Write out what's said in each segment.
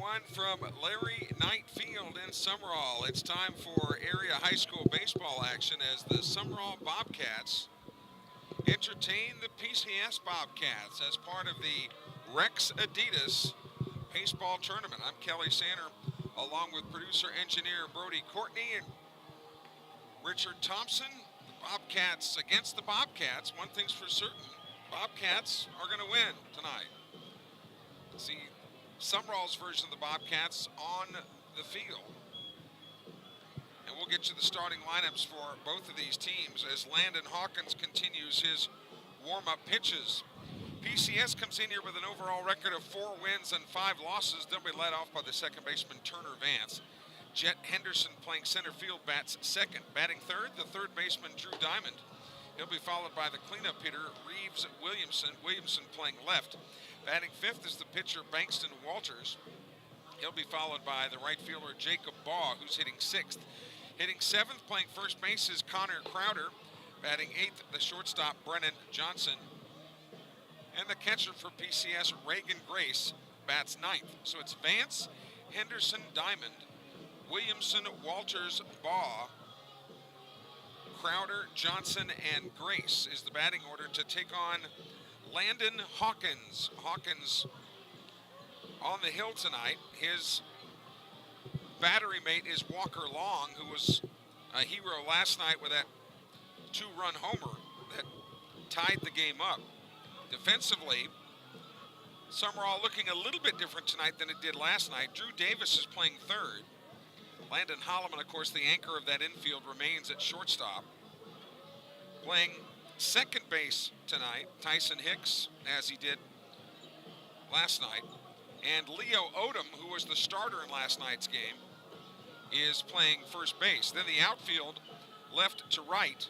everyone, from Larry Knight Field in Sumrall. It's time for area high school baseball action as the Sumrall Bobcats entertain the PCS Bobcats as part of the Rex Adidas Baseball Tournament. I'm Kelly Sanner, along with producer engineer Brody Courtney and Richard Thompson. The Bobcats against the Bobcats. One thing's for certain, Bobcats are going to win tonight. See Sumrall's version of the Bobcats on the field. And we'll get you the starting lineups for both of these teams as Landon Hawkins continues his warm-up pitches. PCS comes in here with an overall record of 4 wins and 5 losses. They'll be led off by the second baseman Turner Vance. Jet Henderson playing center field bats second. Batting third, the third baseman Drew Diamond. He'll be followed by the cleanup hitter Reeves Williamson. Williamson playing left. Batting fifth is the pitcher Bankston Walters. He'll be followed by the right fielder Jacob Baugh, who's hitting sixth. Hitting seventh, playing first base is Connor Crowder. Batting eighth, the shortstop Brennan Johnson. And the catcher for PCS, Reagan Grace, bats ninth. So it's Vance, Henderson, Diamond, Williamson, Walters, Baugh, Crowder, Johnson, and Grace is the batting order to take on Landon Hawkins. Hawkins on the hill tonight. His battery mate is Walker Long, who was a hero last night with that 2-run homer that tied the game up. Defensively, Sumrall looking a little bit different tonight than it did last night. Drew Davis is playing third. Landon Holloman, of course, the anchor of that infield, remains at shortstop. Playing second base tonight, Tyson Hicks, as he did last night. And Leo Odom, who was the starter in last night's game, is playing first base. Then the outfield, left to right.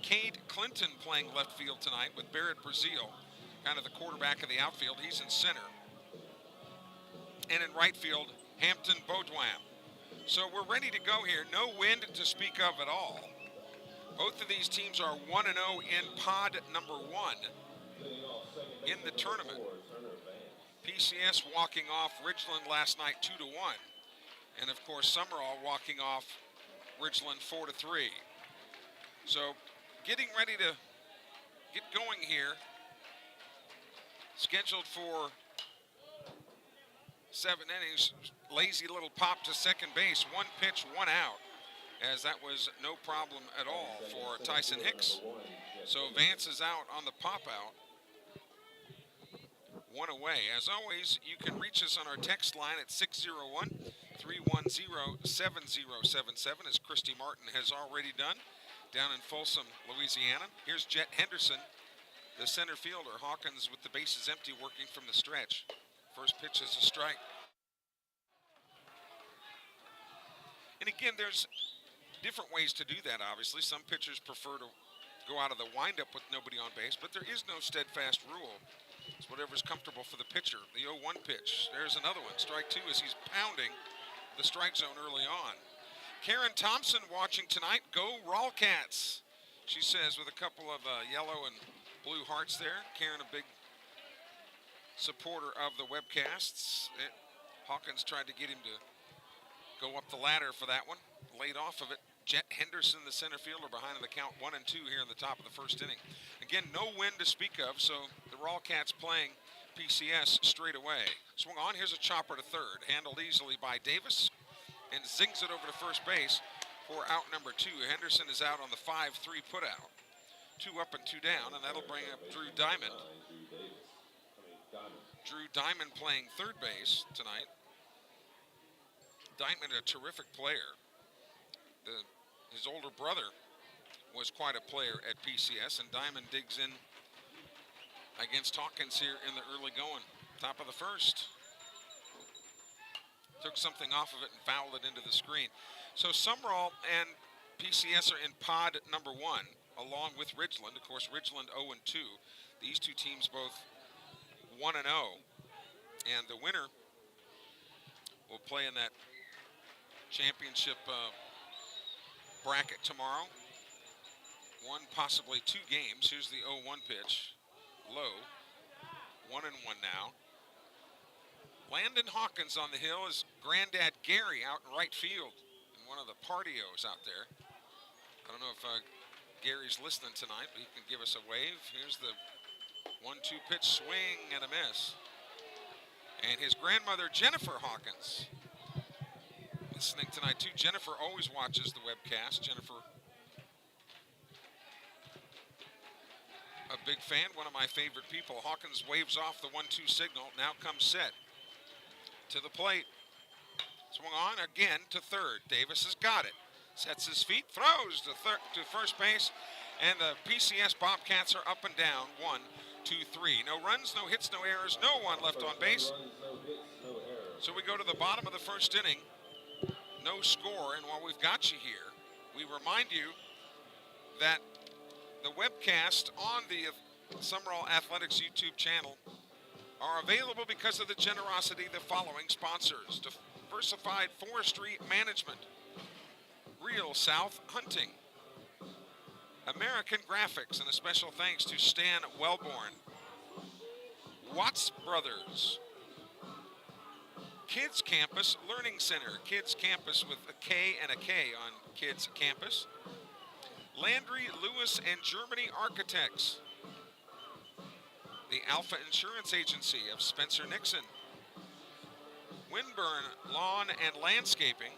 Cade Clinton playing left field tonight with Barrett Brazil, kind of the quarterback of the outfield. He's in center. And in right field, Hampton Beaudoin. So we're ready to go here. No wind to speak of at all. Both of these teams are 1-0 in pod number 1 in the tournament. PCS walking off Ridgeland last night 2-1. And of course Sumrall walking off Ridgeland 4-3. So getting ready to get going here. Scheduled for 7 innings. Lazy little pop to second base. 1 pitch, 1 out. As that was no problem at all for Tyson Hicks. So Vance is out on the pop out. 1 away. As always, you can reach us on our text line at 601-310-7077, as Christy Martin has already done down in Folsom, Louisiana. Here's Jet Henderson, the center fielder. Hawkins with the bases empty, working from the stretch. First pitch is a strike. And again, there's different ways to do that, obviously. Some pitchers prefer to go out of the windup with nobody on base, but there is no steadfast rule. It's whatever's comfortable for the pitcher. The 0-1 pitch. There's another one. Strike 2 as he's pounding the strike zone early on. Karen Thompson watching tonight. Go Rawcats, she says, with a couple of yellow and blue hearts there. Karen, a big supporter of the webcasts. Hawkins tried to get him to go up the ladder for that one. Laid off of it. Jet Henderson, the center fielder, behind in the count 1-2 here in the top of the first inning. Again, no wind to speak of, so the Rawcats playing PCS straight away. Swung on, here's a chopper to third. Handled easily by Davis and zings it over to first base for out number 2. Henderson is out on the 5-3 putout. 2 up and 2 down, and that'll bring up Drew Diamond. Drew Diamond playing third base tonight. Diamond, a terrific player. His older brother was quite a player at PCS, and Diamond digs in against Hawkins here in the early going. Top of the first. Took something off of it and fouled it into the screen. So Sumrall and PCS are in pod number 1, along with Ridgeland. Of course, Ridgeland 0-2. These two teams both 1-0. And the winner will play in that championship bracket tomorrow. 1, possibly 2 games. Here's the 0-1 pitch. Low. 1-1 now. Landon Hawkins on the hill is Granddad Gary out in right field in one of the partios out there. I don't know if Gary's listening tonight, but he can give us a wave. Here's the 1-2 pitch swing and a miss. And his grandmother, Jennifer Hawkins, listening tonight too. Jennifer always watches the webcast. Jennifer, a big fan, one of my favorite people. Hawkins waves off the 1-2 signal. Now comes set. To the plate. Swung on again to third. Davis has got it. Sets his feet, throws to first base, and the PCS Bobcats are up and down. 1, 2, 3. No runs, no hits, no errors, no one left on base. So we go to the bottom of the first inning. No score, and while we've got you here, we remind you that the webcast on the Sumrall Athletics YouTube channel are available because of the generosity of the following sponsors: Diversified Forestry Management, Real South Hunting, American Graphics, and a special thanks to Stan Wellborn, Watts Brothers, Kids Campus Learning Center, Kids Campus with a K and a K on Kids Campus, Landry, Lewis, and Germany Architects, the Alpha Insurance Agency of Spencer Nixon, Winburn Lawn and Landscaping,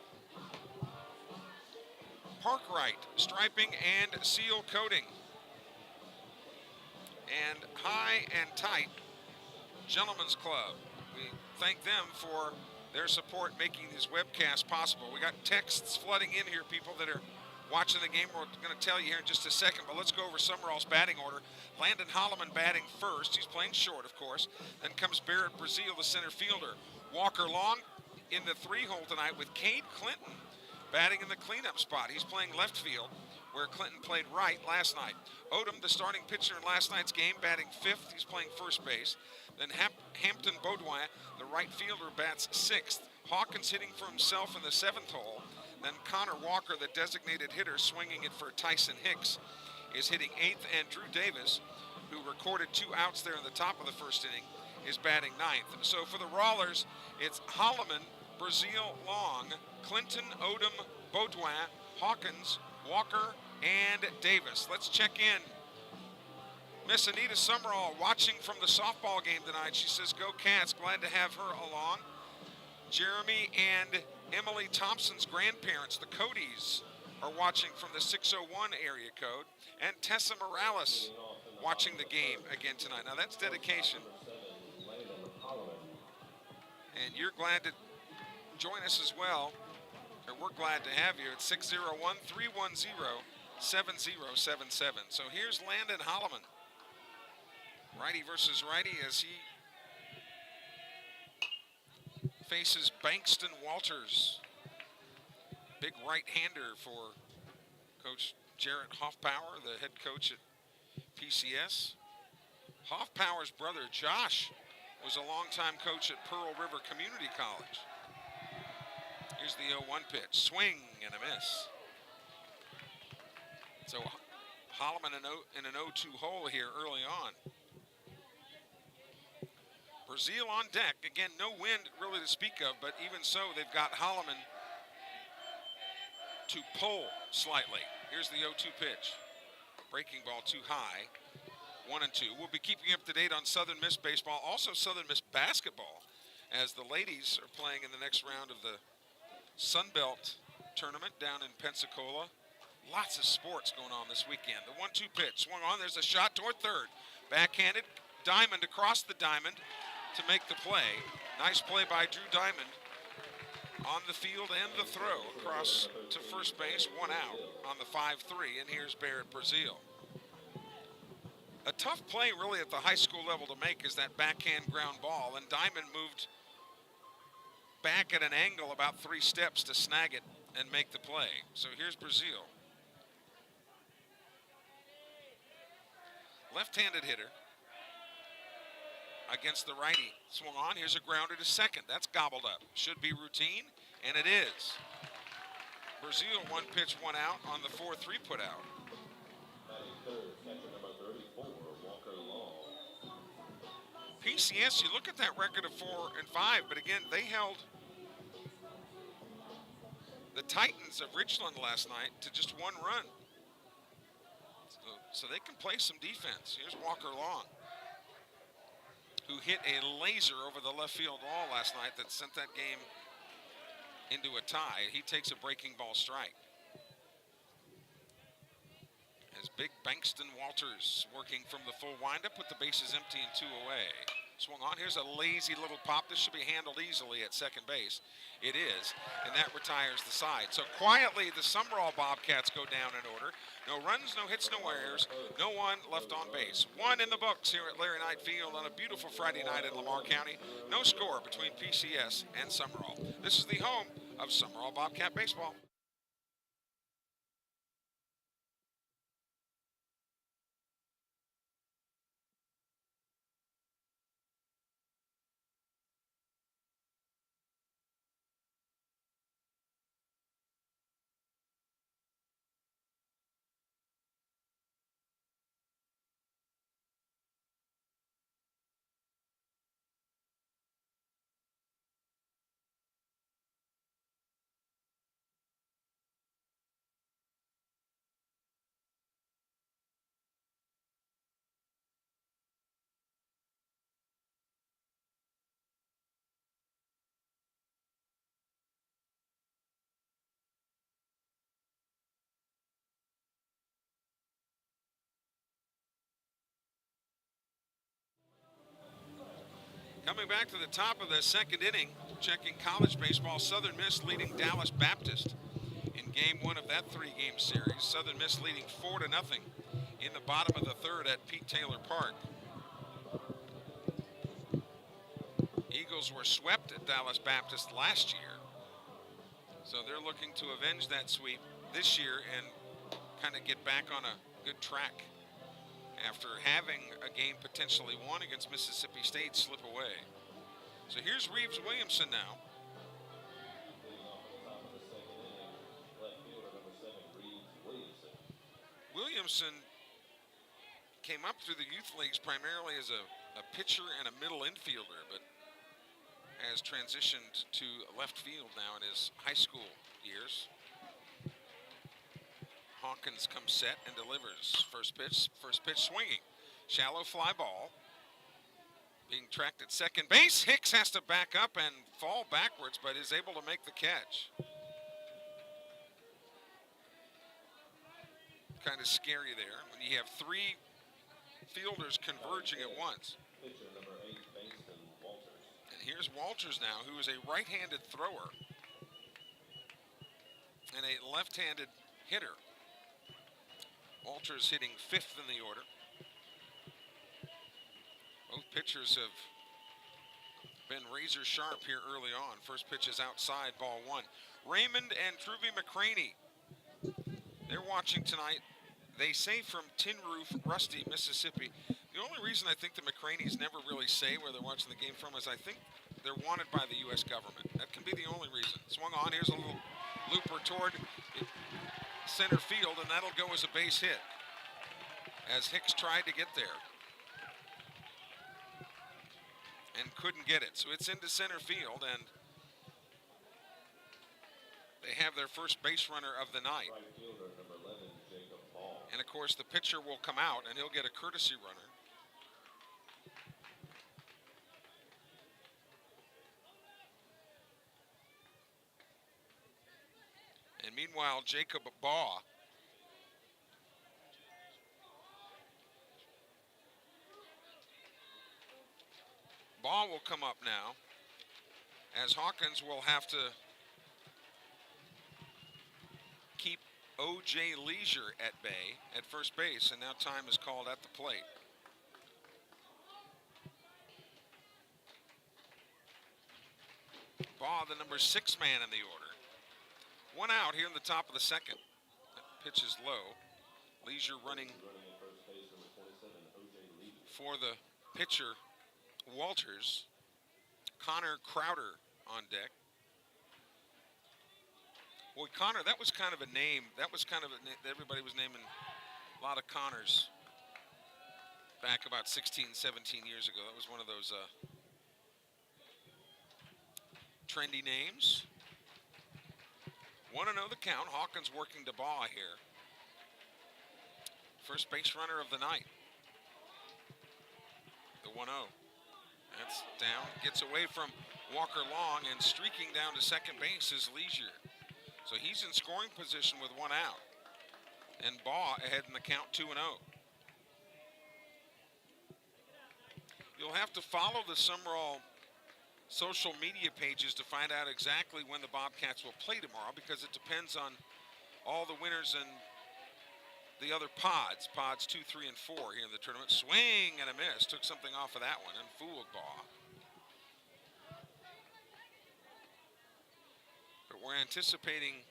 Parkwright Striping and Seal Coating, and High and Tight Gentlemen's Club. We thank them for their support making this webcast possible. We got texts flooding in here, people that are watching the game. We're going to tell you here in just a second, but let's go over Sumrall's batting order. Landon Holloman batting first. He's playing short, of course. Then comes Barrett Brazil, the center fielder. Walker Long in the 3-hole tonight with Cade Clinton batting in the cleanup spot. He's playing left field, where Clinton played right last night. Odom, the starting pitcher in last night's game, batting 5th. He's playing first base. Then Hampton Beaudoin, the right fielder, bats 6th. Hawkins hitting for himself in the 7th hole. Then Connor Walker, the designated hitter, swinging it for Tyson Hicks, is hitting 8th. And Drew Davis, who recorded 2 outs there in the top of the first inning, is batting 9th. So for the Rawlers, it's Holloman, Brazil, Long, Clinton, Odom, Beaudoin, Hawkins, Walker, and Davis. Let's check in. Miss Anita Sumrall watching from the softball game tonight. She says, "Go Cats." Glad to have her along. Jeremy and Emily Thompson's grandparents, the Codys, are watching from the 601 area code. And Tessa Morales watching the game again tonight. Now that's dedication. And you're glad to join us as well. Or we're glad to have you at 601-310-7077. So here's Landon Holloman. Righty versus righty as he faces Bankston Walters. Big right-hander for Coach Jarrett Hoffpower, the head coach at PCS. Hoffpower's brother, Josh, was a longtime coach at Pearl River Community College. Here's the 0-1 pitch. Swing and a miss. So Holloman in an 0-2 hole here early on. Brazil on deck. Again, no wind really to speak of, but even so, they've got Holloman to pull slightly. Here's the 0-2 pitch. Breaking ball too high. 1-2. We'll be keeping you up to date on Southern Miss baseball, also Southern Miss basketball, as the ladies are playing in the next round of the Sun Belt tournament down in Pensacola. Lots of sports going on this weekend. The 1-2 pitch swung on. There's a shot toward third. Backhanded. Diamond across the diamond to make the play. Nice play by Drew Diamond on the field and the throw across to first base. 1 out on the 5-3. And here's Barrett Brazil. A tough play really at the high school level to make is that backhand ground ball. And Diamond moved back at an angle about 3 steps to snag it and make the play. So here's Brazil. Left-handed hitter against the righty. Swung on. Here's a grounder to second. That's gobbled up. Should be routine, and it is. Brazil 1 pitch, 1 out on the 4-3 put out. PCS, you look at that record of 4-5, but again, they held the Titans of Richland last night to just 1 run. So they can play some defense. Here's Walker Long, who hit a laser over the left field wall last night that sent that game into a tie. He takes a breaking ball strike. As Big Bankston Walters working from the full windup with the bases empty and 2 away. Swung on. Here's a lazy little pop. This should be handled easily at second base. It is, and that retires the side. So quietly, the Sumrall Bobcats go down in order. No runs, no hits, no errors, no one left on base. 1 in the books here at Larry Knight Field on a beautiful Friday night in Lamar County. No score between PCS and Sumrall. This is the home of Sumrall Bobcat Baseball. Coming back to the top of the second inning, checking college baseball, Southern Miss leading Dallas Baptist in game 1 of that 3-game series. Southern Miss leading 4-0 in the bottom of the third at Pete Taylor Park. Eagles were swept at Dallas Baptist last year, so they're looking to avenge that sweep this year and kind of get back on a good track after having a game potentially won against Mississippi State slip away. So here's Reeves Williamson now. Williamson came up through the youth leagues primarily as a pitcher and a middle infielder, but has transitioned to left field now in his high school years. Hawkins comes set and delivers. First pitch swinging. Shallow fly ball. Being tracked at second base. Hicks has to back up and fall backwards, but is able to make the catch. Kind of scary there when you have 3 fielders converging at once. And here's Walters now, who is a right-handed thrower and a left-handed hitter. Walters hitting 5th in the order. Both pitchers have been razor sharp here early on. First pitch is outside, ball 1. Raymond and Truvy McCraney, they're watching tonight. They say from Tin Roof, Rusty, Mississippi. The only reason I think the McCraneys never really say where they're watching the game from is I think they're wanted by the U.S. government. That can be the only reason. Swung on. Here's a little looper toward center field, and that'll go as a base hit as Hicks tried to get there and couldn't get it. So it's into center field, and they have their first base runner of the night. And of course the pitcher will come out and he'll get a courtesy runner. And meanwhile, Jacob Baugh will come up now, as Hawkins will have to keep O.J. Leisure at bay at first base, and now time is called at the plate. Baugh, the number 6 man in the order. 1 out here in the top of the second. That pitch is low. Leisure running for the pitcher, Walters. Connor Crowder on deck. Boy, Connor, that was kind of a name. That was kind of a name. Everybody was naming a lot of Connors. back about 16, 17 years ago. That was one of those trendy names. 1-0 the count. Hawkins working to Baugh here. First base runner of the night. The 1-0. That's down. Gets away from Walker Long, and streaking down to second base is Leisure. So he's in scoring position with 1 out. And Baugh ahead in the count 2-0. You'll have to follow the Sumrall social media pages to find out exactly when the Bobcats will play tomorrow, because it depends on all the winners and the other pods 2, 3, and 4 here in the tournament. Swing and a miss. Took something off of that one and fooled Baugh. But we're anticipating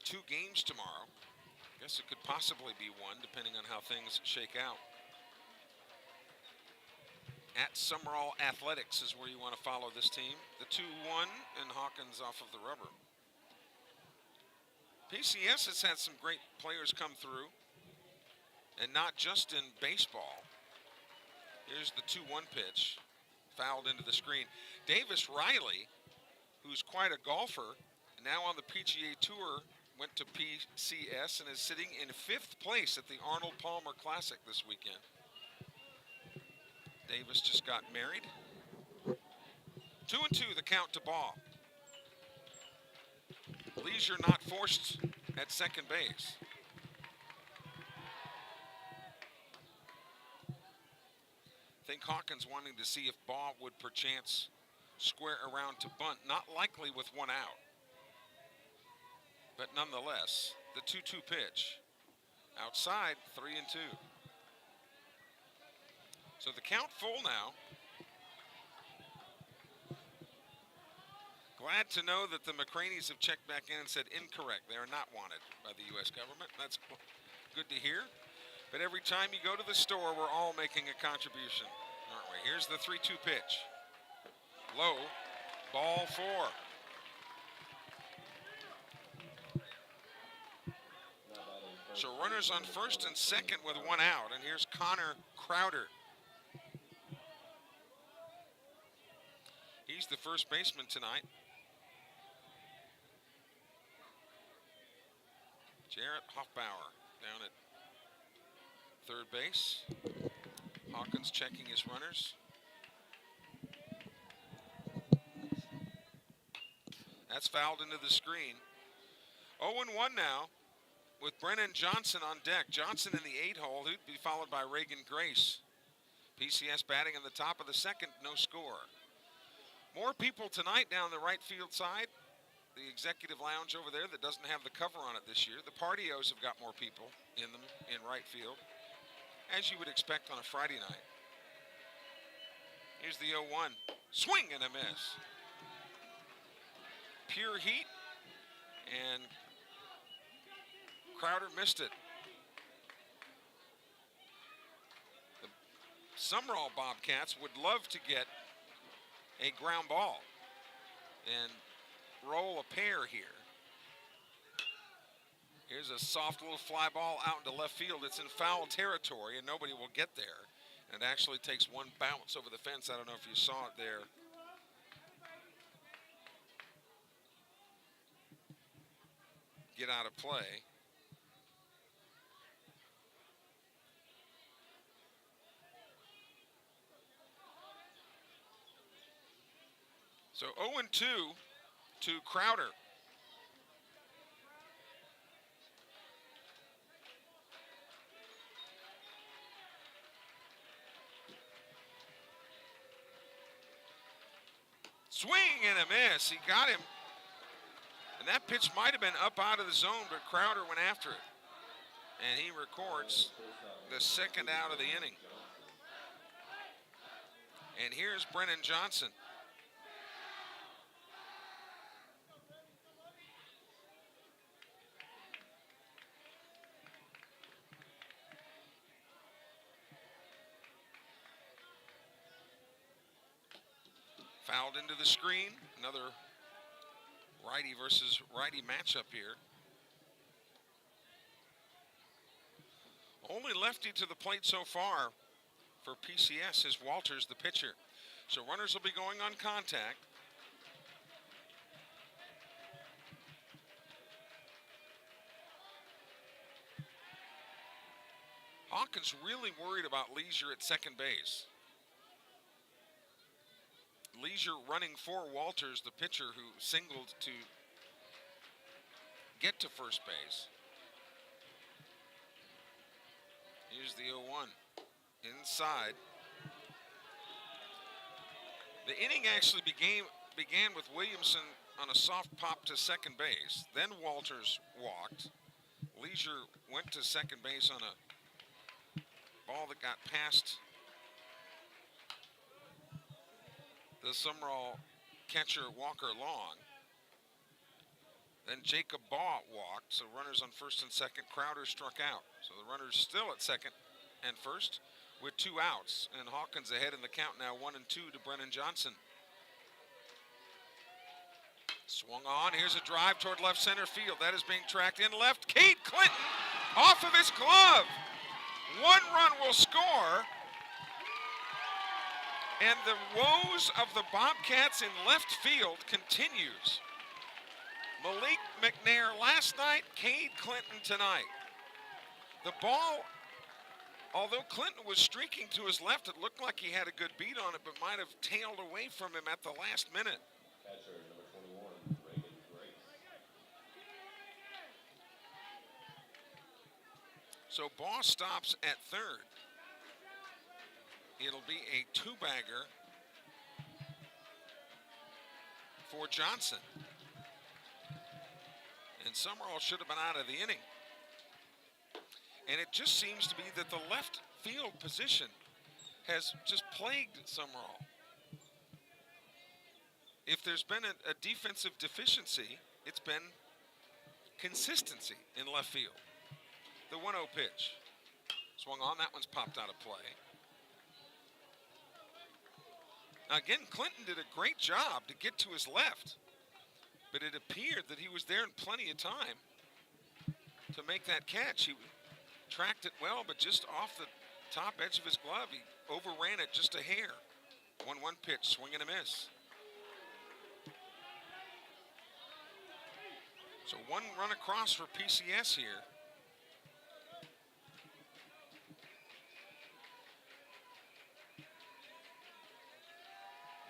2 games tomorrow. I guess it could possibly be 1, depending on how things shake out. At Sumrall Athletics is where you want to follow this team. The 2-1 and Hawkins off of the rubber. PCS has had some great players come through, and not just in baseball. Here's the 2-1 pitch, fouled into the screen. Davis Riley, who's quite a golfer, now on the PGA Tour, went to PCS and is sitting in 5th place at the Arnold Palmer Classic this weekend. Davis just got married. 2-2 the count to Baugh. Leisure not forced at second base. I think Hawkins wanting to see if Baugh would perchance square around to bunt. Not likely with 1 out. But nonetheless, the 2-2 pitch. Outside, 3-2. So the count full now. Glad to know that the McCraneys have checked back in and said incorrect. They are not wanted by the U.S. government. That's good to hear. But every time you go to the store, we're all making a contribution, aren't we? Here's the 3-2 pitch. Low, ball 4. So runners on first and second with 1 out. And here's Connor Crowder. He's the first baseman tonight. Jarrett Hoffbauer down at third base. Hawkins checking his runners. That's fouled into the screen. 0-1 now with Brennan Johnson on deck. Johnson in the 8-hole, who'd be followed by Reagan Grace. PCS batting in the top of the second, no score. More people tonight down the right field side. The executive lounge over there that doesn't have the cover on it this year. The Partios have got more people in them in right field, as you would expect on a Friday night. Here's the 0-1. Swing and a miss. Pure heat, and Crowder missed it. The Sumrall Bobcats would love to get a ground ball and roll a pair here. Here's a soft little fly ball out into left field. It's in foul territory and nobody will get there. And it actually takes 1 bounce over the fence. I don't know if you saw it there. Get out of play. So 0-2 to Crowder. Swing and a miss. He got him. And that pitch might have been up out of the zone, but Crowder went after it. And he records the second out of the inning. And here's Brennan Johnson. Fouled into the screen. Another righty versus righty matchup here. Only lefty to the plate so far for PCS is Walters, the pitcher. So runners will be going on contact. Hawkins really worried about Leisure at second base. Leisure running for Walters, the pitcher who singled to get to first base. Here's the 0-1 inside. The inning actually began with Williamson on a soft pop to second base. Then Walters walked. Leisure went to second base on a ball that got past the Sumrall catcher Walker Long. Then Jacob Baugh walked, so runners on first and second. Crowder struck out. So the runners still at second and first with 2 outs. And Hawkins ahead in the count now, 1-2 to Brennan Johnson. Swung on, here's a drive toward left center field. That is being tracked in left. Cade Clinton off of his glove. 1 run will score. And the woes of the Bobcats in left field continues. Malik McNair last night, Cade Clinton tonight. The ball, although Clinton was streaking to his left, it looked like he had a good beat on it, but might have tailed away from him at the last minute. Catcher number 21, Reagan Grace. So Baugh stops at third. It'll be a 2-bagger for Johnson. And Sumrall should have been out of the inning. And it just seems to be that the left field position has just plagued Sumrall. If there's been a defensive deficiency, it's been consistency in left field. The 1-0 pitch. Swung on, that one's popped out of play. Now again, Clinton did a great job to get to his left, but it appeared that he was there in plenty of time to make that catch. He tracked it well, but just off the top edge of his glove, he overran it just a hair. 1-1 pitch, swing and a miss. So 1 run across for PCS here.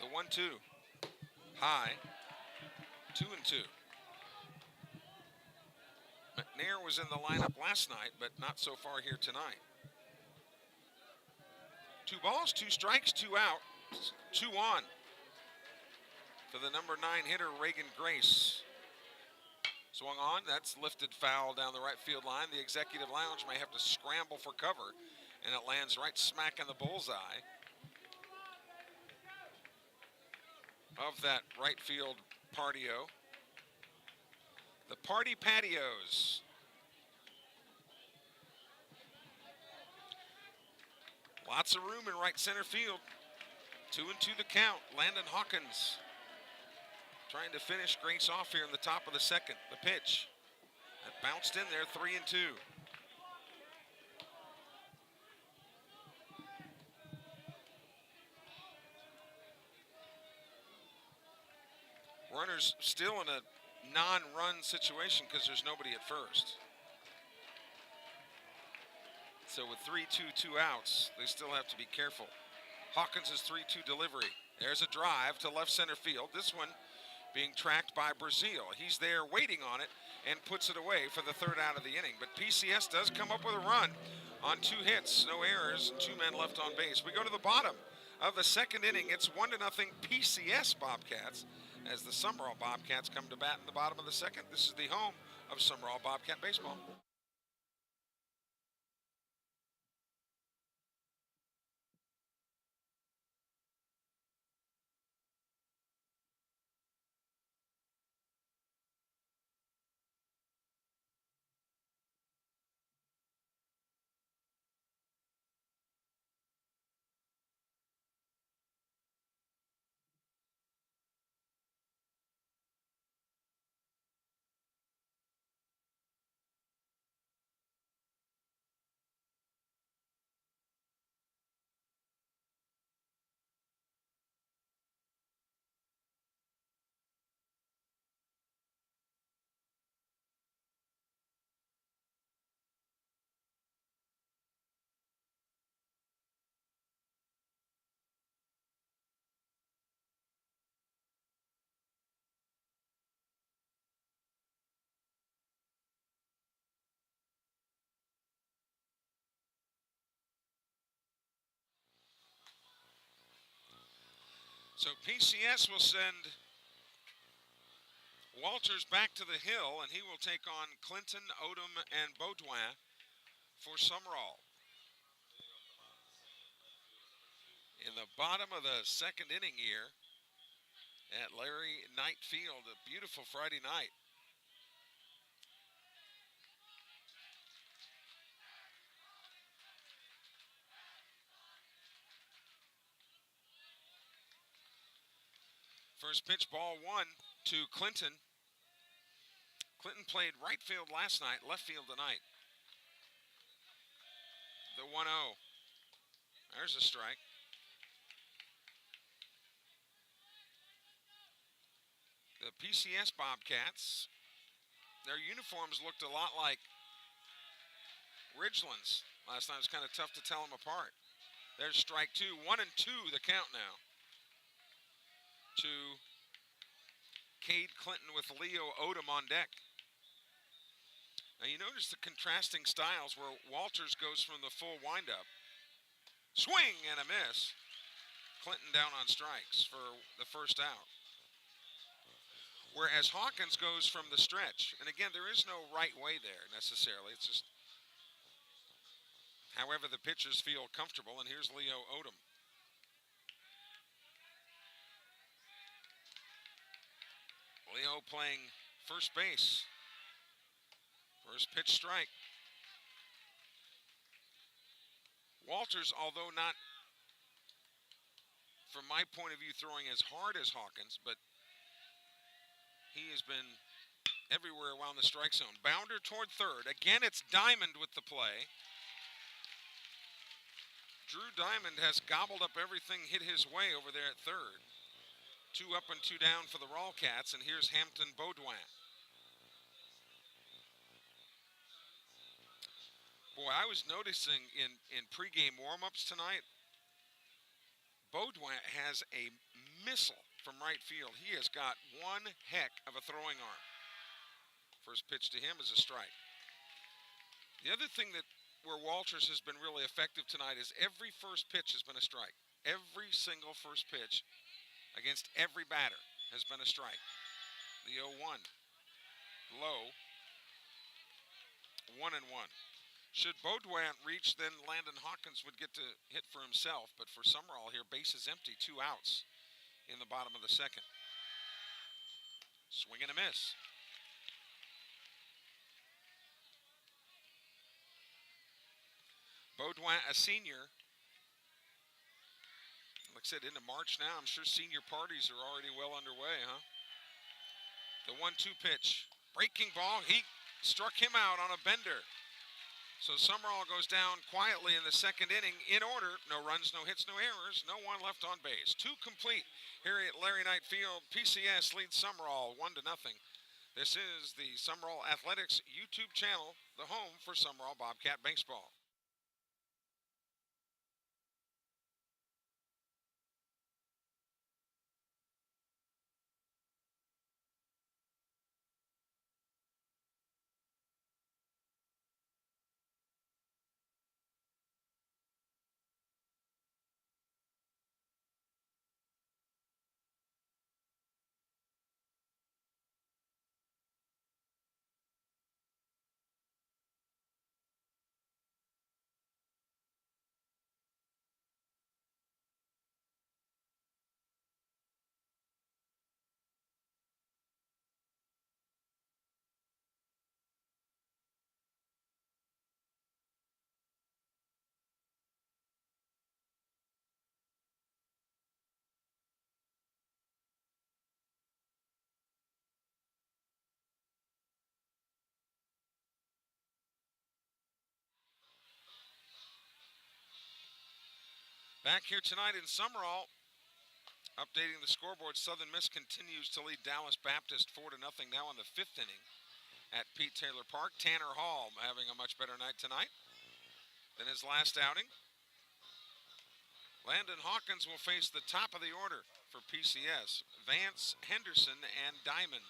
The 1-2, high, 2-2. McNair was in the lineup last night, but not so far here tonight. 2 balls, 2 strikes, 2 out, 2 on for the number 9 hitter, Reagan Grace. Swung on, that's lifted foul down the right field line. The executive lounge may have to scramble for cover, and it lands right smack in the bullseye of that right field patio. The party patios. Lots of room in right center field. 2-2 the count. Landon Hawkins trying to finish Grace off here in the top of the second. The pitch. That bounced in there, 3-2. Runners still in a non-run situation because there's nobody at first. So with 3-2, 2 outs, they still have to be careful. Hawkins' 3-2 delivery. There's a drive to left center field. This one being tracked by Brazil. He's there waiting on it and puts it away for the 3rd out of the inning. But PCS does come up with a run on 2 hits, no errors, 2 men left on base. We go to the bottom of the 2nd inning. It's 1-0 PCS Bobcats as the Sumrall Bobcats come to bat in the bottom of the 2nd. This is the home of Sumrall Bobcat Baseball. So PCS will send Walters back to the hill, and he will take on Clinton, Odom, and Baudouin for Sumrall. In the bottom of the second inning here at Larry Knight Field, a beautiful Friday night. First pitch, ball one to Clinton. Clinton played right field last night, left field tonight. The 1-0. There's a strike. The PCS Bobcats, their uniforms looked a lot like Ridgeland's last night. It was kind of tough to tell them apart. There's strike two. 1-2 the count now to Cade Clinton with Leo Odom on deck. Now you notice the contrasting styles where Walters goes from the full windup. Swing and a miss. Clinton down on strikes for the first out. Whereas Hawkins goes from the stretch. And again, there is no right way there necessarily. It's just however the pitchers feel comfortable. And here's Leo Odom. Leo playing first base. First pitch strike. Walters, although not, from my point of view, throwing as hard as Hawkins, but he has been everywhere around the strike zone. Bounder toward third. Again, it's Diamond with the play. Drew Diamond has gobbled up everything hit his way over there at third. 2 up and 2 down for the Rollcats, and here's Hampton Baudouin. Boy, I was noticing in pregame warm-ups tonight, Baudouin has a missile from right field. He has got one heck of a throwing arm. First pitch to him is a strike. The other thing that where Walters has been really effective tonight is every first pitch has been a strike. Every single first pitch against every batter has been a strike. The 0-1. Low. 1-1. Should Baudouin reach, then Landon Hawkins would get to hit for himself. But for Sumrall here, base is empty, 2 outs in the bottom of the second. Swing and a miss. Baudouin, a senior. Like I said, into March now. I'm sure senior parties are already well underway, huh? The 1-2 pitch. Breaking ball. He struck him out on a bender. So Sumrall goes down quietly in the second inning in order. No runs, no hits, no errors. No one left on base. 2 complete here at Larry Knight Field. PCS leads Sumrall 1-0. This is the Sumrall Athletics YouTube channel, the home for Sumrall Bobcat Baseball. Back here tonight in Sumrall, updating the scoreboard, Southern Miss continues to lead Dallas Baptist 4-0 now in the 5th inning at Pete Taylor Park. Tanner Hall having a much better night tonight than his last outing. Landon Hawkins will face the top of the order for PCS, Vance, Henderson, and Diamond.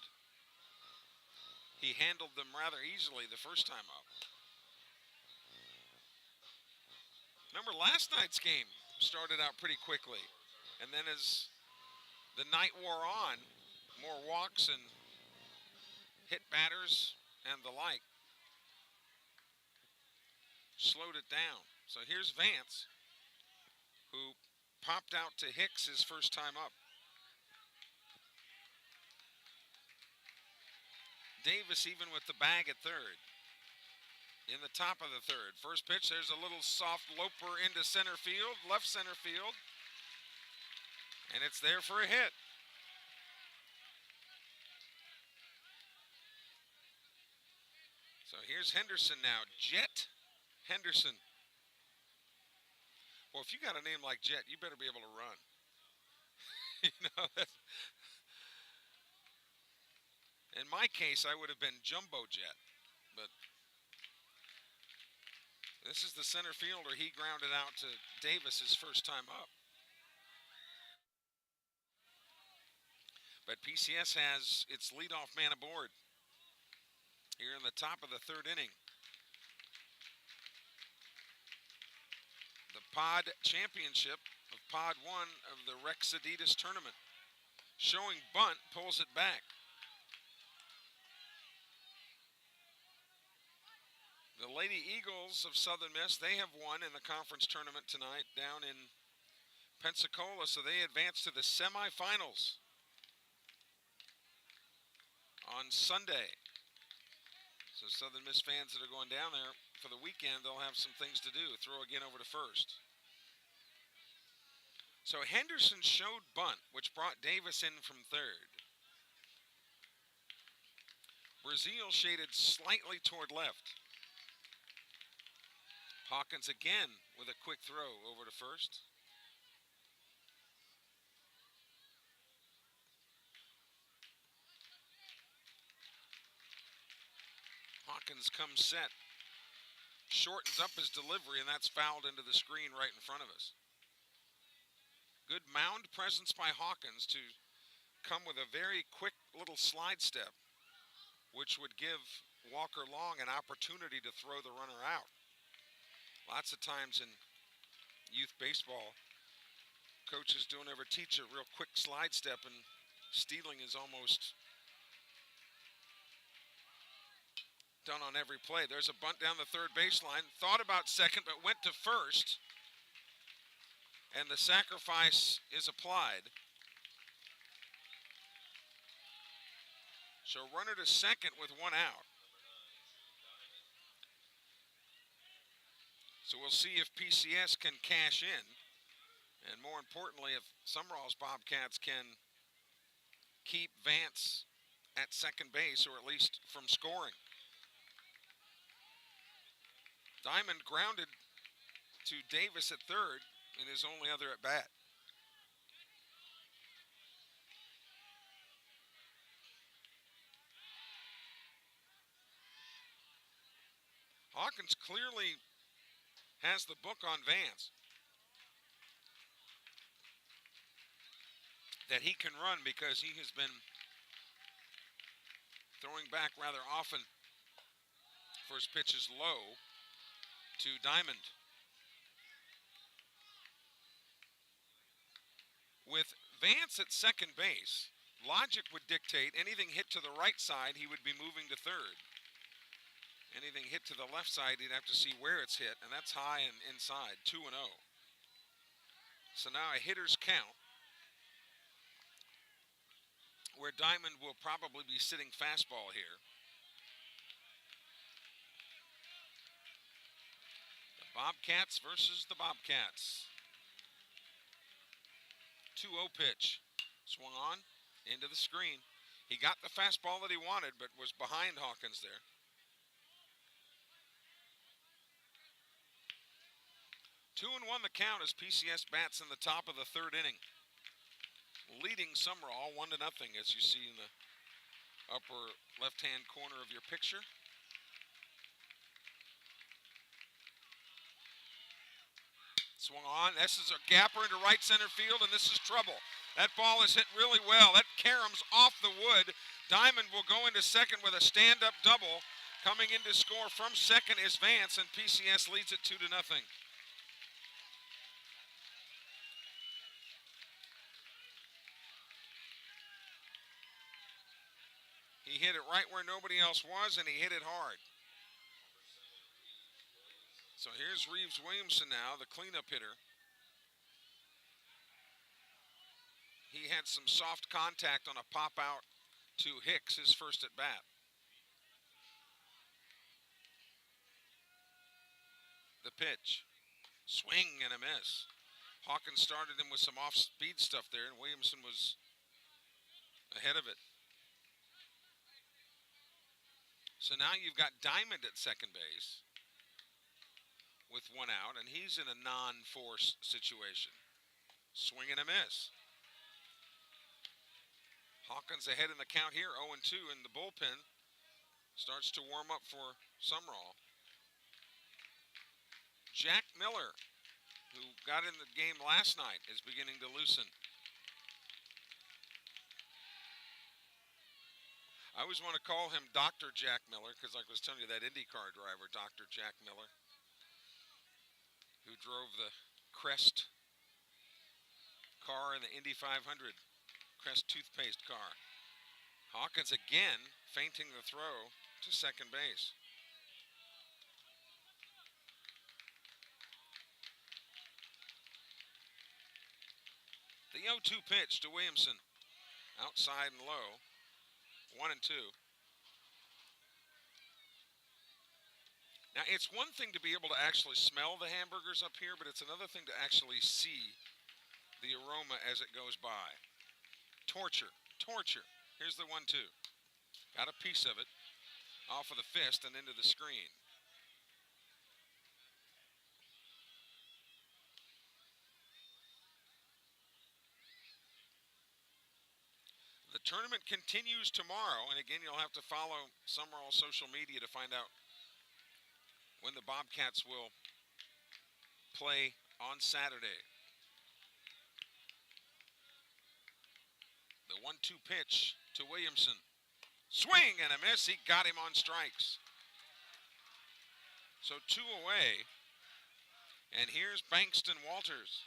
He handled them rather easily the first time up. Remember last night's game started out pretty quickly, and then as the night wore on, more walks and hit batters and the like slowed it down. So here's Vance, who popped out to Hicks his first time up. Davis even with the bag at third. In the top of the third. First pitch, there's a little soft loper into center field, left center field. And it's there for a hit. So here's Henderson now. Jet Henderson. Well, if you got a name like Jet, you better be able to run. In my case, I would have been Jumbo Jet. But this is the center fielder. He grounded out to Davis his first time up. But PCS has its leadoff man aboard here in the top of the third inning. The Pod Championship of Pod 1 of the Rex Adidas tournament. Showing bunt, pulls it back. The Lady Eagles of Southern Miss, they have won in the conference tournament tonight down in Pensacola, so they advance to the semifinals on Sunday. So Southern Miss fans that are going down there for the weekend, they'll have some things to do. Throw again over to first. So Henderson showed bunt, which brought Davis in from third. Brazil shaded slightly toward left. Hawkins again with a quick throw over to first. Hawkins comes set. Shortens up his delivery, and that's fouled into the screen right in front of us. Good mound presence by Hawkins to come with a very quick little slide step, which would give Walker Long an opportunity to throw the runner out. Lots of times in youth baseball, coaches don't ever teach a real quick slide step, and stealing is almost done on every play. There's a bunt down the third baseline. Thought about second, but went to first. And the sacrifice is applied. So runner to second with one out. So we'll see if PCS can cash in. And more importantly, if Sumrall's Bobcats can keep Vance at second base, or at least from scoring. Diamond grounded to Davis at third in his only other at bat. Hawkins clearly has the book on Vance. That he can run, because he has been throwing back rather often. First pitch is low to Diamond. With Vance at second base, logic would dictate anything hit to the right side, he would be moving to third. Anything hit to the left side, he'd have to see where it's hit, and that's high and inside, 2-0. So now a hitter's count, where Diamond will probably be sitting fastball here. The Bobcats versus the Bobcats. 2-0 pitch. Swung on into the screen. He got the fastball that he wanted, but was behind Hawkins there. 2-1 the count as PCS bats in the top of the third inning. Leading Sumrall 1-0, as you see in the upper left-hand corner of your picture. Swung on. This is a gapper into right center field, and this is trouble. That ball is hit really well. That caroms off the wood. Diamond will go into second with a stand-up double. Coming in to score from second is Vance, and PCS leads it 2-0. hit it right where nobody else was, and he hit it hard. So here's Reeves Williamson now, the cleanup hitter. He had some soft contact on a pop out to Hicks, his first at bat. The pitch. Swing and a miss. Hawkins started him with some off-speed stuff there, and Williamson was ahead of it. So now you've got Diamond at second base with one out, and he's in a non-force situation. Swing and a miss. Hawkins ahead in the count here, 0-2, and the bullpen starts to warm up for Sumrall. Jack Miller, who got in the game last night, is beginning to loosen. I always want to call him Dr. Jack Miller because, like I was telling you, that IndyCar driver, Dr. Jack Miller, who drove the Crest car in the Indy 500, Crest toothpaste car. Hawkins again feinting the throw to second base. The 0-2 pitch to Williamson, outside and low, 1-2. Now, it's one thing to be able to actually smell the hamburgers up here, but it's another thing to actually see the aroma as it goes by. Torture, torture. Here's the 1-2. Got a piece of it off of the fist and into the screen. The tournament continues tomorrow, and again, you'll have to follow Sumrall social media to find out when the Bobcats will play on Saturday. The 1-2 pitch to Williamson. Swing and a miss. He got him on strikes. So 2 away. And here's Bankston Walters.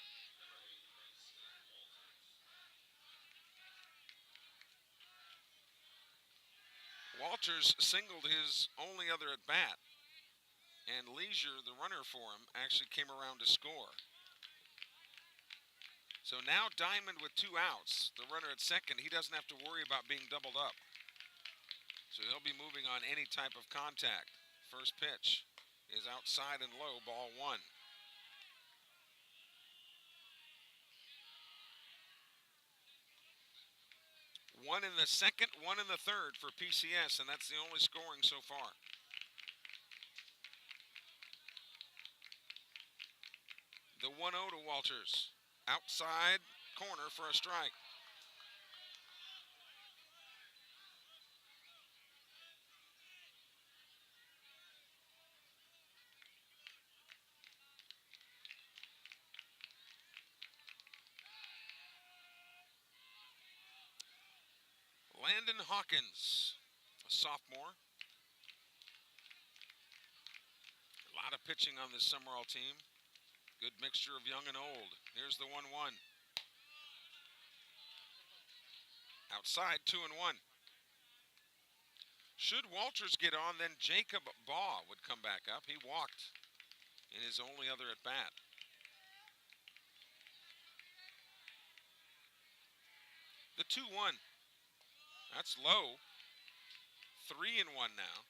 Walters singled his only other at bat, and Leisure, the runner for him, actually came around to score. So now Diamond with 2 outs, the runner at second, he doesn't have to worry about being doubled up. So he'll be moving on any type of contact. First pitch is outside and low, ball 1. One in the second, 1 in the third for PCS, and that's the only scoring so far. The 1-0 to Walters. Outside corner for a strike. Landon Hawkins, a sophomore. A lot of pitching on this Sumrall team. Good mixture of young and old. Here's the 1-1. Outside, 2-1. Should Walters get on, then Jacob Baugh would come back up. He walked in his only other at bat. The 2-1. That's low. 3-1 now.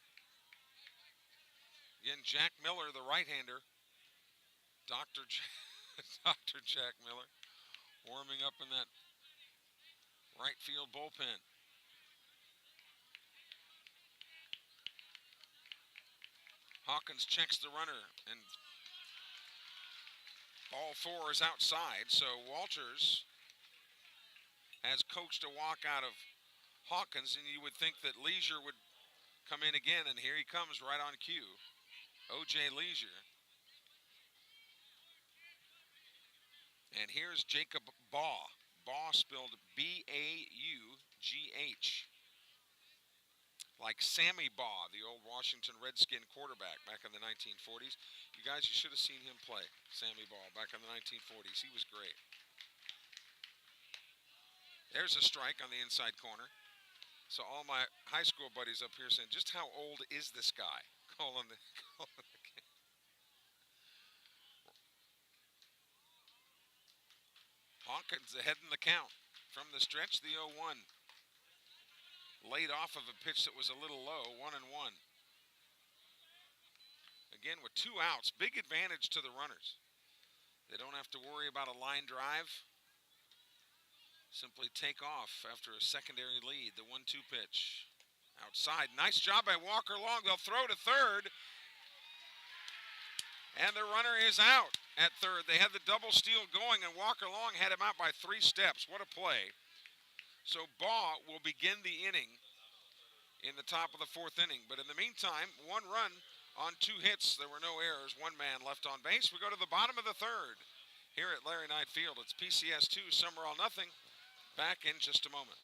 Again, Jack Miller, the right-hander. Dr. Jack Miller warming up in that right field bullpen. Hawkins checks the runner, and ball 4 is outside, so Walters has coached a walk out of Hawkins, and you would think that Leisure would come in again, and here he comes right on cue. O.J. Leisure. And here's Jacob Baugh. Baugh spelled B-A-U-G-H. Like Sammy Baugh, the old Washington Redskin quarterback back in the 1940s. You guys, you should have seen him play, Sammy Baugh, back in the 1940s. He was great. There's a strike on the inside corner. So all my high school buddies up here saying, just how old is this guy? Calling the, calling the game. Hawkins ahead in the count. From the stretch, the 0-1. Laid off of a pitch that was a little low, 1-1. Again, with 2 outs, big advantage to the runners. They don't have to worry about a line drive. Simply take off after a secondary lead. The 1-2 pitch. Outside. Nice job by Walker Long. They'll throw to third. And the runner is out at third. They had the double steal going, and Walker Long had him out by 3 steps. What a play. So Baugh will begin the inning in the top of the 4th inning. But in the meantime, 1 run on 2 hits. There were no errors. 1 man left on base. We go to the bottom of the 3rd here at Larry Knight Field. It's PCS 2, Sumrall nothing. Back in just a moment.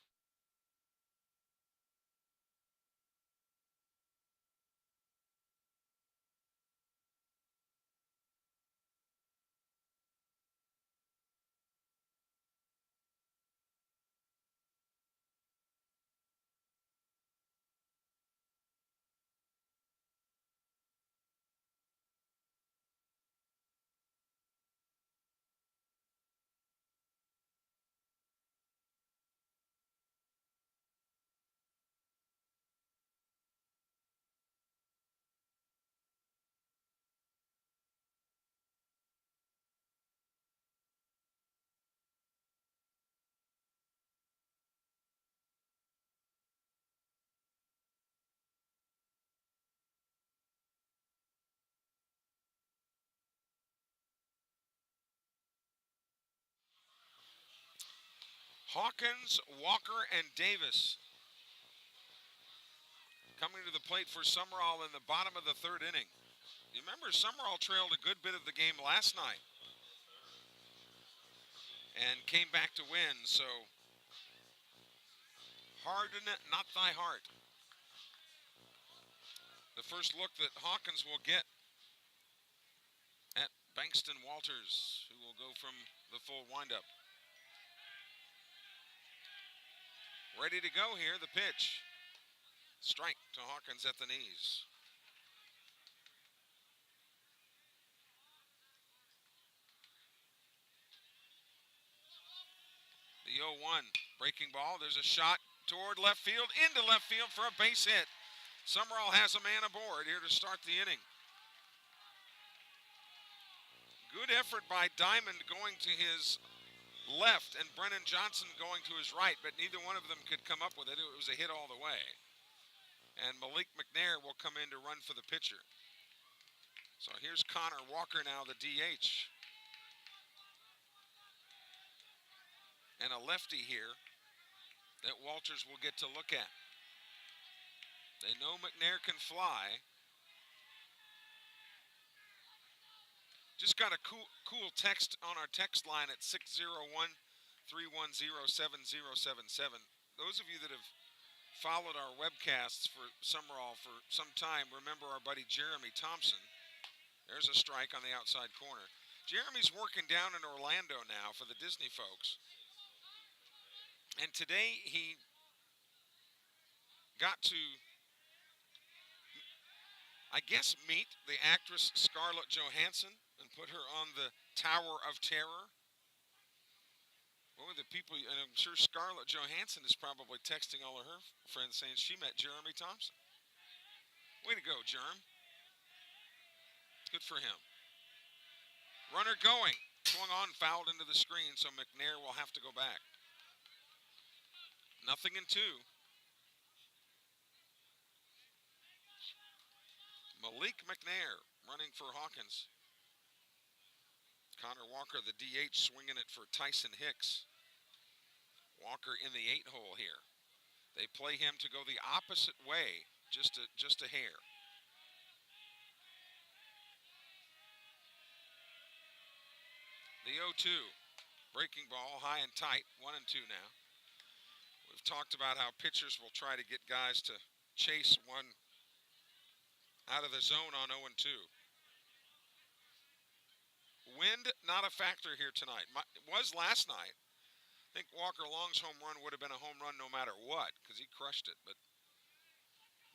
Hawkins, Walker, and Davis coming to the plate for Sumrall in the bottom of the 3rd inning. You remember Sumrall trailed a good bit of the game last night and came back to win, so harden not thy heart. The first look that Hawkins will get at Bankston Walters, who will go from the full windup. Ready to go here, the pitch. Strike to Hawkins at the knees. The 0-1 breaking ball. There's a shot toward left field, into left field for a base hit. Sumrall has a man aboard here to start the inning. Good effort by Diamond going to his left and Brennan Johnson going to his right, but neither one of them could come up with it. It was a hit all the way. And Malik McNair will come in to run for the pitcher. So here's Connor Walker now, the DH. And a lefty here that Walters will get to look at. They know McNair can fly. Just got a cool text on our text line at 601-310-7077. Those of you that have followed our webcasts for Sumrall for some time remember our buddy Jeremy Thompson. There's a strike on the outside corner. Jeremy's working down in Orlando now for the Disney folks. And today he got to, I guess, meet the actress Scarlett Johansson and put her on the Tower of Terror. Boy, the people, and I'm sure Scarlett Johansson is probably texting all of her friends saying she met Jeremy Thompson. Way to go, Jerm. Good for him. Runner going. Swung on, fouled into the screen, so McNair will have to go back. 0-2. Malik McNair running for Hawkins. Connor Walker, the DH, swinging it for Tyson Hicks. Walker in the 8-hole here. They play him to go the opposite way, just a hair. The 0-2, breaking ball, high and tight, 1-2 now. We've talked about how pitchers will try to get guys to chase one out of the zone on 0-2. Wind, not a factor here tonight. It was last night. I think Walker Long's home run would have been a home run no matter what because he crushed it, but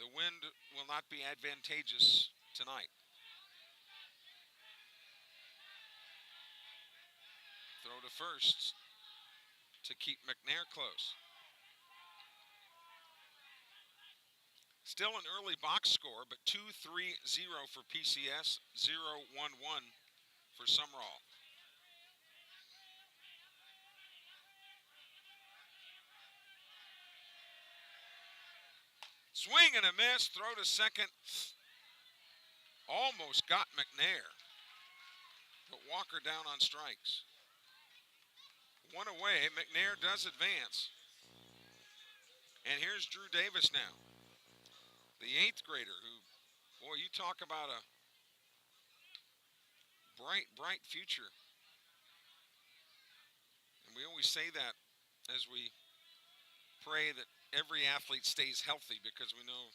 the wind will not be advantageous tonight. Throw to first to keep McNair close. Still an early box score, but 2-3-0 for PCS, 0-1-1 for Sumrall. Swing and a miss, throw to second. Almost got McNair, but Walker down on strikes. One away, McNair does advance. And here's Drew Davis now, the 8th grader who, boy, you talk about a bright future. And we always say that as we pray that every athlete stays healthy because we know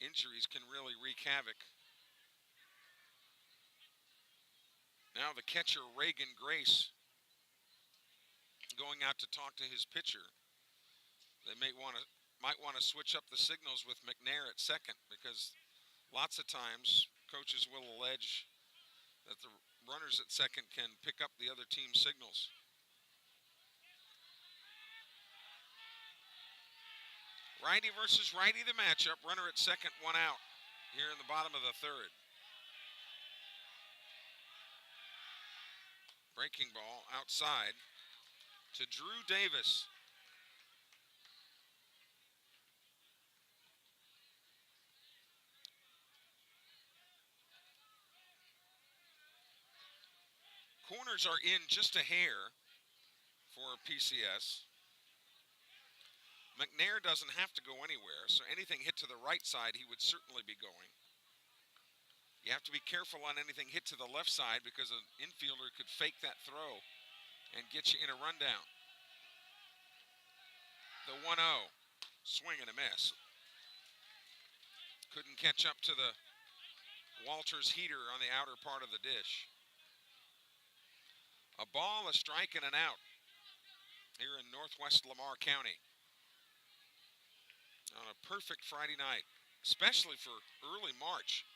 injuries can really wreak havoc. Now the catcher, Reagan Grace, going out to talk to his pitcher. They might want to switch up the signals with McNair at second because lots of times coaches will allege that the runners at second can pick up the other team's signals. Righty versus righty, the matchup. Runner at second, one out here in the bottom of the third. Breaking ball outside to Drew Davis. Corners are in just a hair for PCS. McNair doesn't have to go anywhere, so anything hit to the right side, he would certainly be going. You have to be careful on anything hit to the left side because an infielder could fake that throw and get you in a rundown. The 1-0, swing and a miss. Couldn't catch up to the Walters heater on the outer part of the dish. A ball, a strike, and an out here in northwest Lamar County on a perfect Friday night, especially for early March.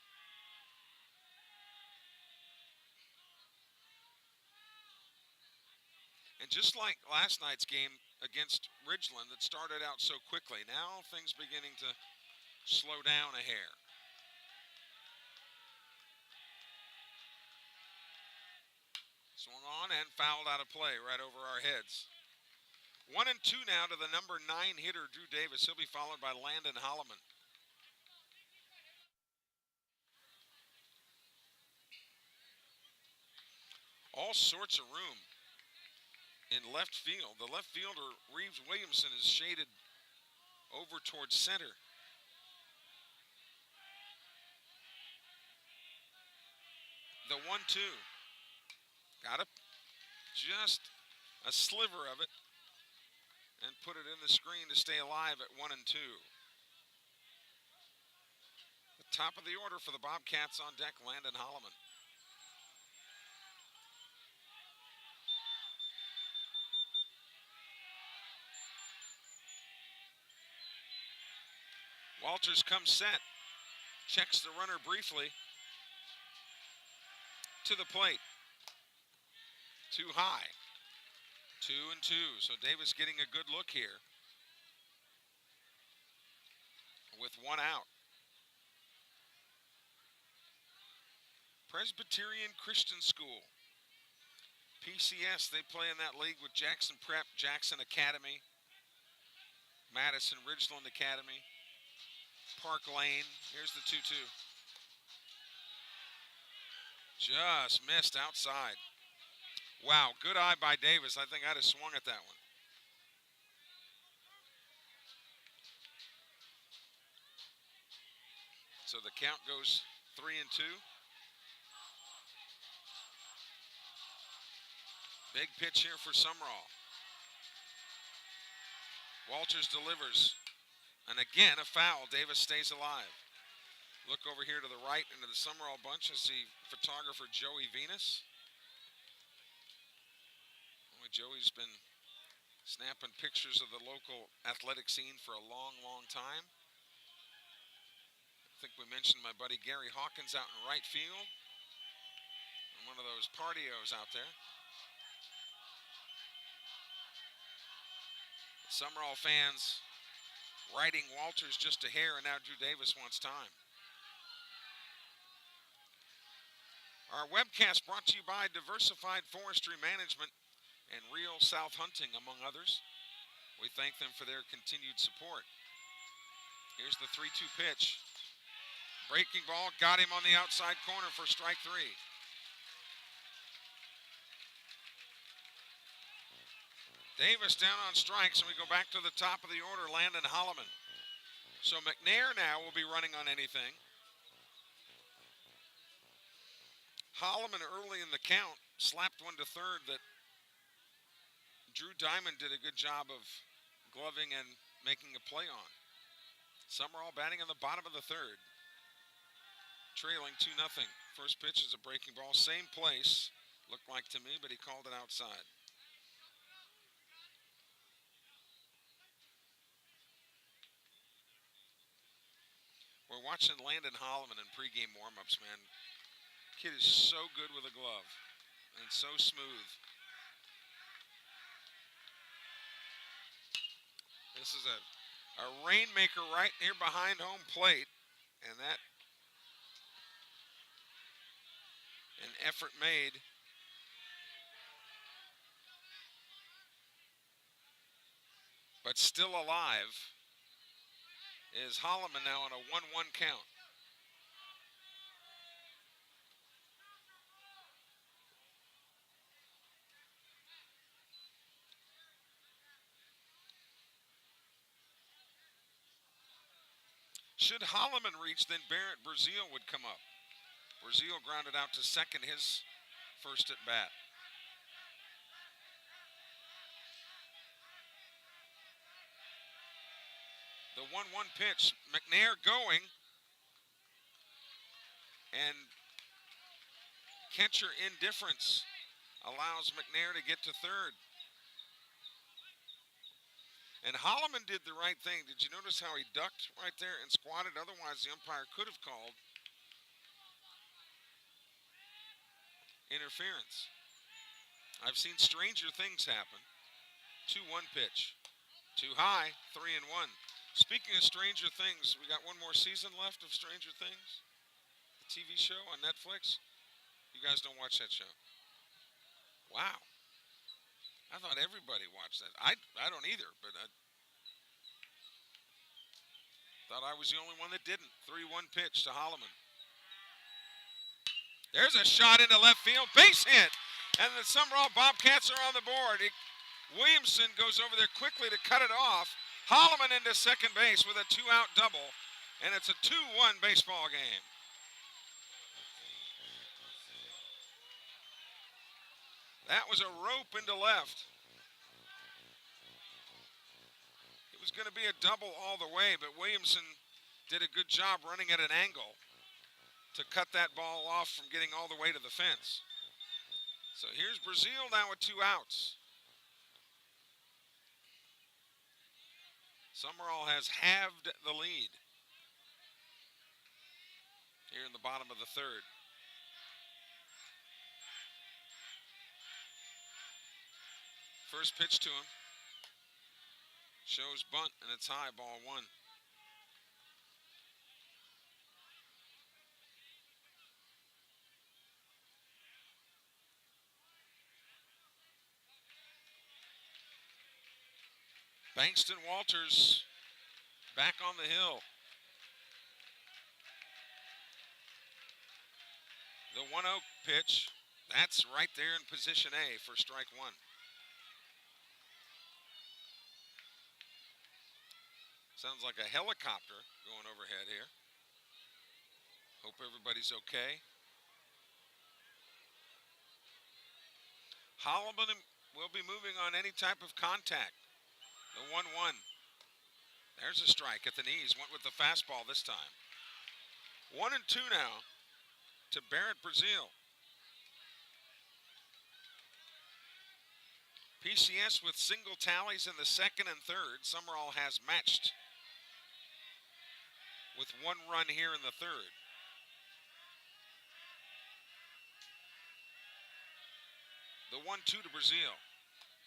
And just like last night's game against Ridgeland that started out so quickly, now things beginning to slow down a hair. Swung on and fouled out of play right over our heads. 1-2 now to the number 9 hitter, Drew Davis. He'll be followed by Landon Holloman. All sorts of room in left field. The left fielder, Reeves Williamson, is shaded over towards center. The 1-2. Got just a sliver of it and put it in the screen to stay alive at 1-2. The top of the order for the Bobcats on deck, Landon Holloman. Walters comes set, checks the runner briefly to the plate. Too high. 2-2. So Davis getting a good look here with one out. Presbyterian Christian School. PCS, they play in that league with Jackson Prep, Jackson Academy, Madison Ridgeland Academy, Park Lane. Here's the 2-2. Just missed outside. Wow, good eye by Davis. I think I'd have swung at that one. So the count goes 3-2. Big pitch here for Sumrall. Walters delivers. And again, a foul. Davis stays alive. Look over here to the right into the Sumrall bunch. I see photographer Joey Venus. Boy, Joey's been Snapping pictures of the local athletic scene for a long, long time. I think we mentioned my buddy Gary Hawkins out in right field. And one of those partios out there. Sumrall fans riding Walters just a hair, and now Drew Davis wants time. Our webcast brought to you by Diversified Forestry Management and Real South Hunting, among others. We thank them for their continued support. Here's the 3-2 pitch. Breaking ball, got him on the outside corner for strike 3. Davis down on strikes, and we go back to the top of the order, Landon Holloman. So McNair now will be running on anything. Holloman early in the count slapped one to third that Drew Diamond did a good job of gloving and making a play on. Sumrall batting in the bottom of the third. Trailing 2-0. First pitch is a breaking ball. Same place, looked like to me, but he called it outside. We're watching Landon Holloman in pregame warm-ups, man. Kid is so good with a glove and so smooth. This is a rainmaker right here behind home plate, and that an effort made. But still alive is Holloman now on a 1-1 count. Should Holloman reach, then Barrett Brazil would come up. Brazil grounded out to second, his first at bat. The 1-1 pitch, McNair going, and catcher indifference allows McNair to get to third. And Holloman did the right thing. Did you notice how he ducked right there and squatted? Otherwise, the umpire could have called interference. I've seen stranger things happen. 2-1 pitch. Too high, 3-1. Speaking of Stranger Things, we got one more season left of Stranger Things, the TV show on Netflix. You guys don't watch that show? Wow. I thought everybody watched that. I don't either, but I thought I was the only one that didn't. 3-1 pitch to Holloman. There's a shot into left field, base hit, and the Sumrall Bobcats are on the board. Williamson goes over there quickly to cut it off. Holloman into second base with a 2-out double, and it's a 2-1 baseball game. That was a rope into left. It was going to be a double all the way, but Williamson did a good job running at an angle to cut that ball off from getting all the way to the fence. So here's Brazil now with 2 outs. Sumrall has halved the lead here in the bottom of the third. First pitch to him. Shows bunt, and it's high, ball 1. Bankston Walters back on the hill. The 1-0 pitch, that's right there in position A for strike 1. Sounds like a helicopter going overhead here. Hope everybody's okay. Holloman will be moving on any type of contact. The 1-1. There's a strike at the knees. Went with the fastball this time. 1-2 now to Barrett Brazil. PCS with single tallies in the second and third. Sumrall has matched with 1 run here in the third. The 1-2 to Brazil.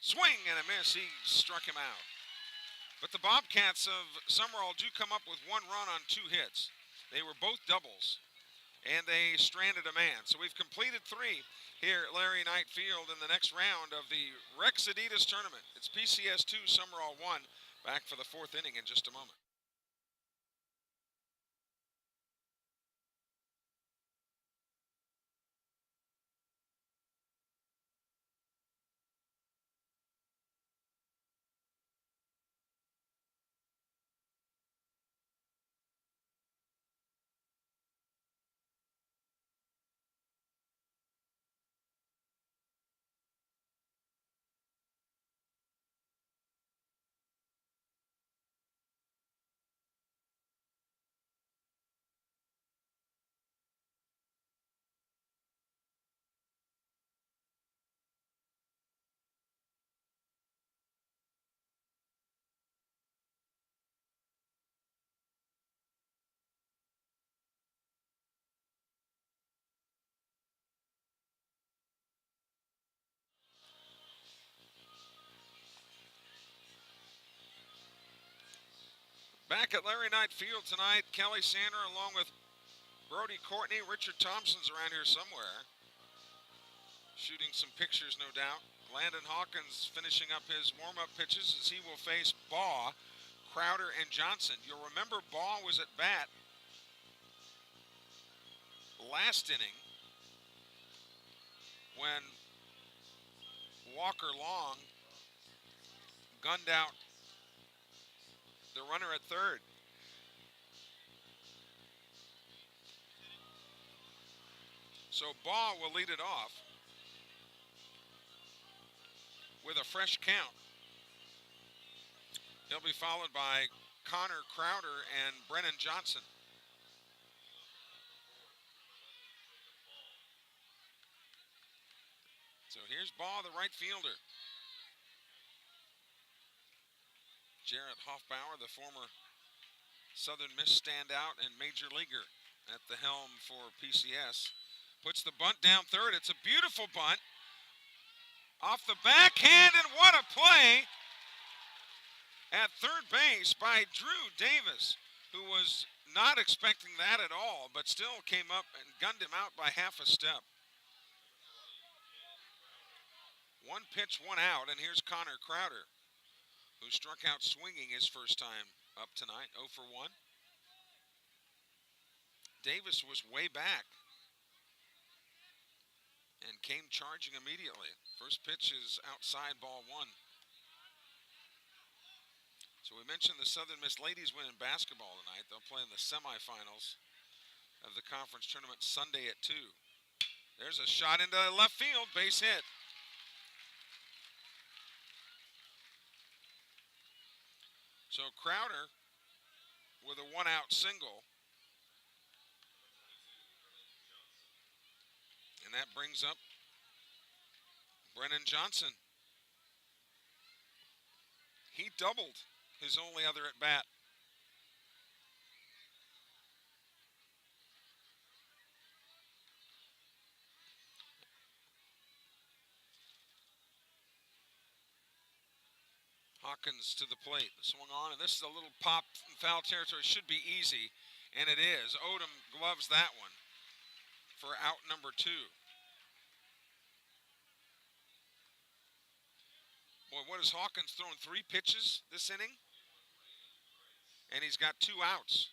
Swing and a miss. He struck him out. But the Bobcats of Sumrall do come up with 1 run on 2 hits. They were both doubles, and they stranded a man. So we've completed 3 here at Larry Knight Field in the next round of the Rex Adidas tournament. It's PCS 2, Sumrall 1. Back for the 4th inning in just a moment. Back at Larry Knight Field tonight, Kelly Sander along with Brody Courtney, Richard Thompson's around here somewhere. Shooting some pictures, no doubt. Landon Hawkins finishing up his warm-up pitches as he will face Baugh, Crowder, and Johnson. You'll remember Baugh was at bat last inning when Walker Long gunned out the runner at third. So Baugh will lead it off with a fresh count. He'll be followed by Connor Crowder and Brennan Johnson. So here's Baugh, the right fielder. Jarrett Hoffbauer, the former Southern Miss standout and major leaguer at the helm for PCS. Puts the bunt down third. It's a beautiful bunt. Off the backhand, and what a play at third base by Drew Davis, who was not expecting that at all, but still came up and gunned him out by half a step. 1 pitch, 1 out, and here's Connor Crowder, who struck out swinging his first time up tonight, 0 for 1. Davis was way back and came charging immediately. First pitch is outside, ball 1. So we mentioned the Southern Miss ladies win in basketball tonight. They'll play in the semifinals of the conference tournament Sunday at 2. There's a shot into left field, base hit. So Crowder with a 1-out single. And that brings up Brennan Johnson. He doubled his only other at bat. Hawkins to the plate, swung on, and this is a little pop in foul territory. Should be easy, and it is. Odom gloves that one for out number 2. Boy, what is Hawkins throwing? 3 pitches this inning? And he's got 2 outs.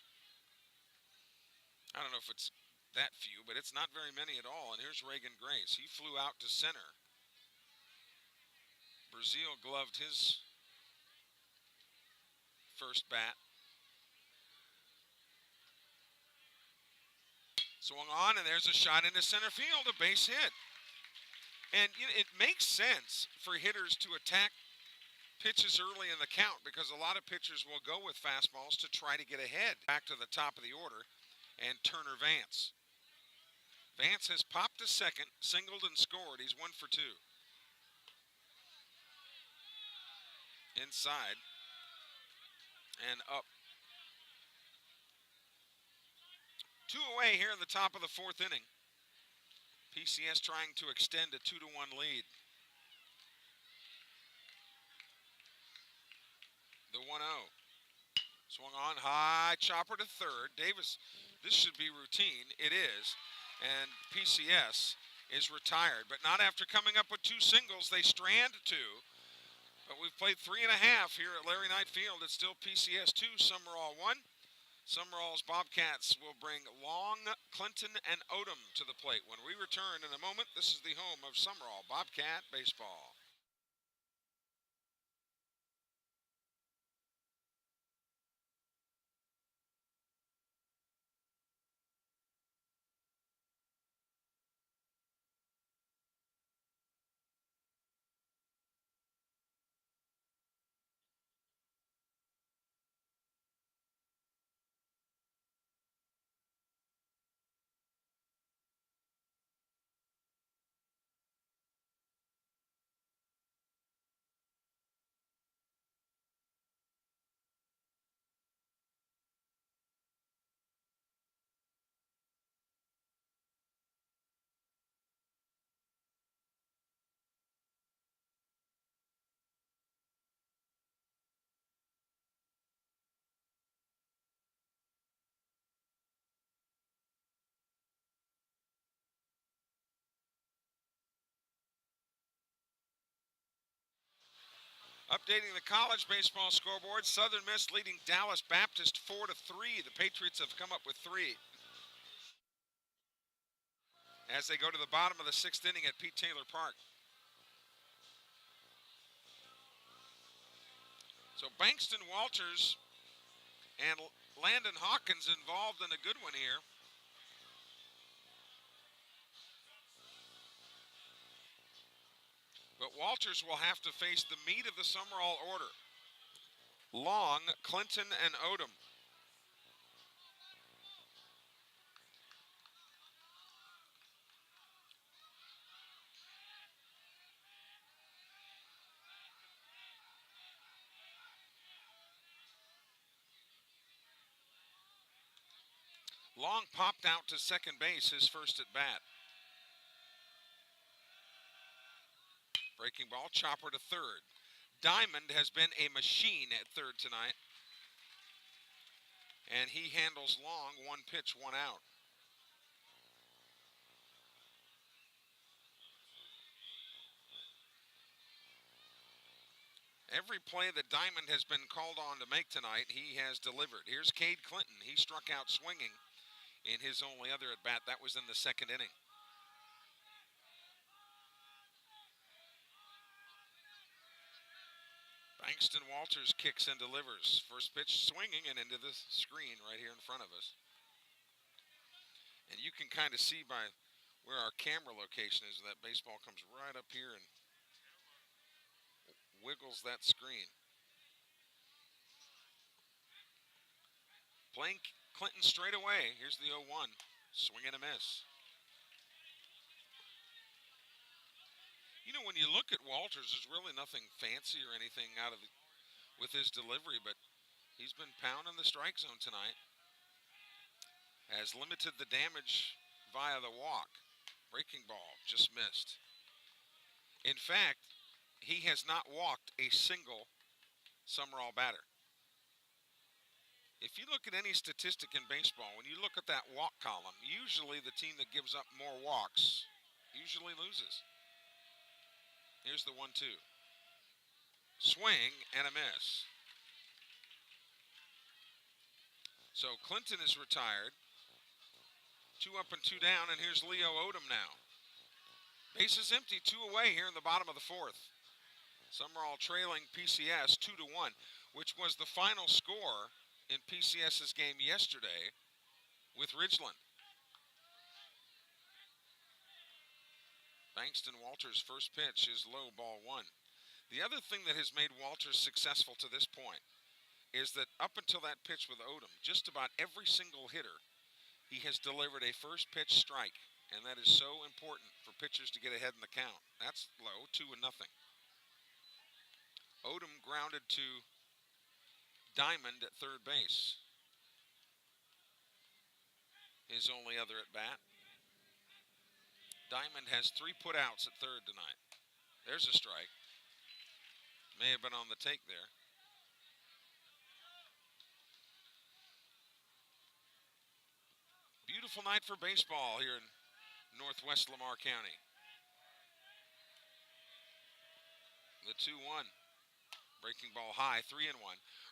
I don't know if it's that few, but it's not very many at all. And here's Reagan Grace. He flew out to center. Brazil gloved his first bat. Swung on, and there's a shot into center field, a base hit. And you know, it makes sense for hitters to attack pitches early in the count because a lot of pitchers will go with fastballs to try to get ahead. Back to the top of the order, and Turner Vance. Vance has popped to second, singled and scored. He's 1 for 2. inside and up. 2 away here in the top of the 4th inning. PCS trying to extend a 2-1 lead. The 1-0. Swung on high, chopper to third. Davis, this should be routine. It is. And PCS is retired, but not after coming up with 2 singles. They strand 2. But we've played 3.5 here at Larry Knight Field. It's still PCS 2, Sumrall 1. Sumrall's Bobcats will bring Long, Clinton, and Odom to the plate. When we return in a moment, this is the home of Sumrall Bobcat Baseball. Updating the college baseball scoreboard, Southern Miss leading Dallas Baptist 4-3. The Patriots have come up with 3. As they go to the bottom of the 6th inning at Pete Taylor Park. So Bankston Walters and Landon Hawkins involved in a good one here. But Walters will have to face the meat of the Sumrall order. Long, Clinton, and Odom. Long popped out to second base, his first at bat. Breaking ball, chopper to third. Diamond has been a machine at third tonight. And he handles Long, 1 pitch, 1 out. Every play that Diamond has been called on to make tonight, he has delivered. Here's Cade Clinton. He struck out swinging in his only other at bat. That was in the 2nd inning. Bankston Walters kicks and delivers. First pitch swinging and into the screen right here in front of us. And you can kind of see by where our camera location is, that baseball comes right up here and wiggles that screen. Playing Clinton straight away. Here's the 0-1. Swing and a miss. You know, when you look at Walters, there's really nothing fancy or anything out of with his delivery, but he's been pounding the strike zone tonight. Has limited the damage via the walk. Breaking ball, just missed. In fact, he has not walked a single Sumrall batter. If you look at any statistic in baseball, when you look at that walk column, usually the team that gives up more walks usually loses. Here's the 1-2. Swing and a miss. So Clinton is retired. 2 up and 2 down, and here's Leo Odom now. Bases empty, 2 away here in the bottom of the 4th. Sumrall trailing PCS 2-1, which was the final score in PCS's game yesterday with Ridgeland. Bankston Walters' first pitch is low, ball 1. The other thing that has made Walters successful to this point is that up until that pitch with Odom, just about every single hitter, he has delivered a first pitch strike, and that is so important for pitchers to get ahead in the count. That's low, 2-0. Odom grounded to Diamond at third base. His only other at bat. Diamond has 3 putouts at third tonight. There's a strike. May have been on the take there. Beautiful night for baseball here in northwest Lamar County. The 2-1. Breaking ball high, 3-1.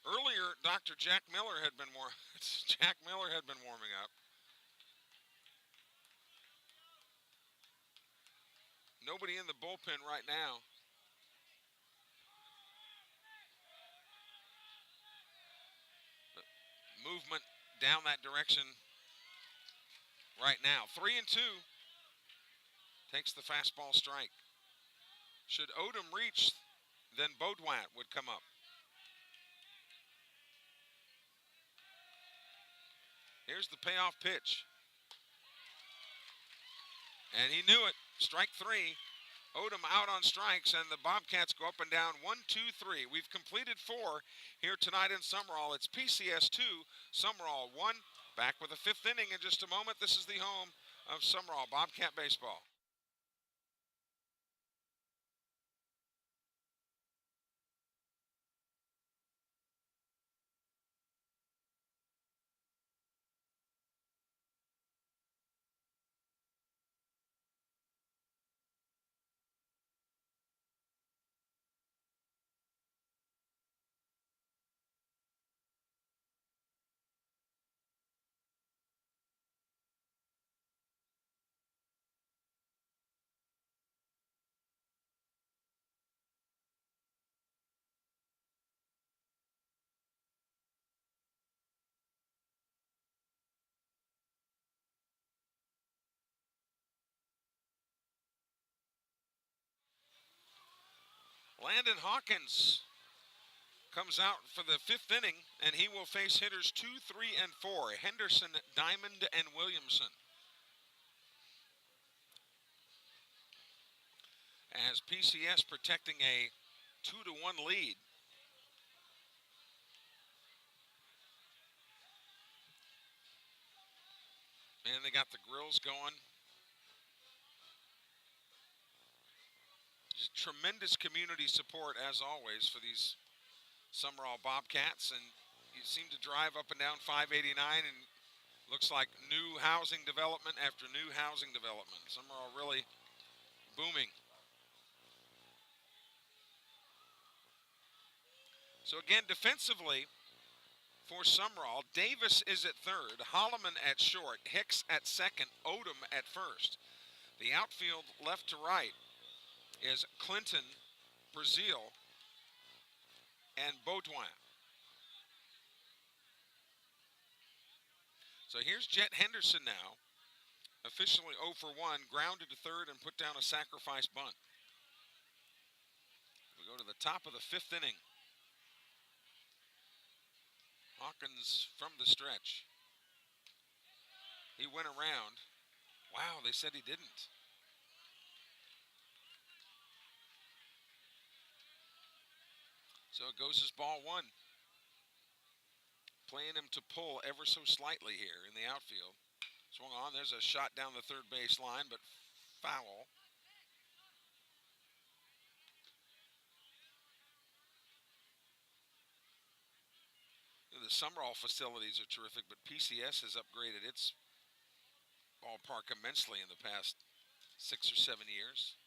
Earlier, Dr. Jack Miller had been warming up. Nobody in the bullpen right now. But movement down that direction right now. 3-2. Takes the fastball strike. Should Odom reach, then Baudouin would come up. Here's the payoff pitch. And he knew it. Strike 3. Odom out on strikes, and the Bobcats go up and down 1, 2, 3. We've completed 4 here tonight in Sumrall. It's PCS 2, Sumrall 1. Back with the 5th inning in just a moment. This is the home of Sumrall Bobcat Baseball. Landon Hawkins comes out for the 5th inning, and he will face hitters 2, 3, and 4. Henderson, Diamond, and Williamson. As PCS protecting a 2-1 lead. And they got the grills going. Just tremendous community support, as always, for these Sumrall Bobcats. And you seem to drive up and down 589, and looks like new housing development after new housing development. Sumrall really booming. So again, defensively for Sumrall, Davis is at third, Holloman at short, Hicks at second, Odom at first. The outfield left to right is Clinton, Brazil, and Baudouin. So here's Jet Henderson now, officially 0 for 1, grounded to third and put down a sacrifice bunt. We go to the top of the 5th inning. Hawkins from the stretch. He went around. Wow, they said he didn't. So it goes as ball 1. Playing him to pull ever so slightly here in the outfield. Swung on. There's a shot down the third base line, but foul. The Sumrall facilities are terrific, but PCS has upgraded its ballpark immensely in the past 6 or 7 years.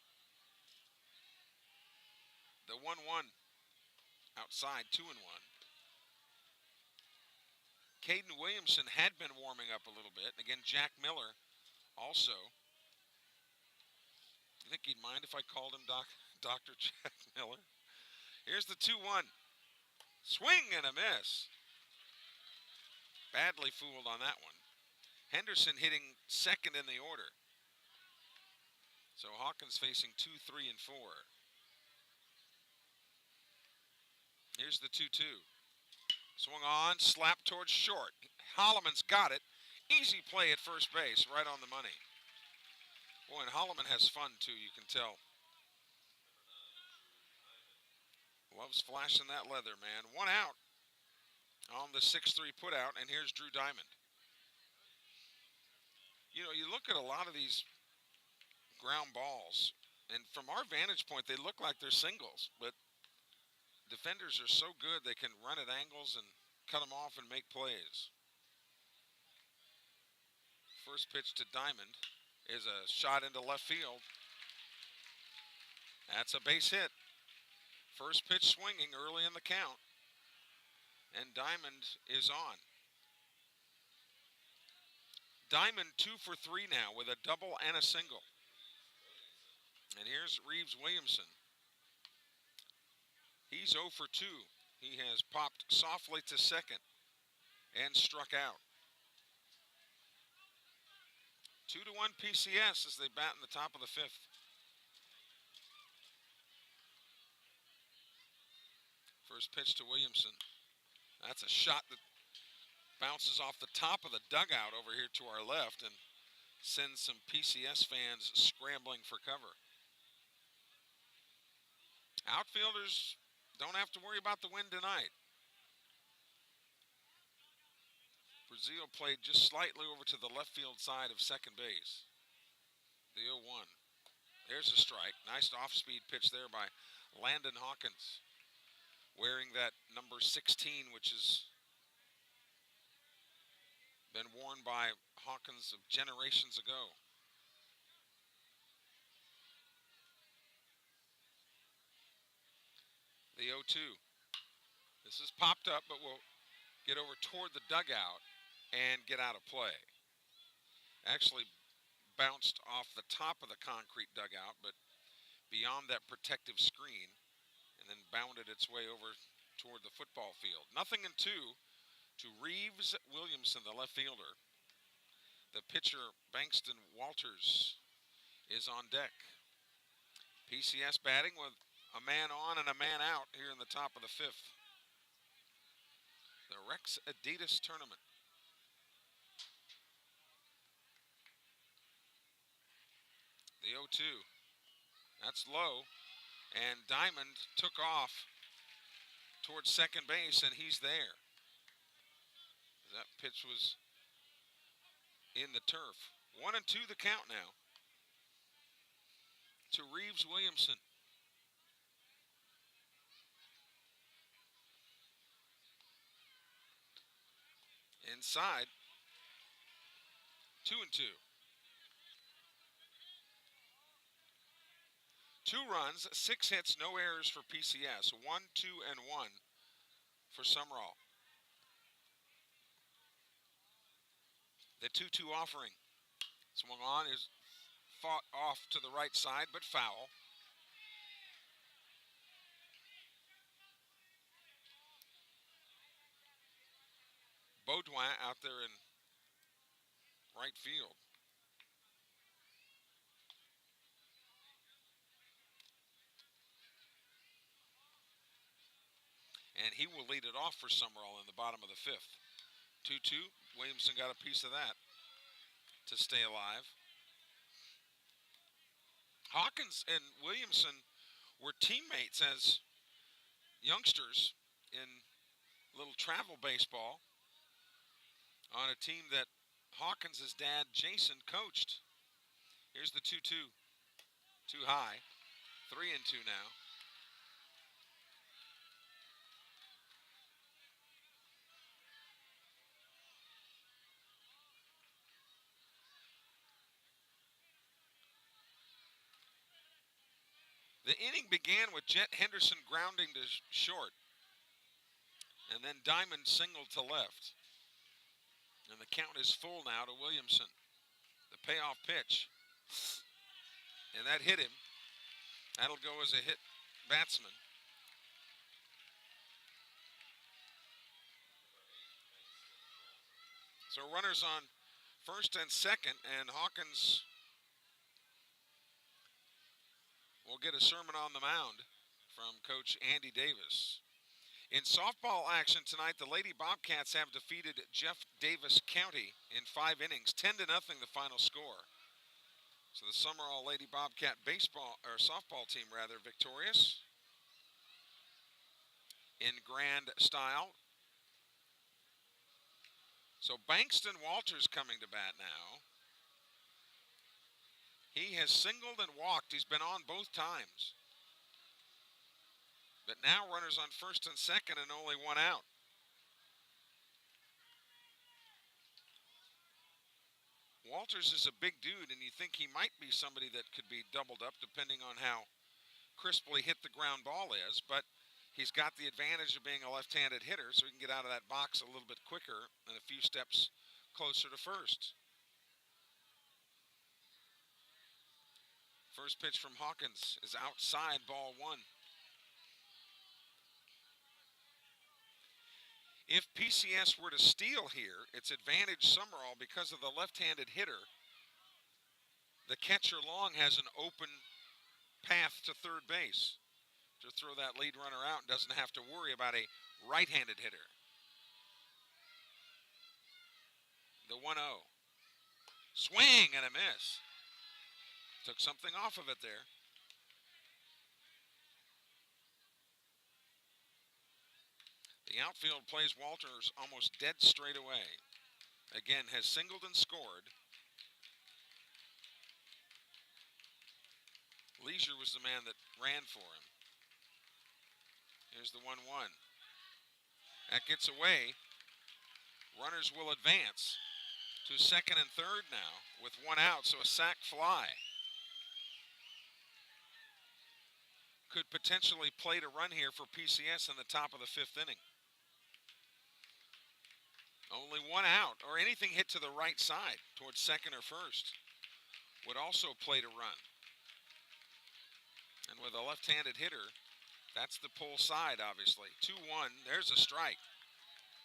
The 1-1 outside, 2-1. Caden Williamson had been warming up a little bit. Again, Jack Miller also. You think he'd mind if I called him Dr. Jack Miller? Here's the 2-1. Swing and a miss. Badly fooled on that one. Henderson hitting second in the order. So Hawkins facing 2, 3, and 4. Here's the 2-2. Swung on, slapped towards short. Holloman's got it. Easy play at first base, right on the money. Boy, and Holloman has fun too, you can tell. Loves flashing that leather, man. 1 out on the 6-3 putout, and here's Drew Diamond. You know, you look at a lot of these ground balls, and from our vantage point, they look like they're singles, but defenders are so good they can run at angles and cut them off and make plays. First pitch to Diamond is a shot into left field. That's a base hit. First pitch swinging early in the count, and Diamond is on. Diamond 2 for 3 now with a double and a single. And here's Reeves Williamson. He's 0 for 2. He has popped softly to second and struck out. 2-1 PCS as they bat in the top of the 5th. First pitch to Williamson. That's a shot that bounces off the top of the dugout over here to our left and sends some PCS fans scrambling for cover. Outfielders don't have to worry about the wind tonight. Brazil played just slightly over to the left field side of second base. The 0-1. There's a strike. Nice off-speed pitch there by Landon Hawkins, wearing that number 16, which has been worn by Hawkins of generations ago. The 0-2. This is popped up, but will get over toward the dugout and get out of play. Actually bounced off the top of the concrete dugout, but beyond that protective screen, and then bounded its way over toward the football field. 0-2 to Reeves Williamson, the left fielder. The pitcher, Bankston Walters, is on deck. PCS batting with a man on and a man out here in the top of the 5th. The Rex Adidas Tournament. The 0-2. That's low. And Diamond took off towards second base, and he's there. That pitch was in the turf. 1-2 the count now to Reeves Williamson. Inside. 2-2. 2 runs, 6 hits, no errors for PCS. 1, 2, and 1 for Sumrall. The 2-2 offering. Swung on, is fought off to the right side, but foul. Baudouin out there in right field. And he will lead it off for Sumrall in the bottom of the 5th. 2-2. Williamson got a piece of that to stay alive. Hawkins and Williamson were teammates as youngsters in little travel baseball on a team that Hawkins' dad, Jason, coached. Here's the 2-2. Too high. 3-2 now. The inning began with Jet Henderson grounding to short, and then Diamond singled to left. And the count is full now to Williamson. The payoff pitch. And that hit him. That'll go as a hit batsman. So runners on first and second, and Hawkins will get a sermon on the mound from Coach Andy Davis. In softball action tonight, the Lady Bobcats have defeated Jeff Davis County in 5 innings, 10-0 the final score. So the Sumrall Lady Bobcat softball team, victorious. in grand style. So Bankston Walters coming to bat now. He has singled and walked. He's been on both times. But now runners on first and second and only one out. Walters is a big dude, and you think he might be somebody that could be doubled up depending on how crisply hit the ground ball is, but he's got the advantage of being a left-handed hitter, so he can get out of that box a little bit quicker and a few steps closer to first. First pitch from Hawkins is outside, ball one. If PCS were to steal here, it's advantage Sumrall because of the left-handed hitter. The catcher Long has an open path to third base to throw that lead runner out and doesn't have to worry about a right-handed hitter. The 1-0. Swing and a miss. Took something off of it there. The outfield plays Walters almost dead straight away. Again, has singled and scored. Leisure was the man that ran for him. Here's the 1-1. That gets away. Runners will advance to second and third now with one out, so a sac fly. Could potentially play to run here for PCS in the top of the fifth inning. Only one out, or anything hit to the right side towards second or first would also play to run. And with a left-handed hitter, that's the pull side, obviously. 2-1, there's a strike.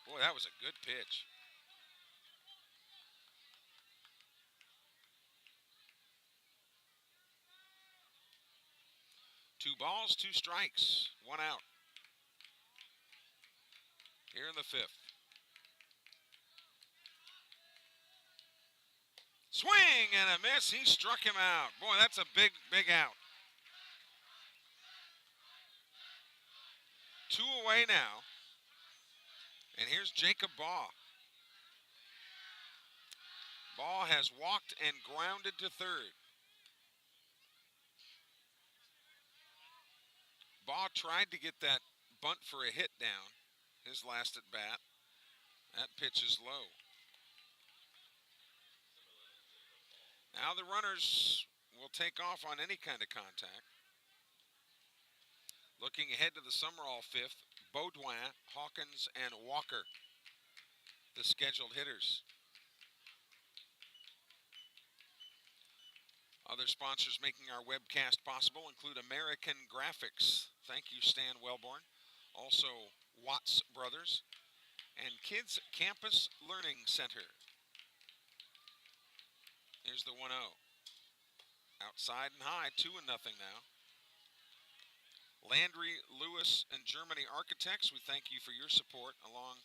Boy, that was a good pitch. Two balls, two strikes, one out. Here in the fifth. Swing and a miss. He struck him out. Boy, that's a big, big out. 2 away now. And here's Jacob Baugh. Baugh has walked and grounded to third. Baugh tried to get that bunt for a hit down, his last at bat. That pitch is low. Now the runners will take off on any kind of contact. Looking ahead to the Sumrall fifth, Baudouin, Hawkins, and Walker, the scheduled hitters. Other sponsors making our webcast possible include American Graphics. Thank you, Stan Wellborn. Also, Watts Brothers and Kids Campus Learning Center. Here's the 1-0. Outside and high, 2-0 now. Landry, Lewis, and Germany Architects, we thank you for your support, along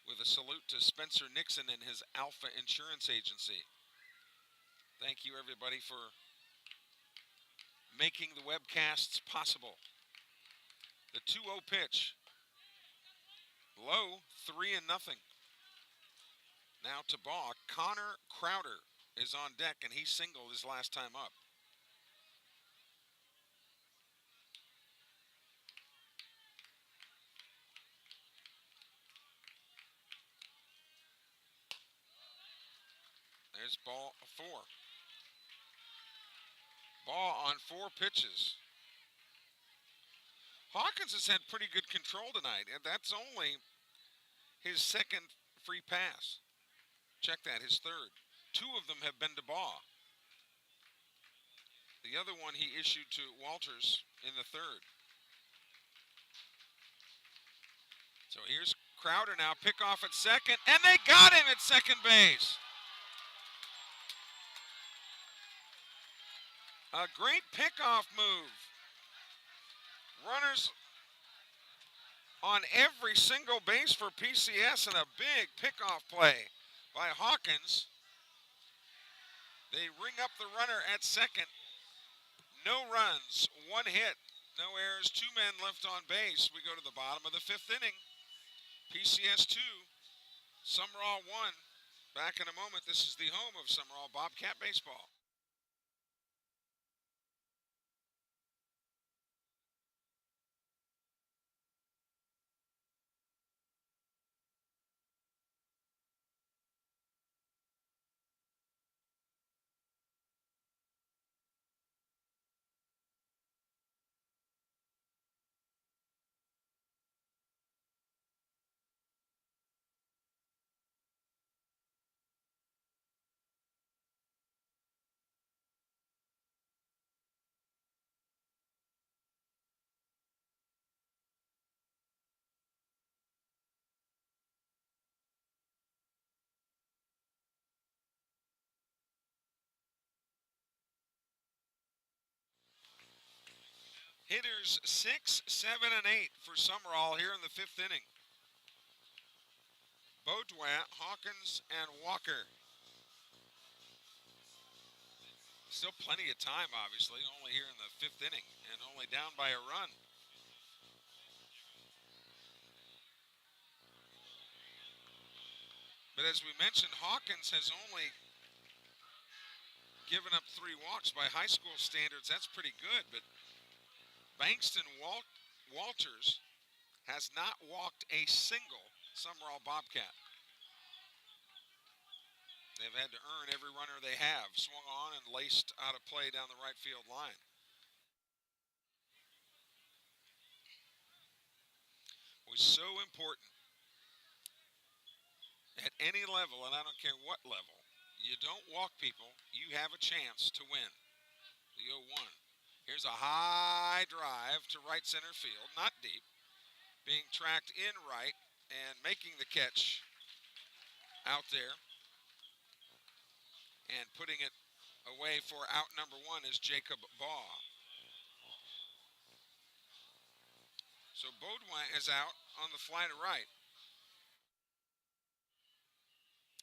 with a salute to Spencer Nixon and his Alpha Insurance Agency. Thank you, everybody, for making the webcasts possible. The 2-0 pitch. Low, 3-0. Now to Baugh. Connor Crowder is on deck, and he singled his last time up. There's ball 4. Baugh on 4 pitches. Hawkins has had pretty good control tonight, and that's only his second free pass. Check that, his third. 2 of them have been to Baugh. The other one he issued to Walters in the third. So here's Crowder now, pick off at second, and they got him at second base. A great pickoff move. Runners on every single base for PCS, and a big pickoff play by Hawkins. They ring up the runner at second. No runs, 1 hit. No errors, 2 men left on base. We go to the bottom of the 5th inning. PCS 2, Sumrall 1. Back in a moment. This is the home of Sumrall Bobcat Baseball. Hitters 6, 7, and 8 for Sumrall here in the 5th inning. Baudouin, Hawkins, and Walker. Still plenty of time, obviously, only here in the 5th inning and only down by a run. But as we mentioned, Hawkins has only given up 3 walks by high school standards. That's pretty good, but Bankston Walters has not walked a single Sumrall Bobcat. They've had to earn every runner they have. Swung on and laced out of play down the right field line. It was so important at any level, and I don't care what level. You don't walk people, you have a chance to win. The 0-1. Here's a high drive to right center field, not deep. Being tracked in right and making the catch out there. And putting it away for out number 1 is Jacob Baugh. So Baudouin is out on the fly to right.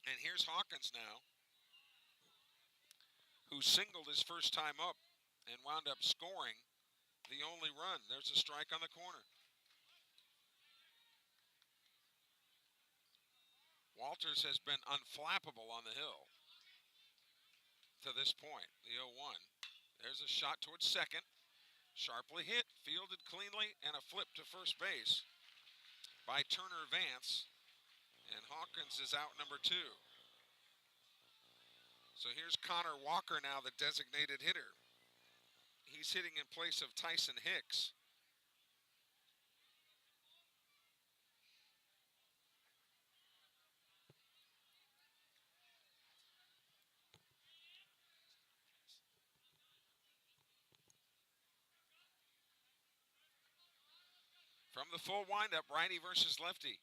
And here's Hawkins now, who singled his first time up and wound up scoring the only run. There's a strike on the corner. Walters has been unflappable on the hill to this point, the 0-1. There's a shot towards second. Sharply hit, fielded cleanly, and a flip to first base by Turner Vance. And Hawkins is out number 2. So here's Connor Walker now, the designated hitter. He's hitting in place of Tyson Hicks. From the full windup, righty versus lefty.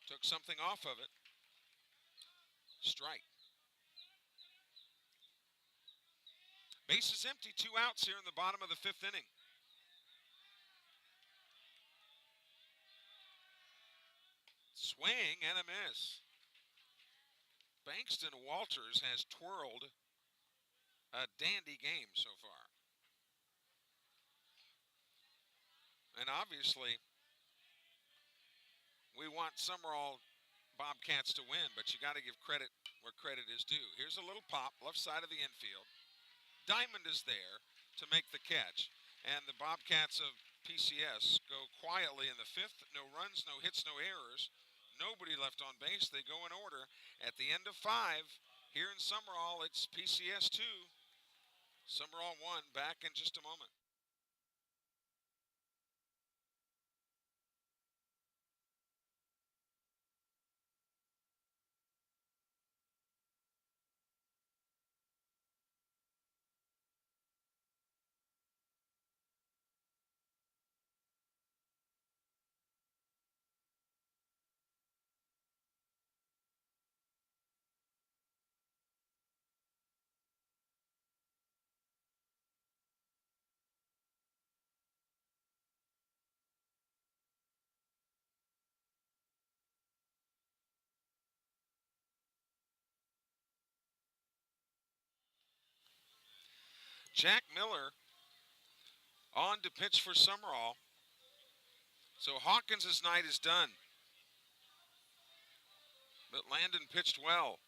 Took something off of it. Strike. Base is empty, 2 outs here in the bottom of the 5th inning. Swing and a miss. Bankston Walters has twirled a dandy game so far. And obviously, we want Sumrall Bobcats to win, but you got to give credit where credit is due. Here's a little pop, left side of the infield. Diamond is there to make the catch. And the Bobcats of PCS go quietly in the 5th. No runs, no hits, no errors. Nobody left on base. They go in order. At the end of 5, here in Sumrall, it's PCS 2. Sumrall 1. Back in just a moment. Jack Miller On to pitch for Sumrall. So Hawkins' night is done. But Landon pitched well.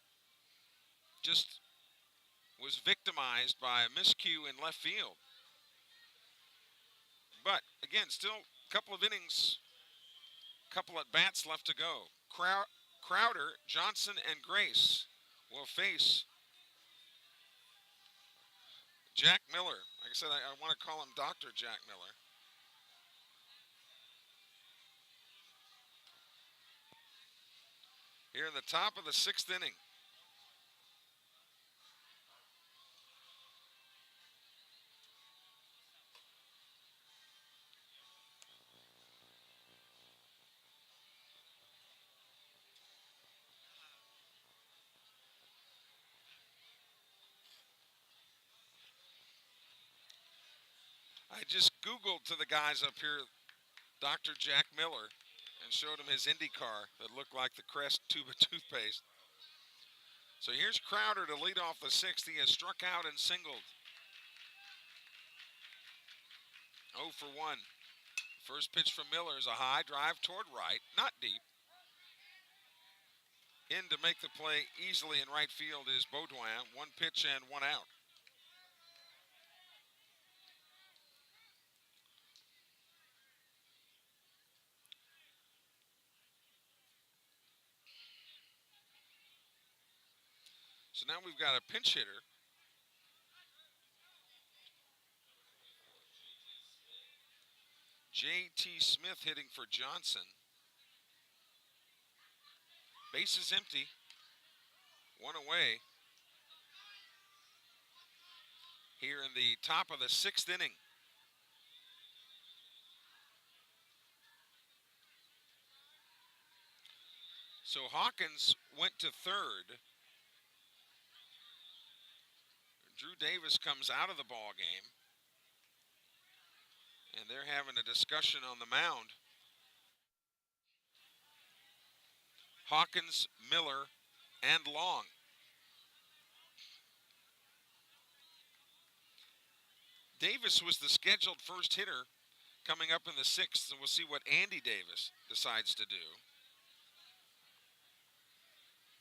Just was victimized by a miscue in left field. But again, still a couple of innings, couple at bats left to go. Crowder, Johnson, and Grace will face Jack Miller. Like I said, I want to call him Dr. Jack Miller. Here in the top of the 6th inning. I just Googled to the guys up here, Dr. Jack Miller, and showed him his Indy car that looked like the Crest tube of toothpaste. So here's Crowder to lead off the 6th. He has struck out and singled. 0 for 1. First pitch from Miller is a high drive toward right, not deep. In to make the play easily in right field is Baudouin. 1 pitch and 1 out. So now we've got a pinch hitter. J.T. Smith hitting for Johnson. Base is empty. 1 away. Here in the top of the 6th inning. So Hawkins went to third. Drew Davis comes out of the ball game. And they're having a discussion on the mound. Hawkins, Miller, and Long. Davis was the scheduled first hitter coming up in the 6th, and we'll see what Andy Davis decides to do.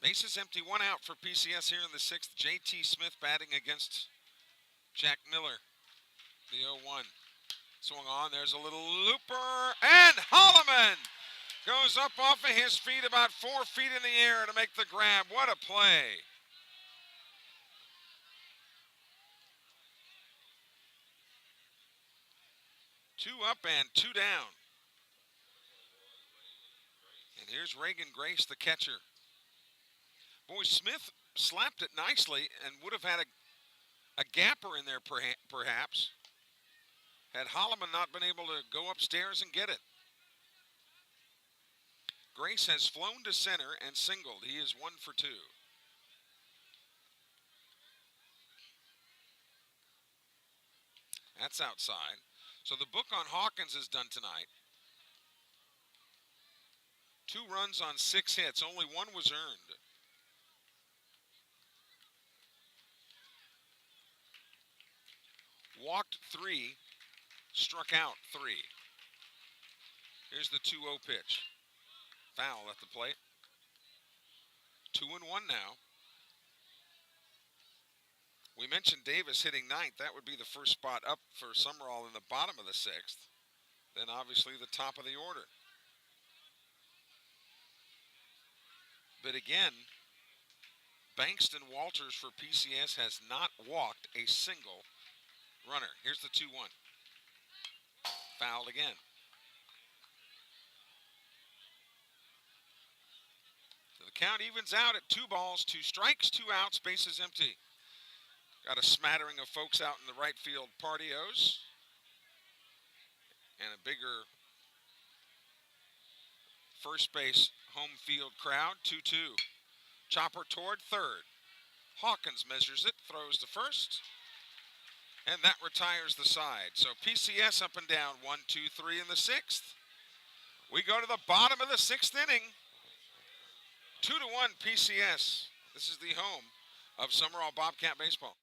Base is empty, 1 out for PCS here in the 6th. J.T. Smith batting against Jack Miller, the 0-1. Swung on, there's a little looper, and Holloman goes up off of his feet about 4 feet in the air to make the grab. What a play. Two up and 2 down. And here's Reagan Grace, the catcher. Boy, Smith slapped it nicely and would have had a gapper in there perhaps had Holloman not been able to go upstairs and get it. Grace has flown to center and singled. He is 1 for 2. That's outside. So the book on Hawkins is done tonight. 2 runs on 6 hits. Only 1 was earned. Walked 3, struck out 3. Here's the 2-0 pitch. Foul at the plate. 2-1 now. We mentioned Davis hitting 9th. That would be the first spot up for Sumrall in the bottom of the 6th. Then obviously the top of the order. But again, Bankston Walters for PCS has not walked a single runner. Here's the 2-1. Fouled again. So the count evens out at 2 balls, 2 strikes, 2 outs, bases empty. Got a smattering of folks out in the right field partios. And a bigger first base home field crowd. 2-2. Chopper toward third. Hawkins measures it, throws to first. And that retires the side. So PCS up and down, 1, 2, 3 in the 6th. We go to the bottom of the 6th inning. 2-1 PCS. This is the home of Sumrall Bobcat Baseball.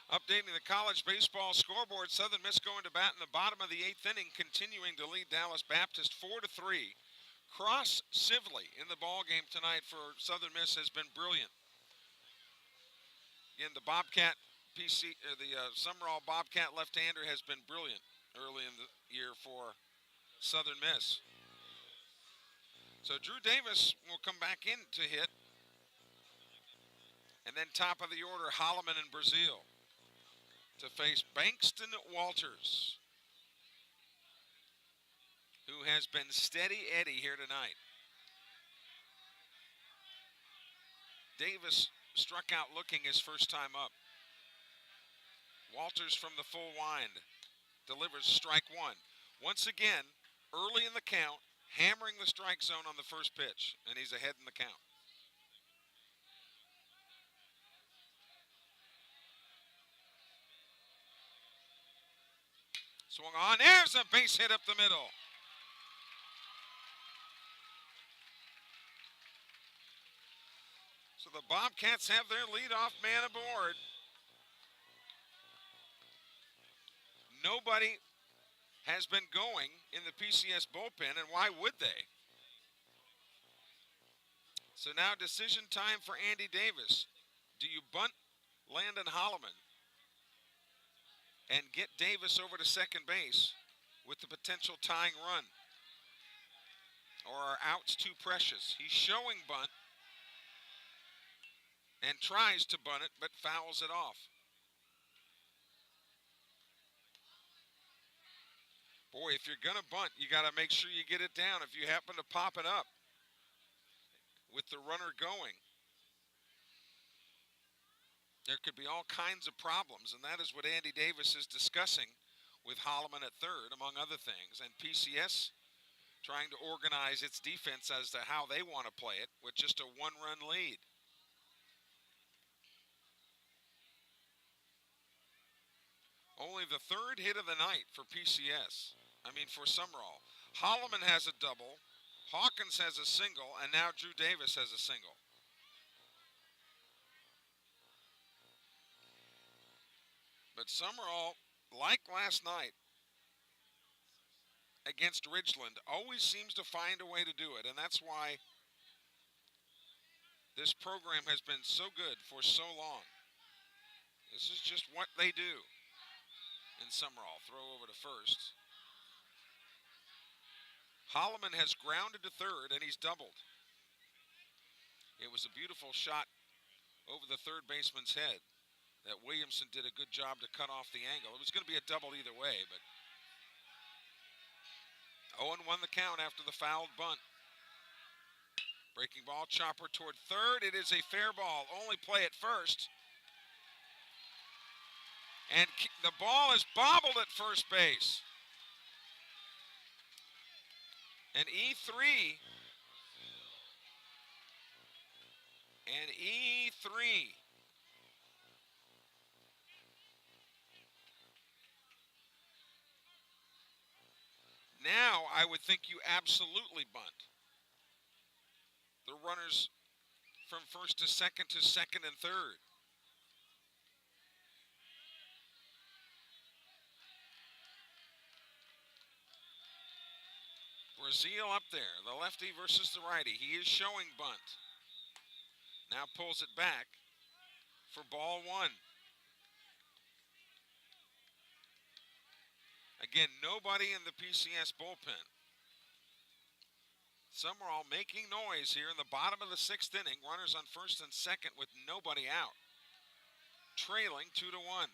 Updating the college baseball scoreboard, Southern Miss going to bat in the bottom of the 8th inning, continuing to lead Dallas Baptist 4-3. Cross Sibley in the ball game tonight for Southern Miss has been brilliant. Again, the Sumrall Bobcat left-hander has been brilliant early in the year for Southern Miss. So Drew Davis will come back in to hit. And then top of the order, Holloman and Brazil to face Bankston Walters, who has been steady Eddie here tonight. Davis struck out looking his first time up. Walters from the full wind delivers strike one. Once again, early in the count, hammering the strike zone on the first pitch, and he's ahead in the count. Swung on, there's a base hit up the middle. So the Bobcats have their leadoff man aboard. Nobody has been going in the PCS bullpen, and why would they? So now decision time for Andy Davis. Do you bunt Landon Holloman and get Davis over to second base with the potential tying run? Or are outs too precious? He's showing bunt and tries to bunt it, but fouls it off. Boy, if you're going to bunt, you got to make sure you get it down if you happen to pop it up with the runner going. There could be all kinds of problems, and that is what Andy Davis is discussing with Holloman at third, among other things. And PCS trying to organize its defense as to how they want to play it with just a one-run lead. Only the third hit of the night for PCS. For Sumrall. Holloman has a double, Hawkins has a single, and now Drew Davis has a single. But Sumrall, like last night against Ridgeland, always seems to find a way to do it, and that's why this program has been so good for so long. This is just what they do. In Sumrall, throw over to first. Holloman has grounded to third, and he's doubled. It was a beautiful shot over the third baseman's head that Williamson did a good job to cut off the angle. It was going to be a double either way, but Owen won the count after the fouled bunt. Breaking ball, chopper toward third. It is a fair ball. Only play at first. And the ball is bobbled at first base. And E3. And E3. Now I would think you absolutely bunt. The runners from first to second and third. Brazil up there, the lefty versus the righty. He is showing bunt. Now pulls it back for ball one. Again, nobody in the PCS bullpen. Sumrall making noise here in the bottom of the 6th inning. Runners on first and second with nobody out. Trailing 2-1.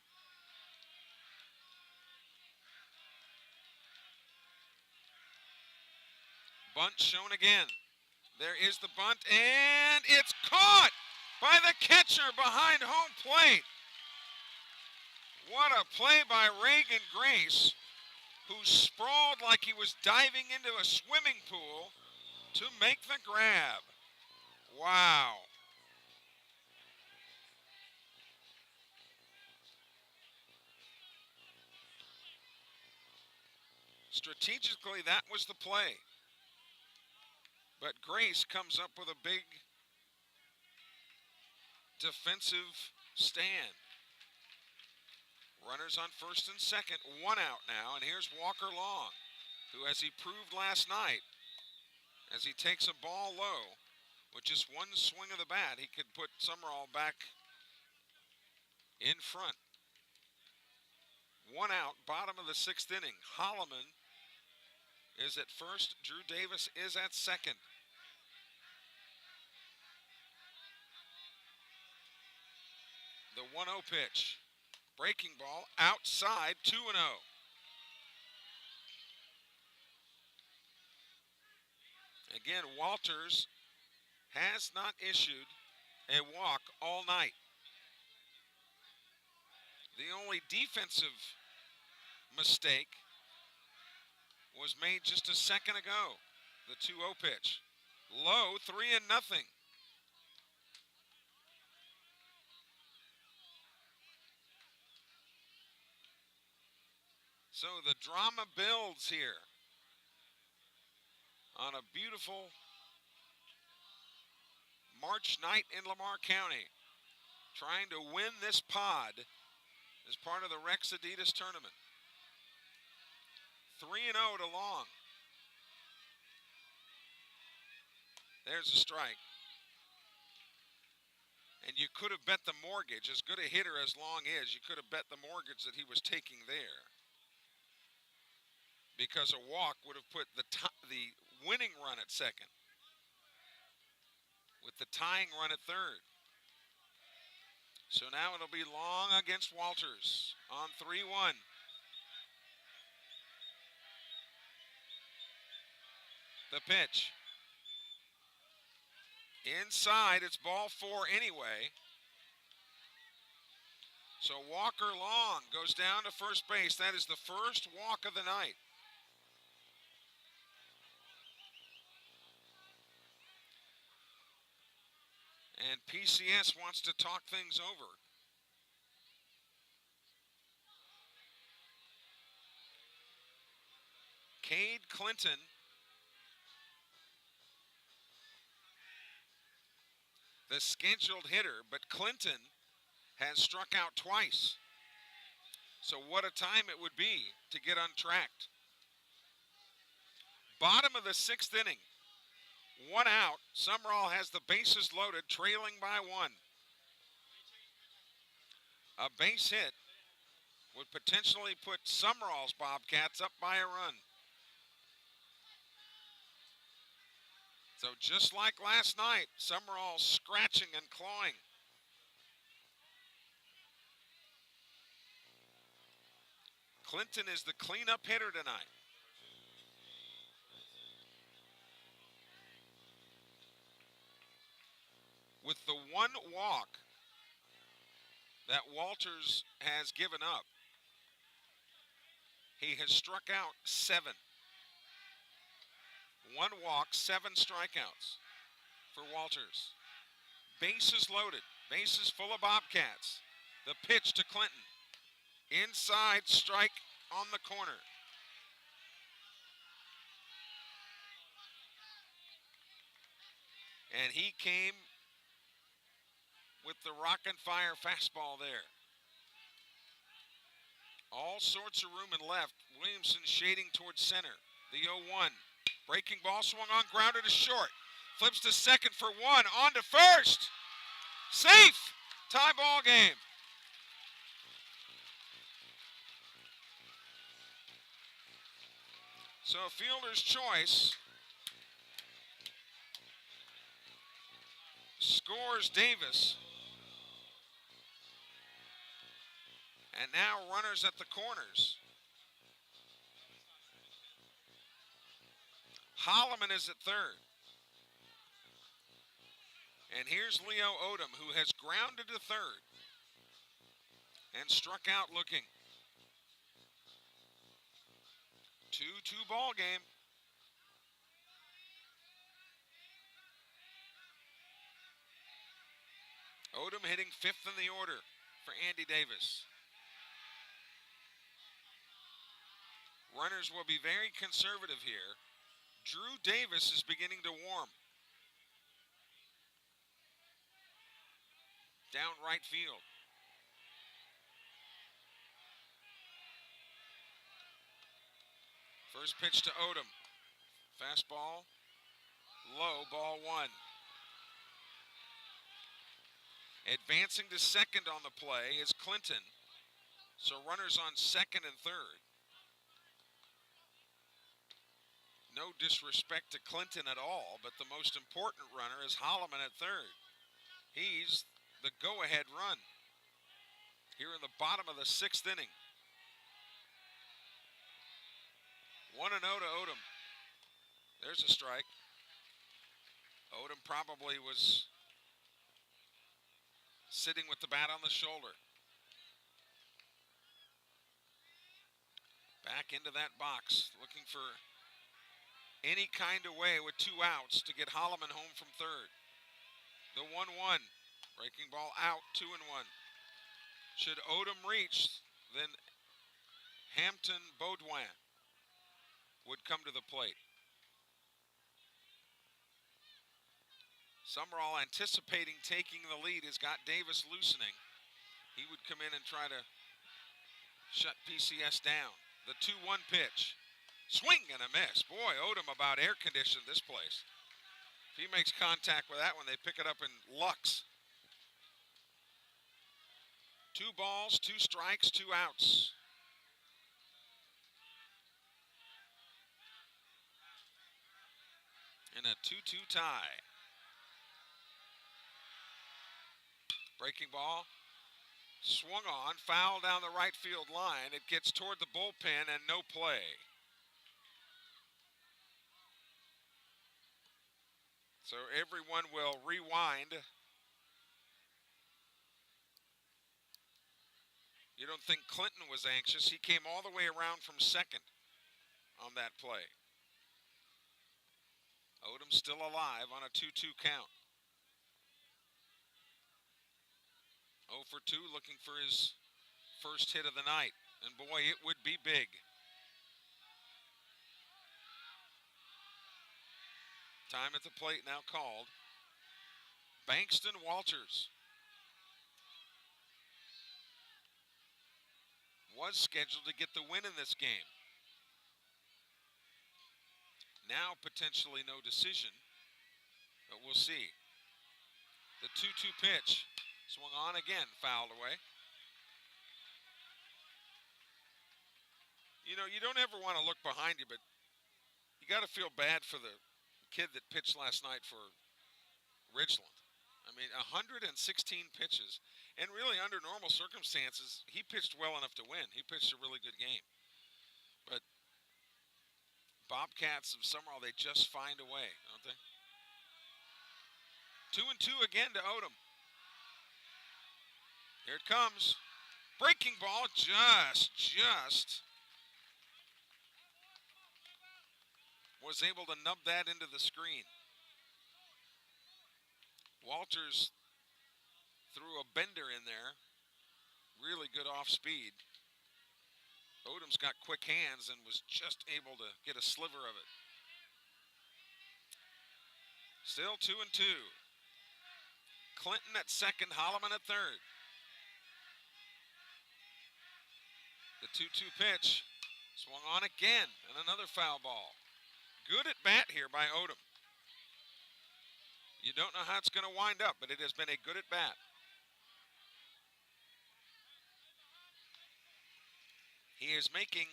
Bunt shown again. There is the bunt, and it's caught by the catcher behind home plate. What a play by Reagan Grace, who sprawled like he was diving into a swimming pool to make the grab. Wow. Strategically, that was the play. But Grace comes up with a big defensive stand. Runners on first and second, 1 out now, and here's Walker Long, who, as he proved last night, as he takes a ball low, with just one swing of the bat, he could put Sumrall back in front. 1 out, bottom of the 6th inning. Holloman is at first. Drew Davis is at second. The 1-0 pitch. Breaking ball outside, 2-0. Again, Walters has not issued a walk all night. The only defensive mistake was made just a second ago. The 2-0 pitch. Low, 3-0. So the drama builds here on a beautiful March night in Lamar County, trying to win this pod as part of the Rex Adidas tournament. 3-0 to Long. There's a strike. And you could have bet the mortgage, as good a hitter as Long is, you could have bet the mortgage that he was taking there. Because a walk would have put the winning run at second, with the tying run at third. So now it'll be Long against Walters on 3-1. The pitch. Inside, it's ball 4 anyway. So Walker Long goes down to first base. That is the first walk of the night. And PCS wants to talk things over. Cade Clinton the scheduled hitter, but Clinton has struck out twice. So what a time it would be to get untracked. Bottom of the 6th inning. 1 out. Sumrall has the bases loaded, trailing by 1. A base hit would potentially put Sumrall's Bobcats up by a run. So just like last night, Sumrall scratching and clawing. Clinton is the cleanup hitter tonight. With the 1 walk that Walters has given up, he has struck out 7. 1 walk, 7 strikeouts for Walters. Bases loaded, bases full of Bobcats. The pitch to Clinton. Inside, strike on the corner. And he came with the rock and fire fastball there. All sorts of room in left. Williamson shading towards center. The 0-1. Breaking ball swung on, grounded to short. Flips to second for 1. On to first. Safe. Tie ball game. So fielder's choice. Scores Davis. And now runners at the corners. Holloman is at third. And here's Leo Odom, who has grounded to third and struck out looking. 2-2 ball game. Odom hitting 5th in the order for Andy Davis. Runners will be very conservative here. Drew Davis is beginning to warm. Down right field. First pitch to Odom. Fastball, low, ball one. Advancing to second on the play is Clinton. So runners on second and third. No disrespect to Clinton at all, but the most important runner is Holloman at third. He's the go-ahead run here in the bottom of the sixth inning. 1-0 to Odom. There's a strike. Odom probably was sitting with the bat on the shoulder. Back into that box, looking for any kind of way with 2 outs to get Holloman home from third. The 1-1. Breaking ball out, 2-1. Should Odom reach, then Hampton Baudouin would come to the plate. Sumrall anticipating taking the lead has got Davis loosening. He would come in and try to shut PCS down. The 2-1 pitch. Swing and a miss. Boy, Odom about air conditioned this place. If he makes contact with that one, they pick it up in Lux. 2 balls, 2 strikes, 2 outs. In a 2-2 tie. Breaking ball. Swung on, foul down the right field line. It gets toward the bullpen and no play. So everyone will rewind. You don't think Clinton was anxious. He came all the way around from second on that play. Odom still alive on a 2-2 count. 0 for 2, looking for his first hit of the night. And boy, it would be big. Time at the plate now called. Bankston Walters was scheduled to get the win in this game. Now potentially no decision, but we'll see. The 2-2 pitch. Swung on again, fouled away. You know, you don't ever want to look behind you, but you got to feel bad for the kid that pitched last night for Ridgeland. I mean, 116 pitches, and really under normal circumstances, he pitched well enough to win. He pitched a really good game. But Bobcats of Sumrall, they just find a way, don't they? 2-2 again to Odom. Here it comes. Breaking ball, just was able to nub that into the screen. Walters threw a bender in there. Really good off speed. Odom's got quick hands and was just able to get a sliver of it. Still 2-2. Clinton at second, Holloman at third. The 2-2 pitch, swung on again, and another foul ball. Good at bat here by Odom. You don't know how it's going to wind up, but it has been a good at bat. He is making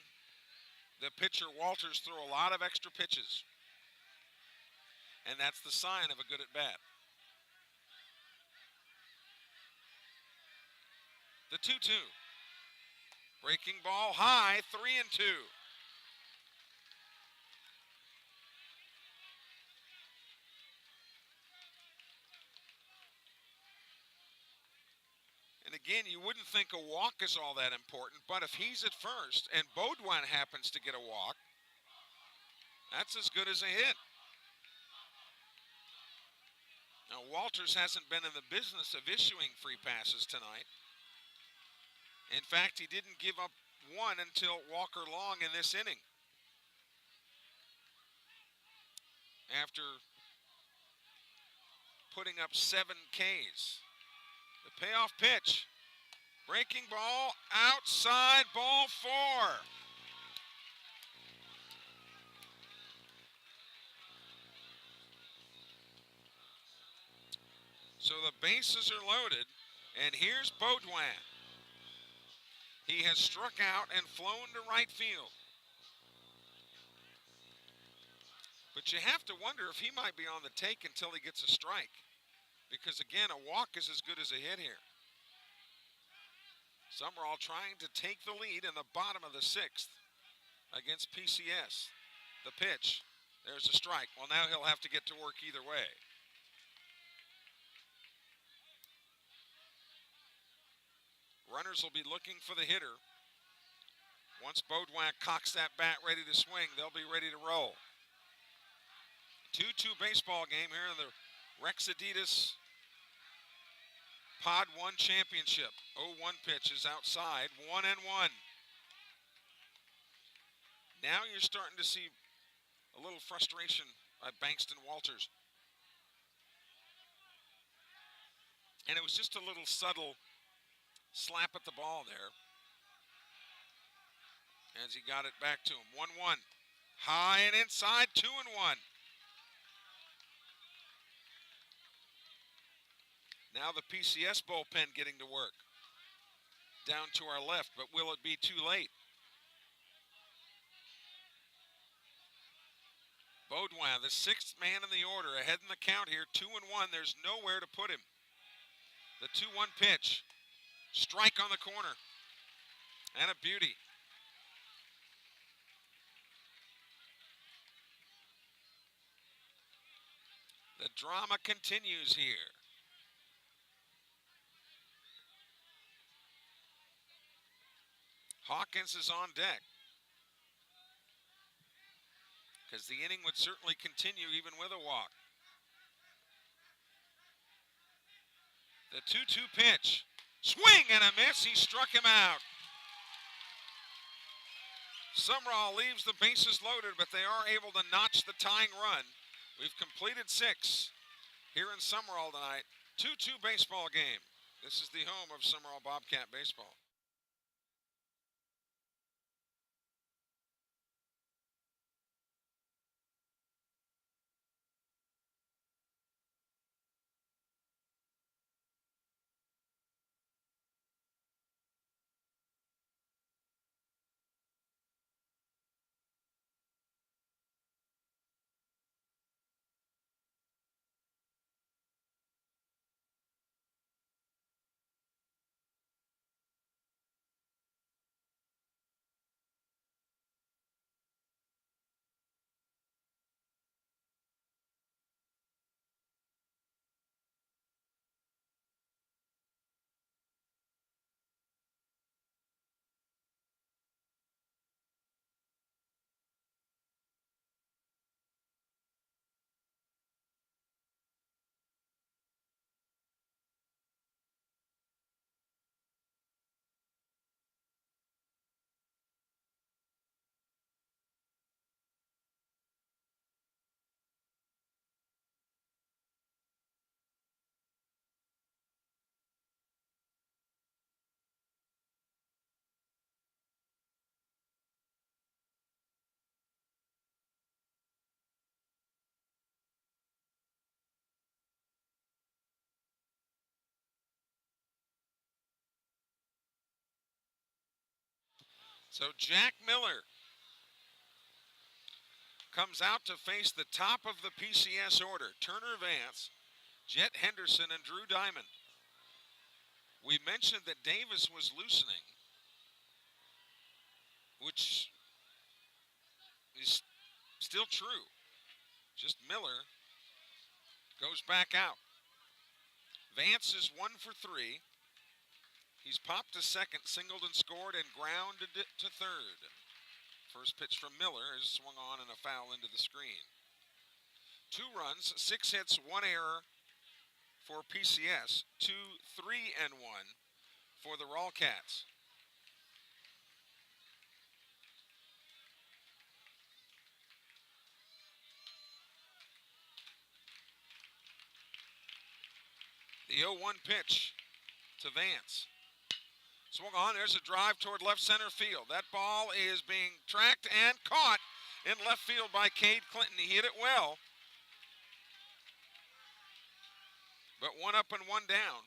the pitcher Walters throw a lot of extra pitches, and that's the sign of a good at bat. The 2-2. Breaking ball high, 3-2. And again, you wouldn't think a walk is all that important, but if he's at first and Baudouin happens to get a walk, that's as good as a hit. Now, Walters hasn't been in the business of issuing free passes tonight. In fact, he didn't give up one until Walker Long in this inning. After putting up 7 Ks. The payoff pitch. Breaking ball outside, ball 4. So the bases are loaded, and here's Baudouin. He has struck out and flown to right field. But you have to wonder if he might be on the take until he gets a strike. Because again, a walk is as good as a hit here. Sumrall trying to take the lead in the bottom of the 6th against PCS. The pitch. There's a strike. Well, now he'll have to get to work either way. Runners will be looking for the hitter. Once Baudouin cocks that bat ready to swing, they'll be ready to roll. 2-2 baseball game here in the Rex Adidas Pod 1 Championship. 0-1 pitch is outside, 1-1. Now you're starting to see a little frustration by Bankston Walters. And it was just a little subtle slap at the ball there as he got it back to him. 1-1. High and inside, 2-1. Now the PCS bullpen getting to work. Down to our left, but will it be too late? Baudouin, the 6th man in the order, ahead in the count here, 2-1. There's nowhere to put him. The 2-1 pitch. Strike on the corner. And a beauty. The drama continues here. Hawkins is on deck, because the inning would certainly continue even with a walk. The 2-2 pitch. Swing and a miss. He struck him out. Sumrall leaves the bases loaded, but they are able to notch the tying run. We've completed 6 here in Sumrall tonight. 2-2 baseball game. This is the home of Sumrall Bobcat Baseball. So Jack Miller comes out to face the top of the PCS order. Turner Vance, Jet Henderson, and Drew Diamond. We mentioned that Davis was loosening, which is still true. Just Miller goes back out. Vance is 1 for 3. He's popped to second, singled and scored, and grounded it to third. First pitch from Miller is swung on and a foul into the screen. 2 runs, 6 hits, 1 error for PCS. 2, 3, and 1 for the Rawcats. The 0-1 pitch to Vance. Swung on, there's a drive toward left center field. That ball is being tracked and caught in left field by Cade Clinton. He hit it well. but one up and one down.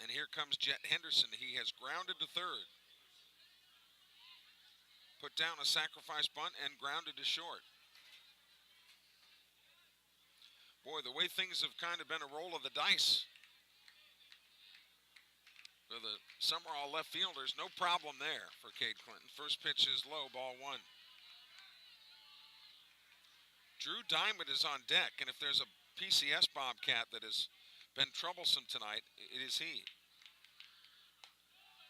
And here comes Jet Henderson. He has grounded to third. Put down a sacrifice bunt and grounded to short. Boy, the way things have kind of been a roll of the dice for the Sumrall left fielders, no problem there for Cade Clinton. First pitch is low, ball one. Drew Diamond is on deck, and if there's a PCS Bobcat that has been troublesome tonight, it is he.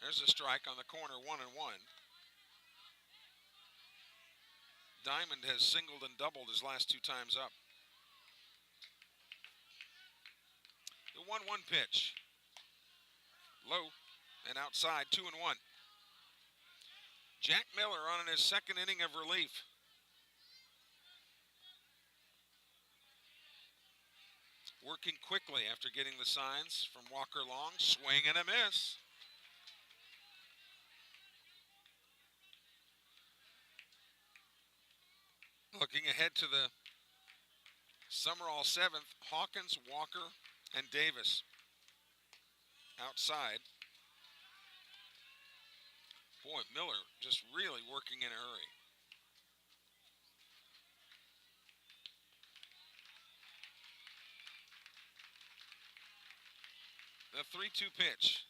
There's a strike on the corner, 1-1. Diamond has singled and doubled his last two times up. The 1-1 pitch. Low and outside, 2-1. Jack Miller on in his second inning of relief. Working quickly after getting the signs from Walker Long. Swing and a miss. Looking ahead to the Sumrall 7th, Hawkins, Walker, and Davis outside. Boy, Miller just really working in a hurry. The 3-2 pitch.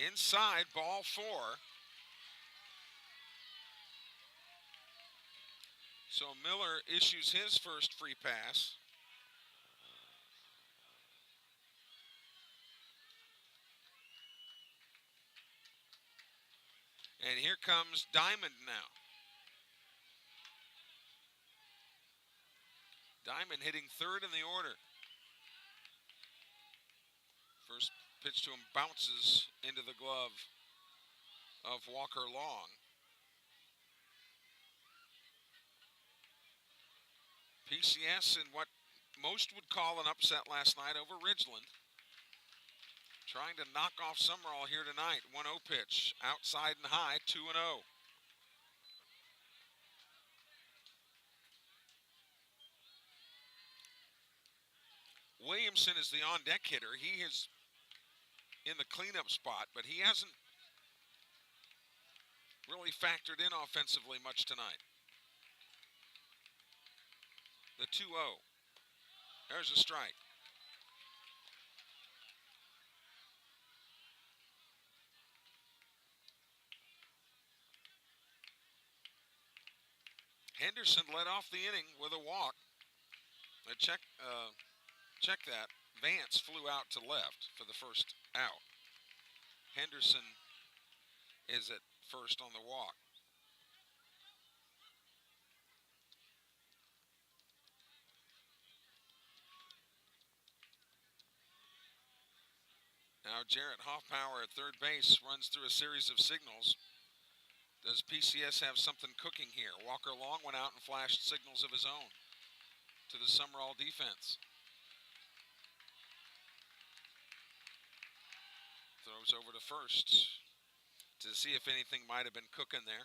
Inside, ball 4. So Miller issues his first free pass. And here comes Diamond now. Diamond hitting third in the order. First pitch to him bounces into the glove of Walker Long. PCS in what most would call an upset last night over Ridgeland. Trying to knock off Sumrall here tonight. 1-0 pitch, outside and high, 2-0. Williamson is the on-deck hitter. He is in the cleanup spot, but he hasn't really factored in offensively much tonight. The 2-0. There's a strike. Henderson led off the inning with a walk. Check that. Vance flew out to left for the first out. Henderson is at first on the walk. Now Jarrett Hoffpower at third base runs through a series of signals. Does PCS have something cooking here? Walker Long went out and flashed signals of his own to the Sumrall defense. Throws over to first to see if anything might have been cooking there.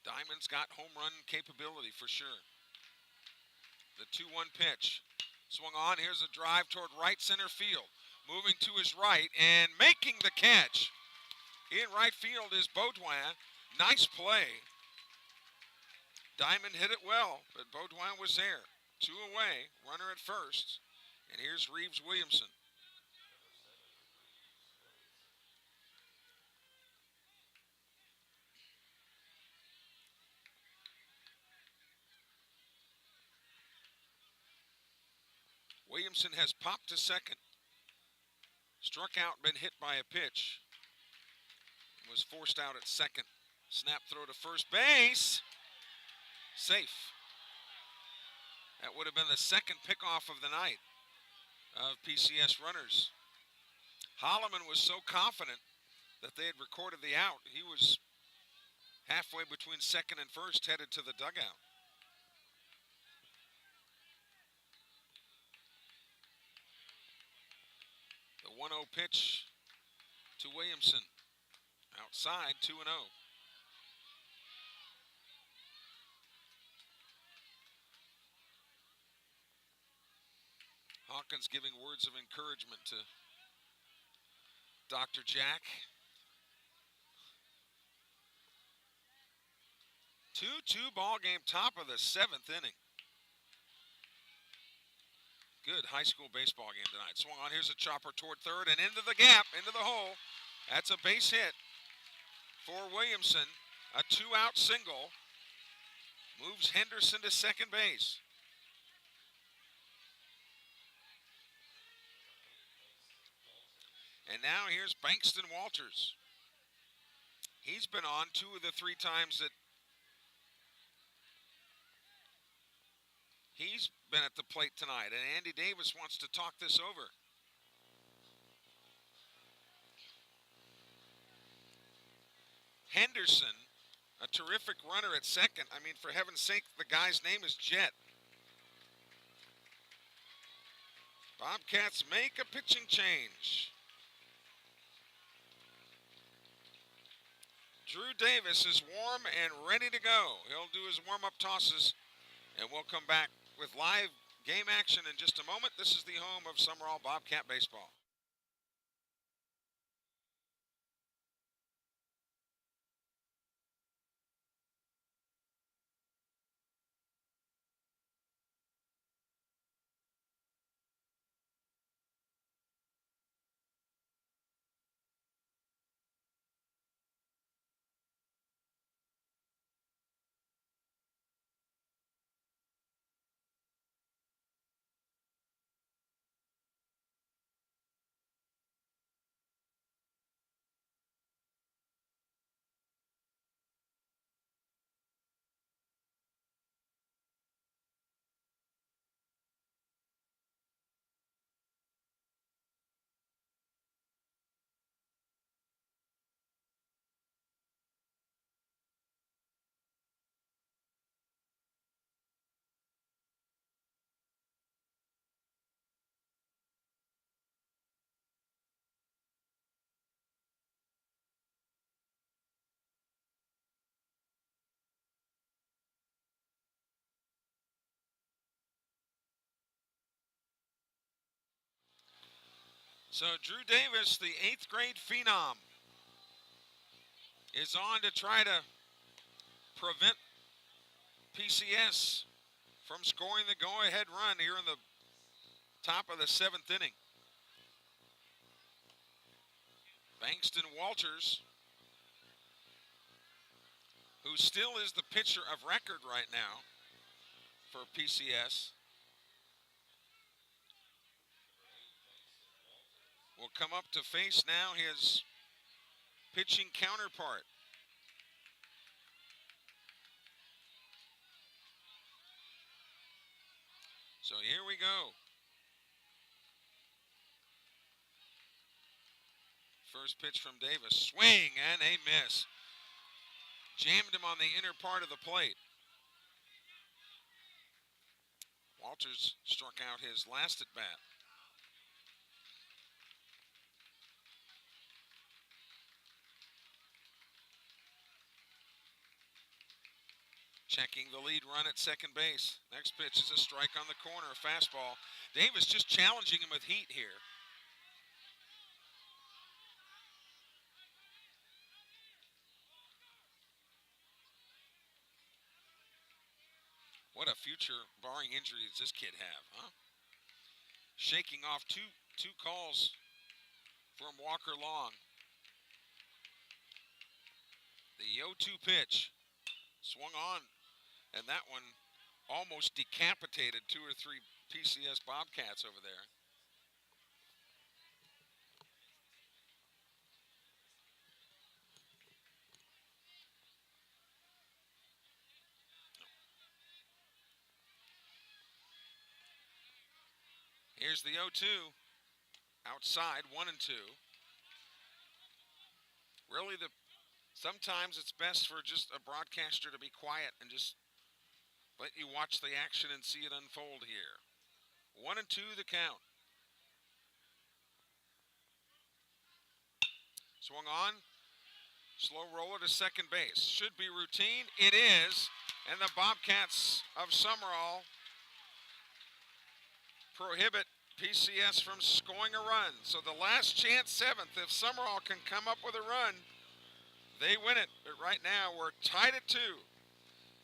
Diamond's got home run capability for sure. The 2-1 pitch. Swung on. Here's a drive toward right center field. Moving to his right and making the catch. In right field is Baudouin. Nice play. Diamond hit it well, but Baudouin was there. 2 away. Runner at first. And here's Reeves Williamson. Williamson has popped to second. Struck out, been hit by a pitch. Was forced out at second. Snap throw to first base. Safe. That would have been the second pickoff of the night of PCS runners. Holloman was so confident that they had recorded the out. He was halfway between second and first, headed to the dugout. The 1-0 pitch to Williamson. Outside, 2-0. Hawkins giving words of encouragement to Dr. Jack. 2-2 ball game, top of the 7th inning. Good high school baseball game tonight. Swung on, here's a chopper toward third and into the gap, into the hole. That's a base hit for Williamson. A 2-out single. Moves Henderson to second base. And now here's Bankston Walters. He's been on 2 of the 3 times that he's been at the plate tonight, and Andy Davis wants to talk this over. Henderson, a terrific runner at second. I mean, for heaven's sake, the guy's name is Jet. Bobcats make a pitching change. Drew Davis is warm and ready to go. He'll do his warm-up tosses, and we'll come back with live game action in just a moment. This is the home of Sumrall Bobcat Baseball. So Drew Davis, the 8th grade phenom, is on to try to prevent PCS from scoring the go-ahead run here in the top of the 7th inning. Bankston Walters, who still is the pitcher of record right now for PCS, will come up to face now his pitching counterpart. So here we go. First pitch from Davis. Swing and a miss. Jammed him on the inner part of the plate. Walters struck out his last at bat. Checking the lead run at second base. Next pitch is a strike on the corner, a fastball. Davis just challenging him with heat here. What a future, barring injuries, this kid have, huh? Shaking off two calls from Walker Long. The 0-2 pitch swung on, and that one almost decapitated 2 or 3 PCS Bobcats over there. Here's the 0-2. Outside, 1-2. Really, sometimes it's best for just a broadcaster to be quiet and just let you watch the action and see it unfold here. 1-2 the count. Swung on. Slow roller to second base. Should be routine. It is. And the Bobcats of Sumrall prohibit PCS from scoring a run. So the last chance seventh, if Sumrall can come up with a run, they win it. But right now we're tied at 2.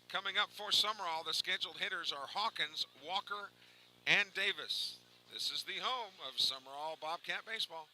Coming up for Sumrall, the scheduled hitters are Hawkins, Walker, and Davis. This is the home of Sumrall Bobcat Baseball.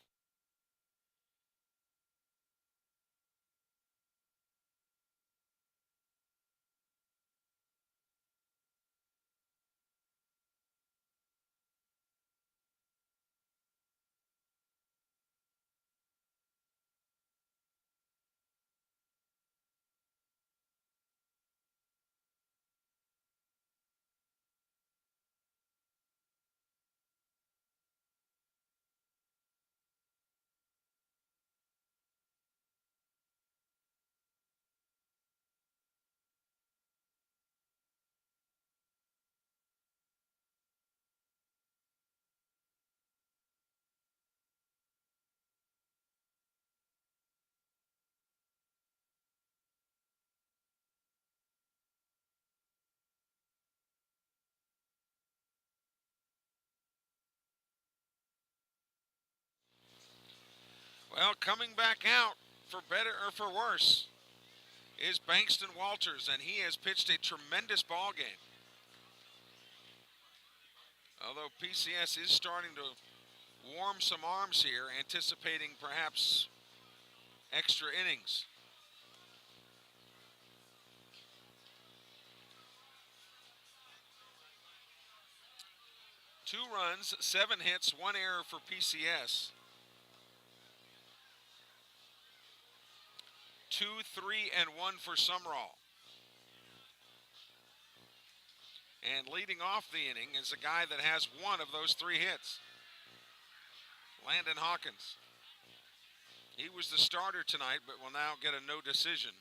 Well, coming back out for better or for worse is Bankston Walters, and he has pitched a tremendous ball game. Although PCS is starting to warm some arms here, anticipating perhaps extra innings. Two runs, 7 hits, 1 error for PCS. 2, 3, and 1 for Sumrall. And leading off the inning is a guy that has 1 of those 3 hits. Landon Hawkins. He was the starter tonight, but will now get a no decision.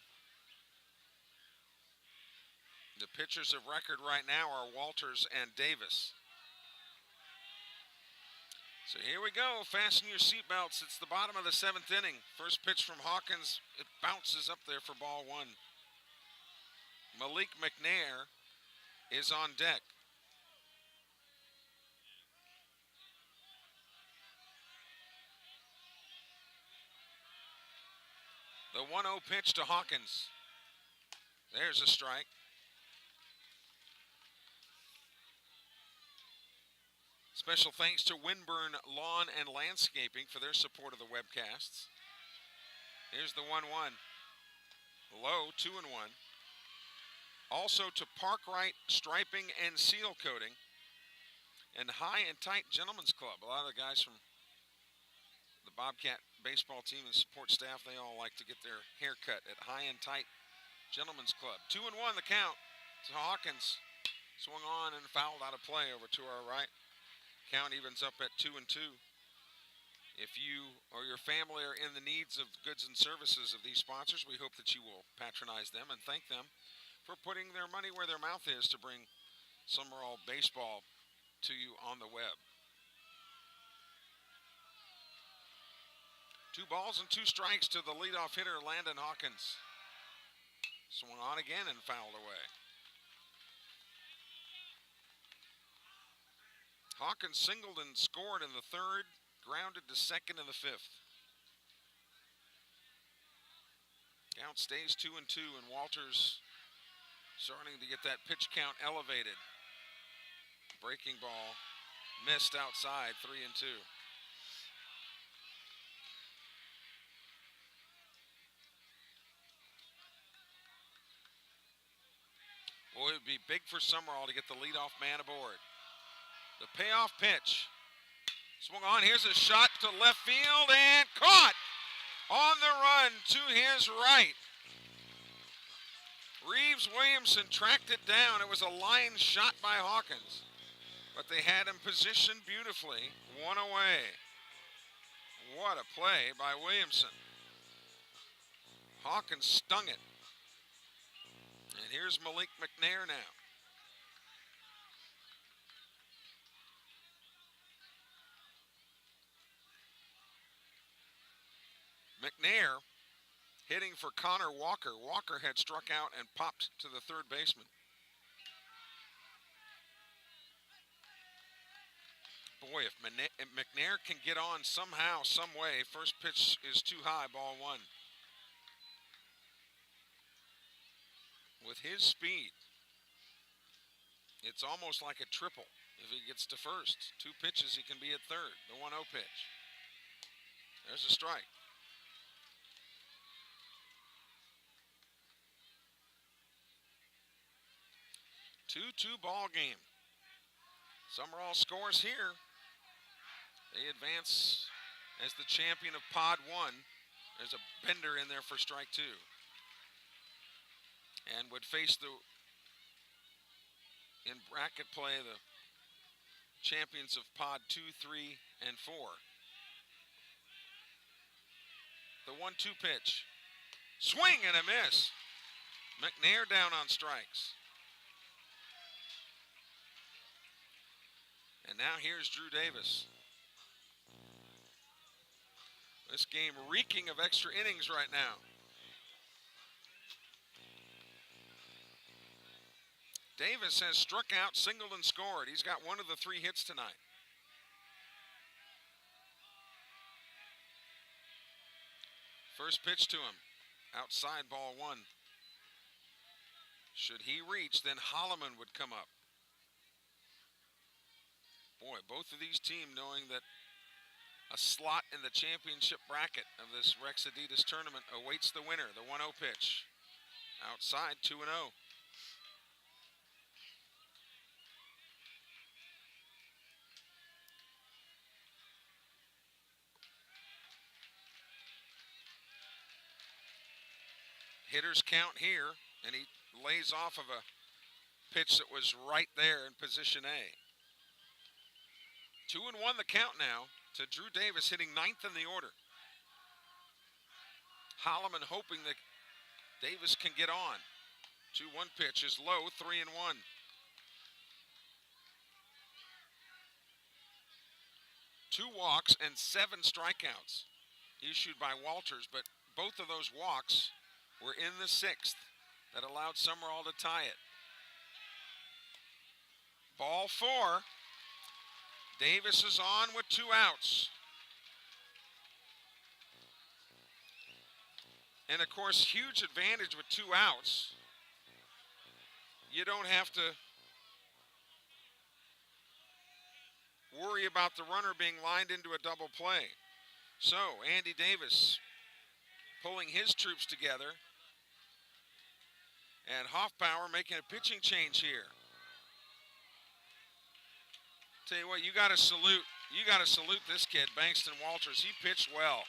The pitchers of record right now are Walters and Davis. So here we go. Fasten your seatbelts. It's the bottom of the 7th inning. First pitch from Hawkins. It bounces up there for ball 1. Malik McNair is on deck. The 1-0 pitch to Hawkins. There's a strike. Special thanks to Windburn Lawn and Landscaping for their support of the webcasts. Here's the 1-1. Low, 2-1. Also to Parkrite Striping and Seal Coating and High and Tight Gentlemen's Club. A lot of the guys from the Bobcat baseball team and support staff, they all like to get their hair cut at High and Tight Gentlemen's Club. 2-1 the count to Hawkins. Swung on and fouled out of play over to our right. Count evens up at 2-2. If you or your family are in the needs of goods and services of these sponsors, we hope that you will patronize them and thank them for putting their money where their mouth is to bring Sumrall Baseball to you on the web. 2 balls and 2 strikes to the leadoff hitter, Landon Hawkins. Swung on again and fouled away. Hawkins singled and scored in the 3rd, grounded to 2nd in the 5th. Count stays 2-2, and Walters starting to get that pitch count elevated. Breaking ball missed outside, 3-2. Boy, it would be big for Sumrall to get the leadoff man aboard. The payoff pitch. Swung on. Here's a shot to left field and caught on the run to his right. Reeves Williamson tracked it down. It was a line shot by Hawkins, but they had him positioned beautifully. 1 away. What a play by Williamson. Hawkins stung it. And here's Malik McNair now. McNair hitting for Connor Walker. Walker had struck out and popped to the third baseman. Boy, if McNair can get on somehow, some way, first pitch is too high, ball one. With his speed, it's almost like a triple. If he gets to first, 2 pitches, he can be at third. The 1-0 pitch. There's a strike. 2-2 ball game. Sumrall scores here. They advance as the champion of Pod 1. There's a bender in there for strike 2. And would face in bracket play, the champions of Pod 2, 3, and 4. The 1-2 pitch. Swing and a miss. McNair down on strikes. And now here's Drew Davis. This game reeking of extra innings right now. Davis has struck out, singled, and scored. He's got 1 of the 3 hits tonight. First pitch to him. Outside, ball 1. Should he reach, then Holloman would come up. Boy, both of these teams knowing that a slot in the championship bracket of this Rex Adidas tournament awaits the winner. The 1-0 pitch. Outside, 2-0. Hitters count here, and he lays off of a pitch that was right there in position A. 2-1 the count now to Drew Davis, hitting 9th in the order. Holloman hoping that Davis can get on. 2-1 pitch is low, 3-1. 2 walks and 7 strikeouts issued by Walters, but both of those walks were in the 6th that allowed Sumrall to tie it. Ball 4. Davis is on with 2 outs. And of course, huge advantage with 2 outs. You don't have to worry about the runner being lined into a double play. So Andy Davis pulling his troops together, and Hoffbauer making a pitching change here. Tell you what, you got to salute this kid, Bankston Walters. He pitched well.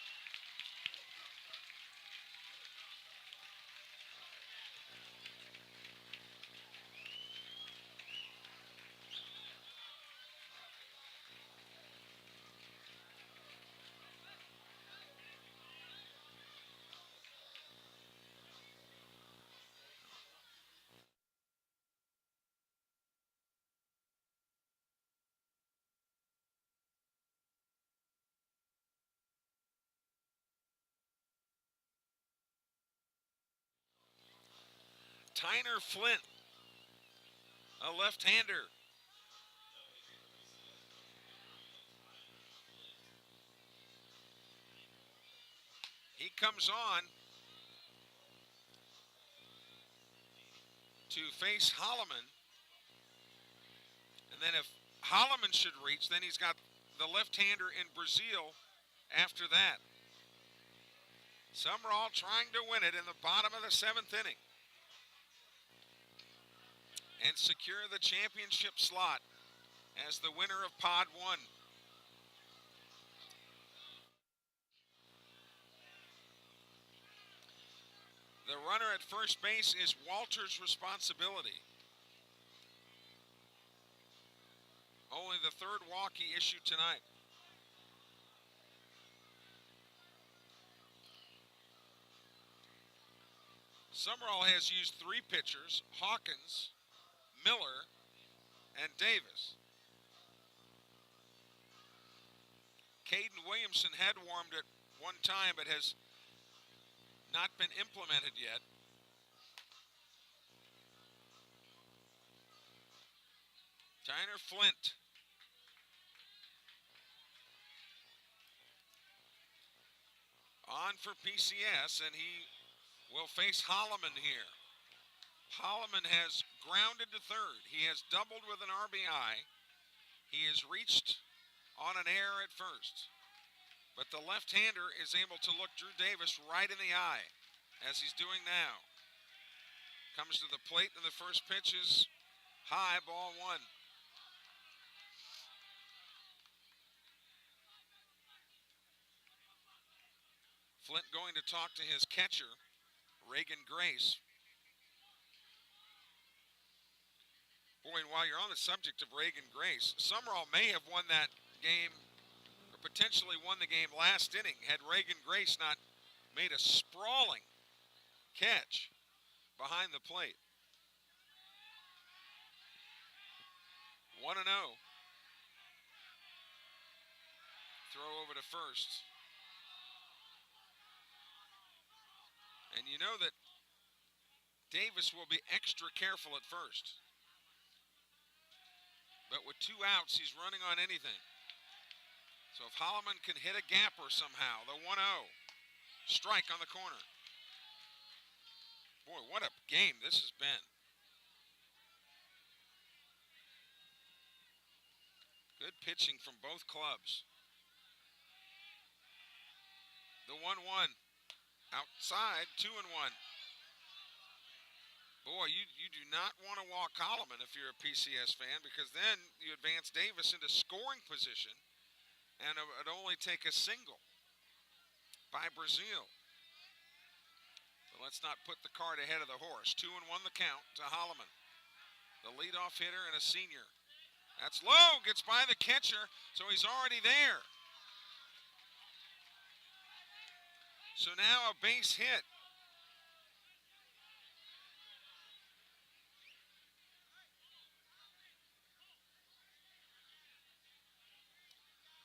Tyner Flint, a left-hander. He comes on to face Holloman. And then if Holloman should reach, then he's got the left-hander in Brazil after that. Sumrall trying to win it in the bottom of the 7th inning and secure the championship slot as the winner of Pod 1. The runner at first base is Walters' responsibility. Only the 3rd walk he issued tonight. Sumrall has used 3 pitchers, Hawkins, Miller, and Davis. Caden Williamson had warmed at one time, but has not been implemented yet. Tyner Flint. On for PCS, and he will face Holloman here. Holloman has grounded to third. He has doubled with an RBI. He has reached on an error at first. But the left-hander is able to look Drew Davis right in the eye, as he's doing now. Comes to the plate, and the first pitch is high, ball one. Flint going to talk to his catcher, Reagan Grace. Boy, and while you're on the subject of Reagan Grace, Sumrall may have won that game, or potentially won the game last inning, had Reagan Grace not made a sprawling catch behind the plate. 1-0. Throw over to first. And you know that Davis will be extra careful at first. But with 2 outs, he's running on anything. So if Holloman can hit a gapper somehow, the 1-0. Strike on the corner. Boy, what a game this has been. Good pitching from both clubs. The 1-1. Outside, 2-1. Boy, you do not want to walk Holloman if you're a PCS fan, because then you advance Davis into scoring position, and it would only take a single by Brazil. But let's not put the cart ahead of the horse. 2-1 the count to Holloman, the leadoff hitter and a senior. That's low, gets by the catcher, so he's already there. So now a base hit.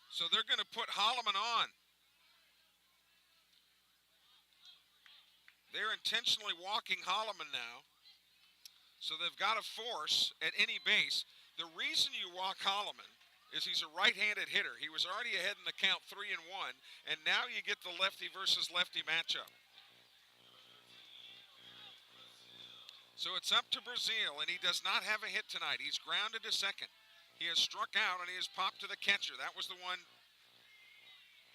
So they're going to put Holloman on. They're intentionally walking Holloman now. So they've got to force at any base. The reason you walk Holloman is he's a right-handed hitter. He was already ahead in the count 3-1, and now you get the lefty versus lefty matchup. So it's up to Brazil, and he does not have a hit tonight. He's grounded to second. He has struck out, and he has popped to the catcher. That was the one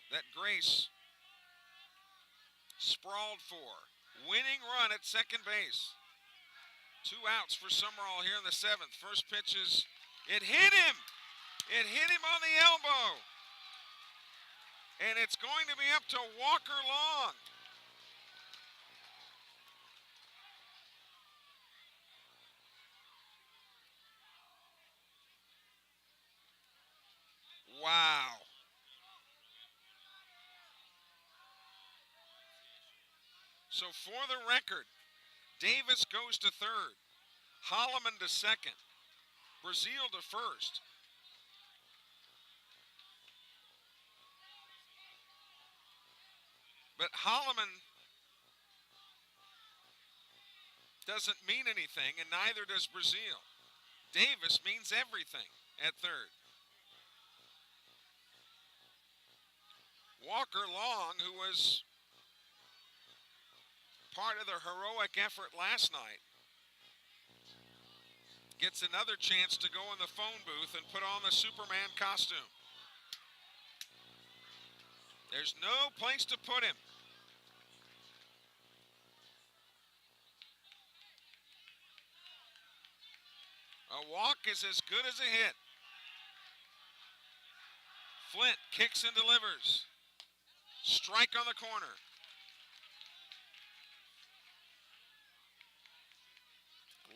that Grace sprawled for. Winning run at second base. 2 outs for Sumrall here in the 7th. First pitch is, it hit him. It hit him on the elbow. And it's going to be up to Walker Long. Wow. So for the record, Davis goes to third, Holloman to second, Brazil to first. But Holloman doesn't mean anything, and neither does Brazil. Davis means everything at third. Walker Long, who was part of the heroic effort last night, gets another chance to go in the phone booth and put on the Superman costume. There's no place to put him. A walk is as good as a hit. Flint kicks and delivers. Strike on the corner.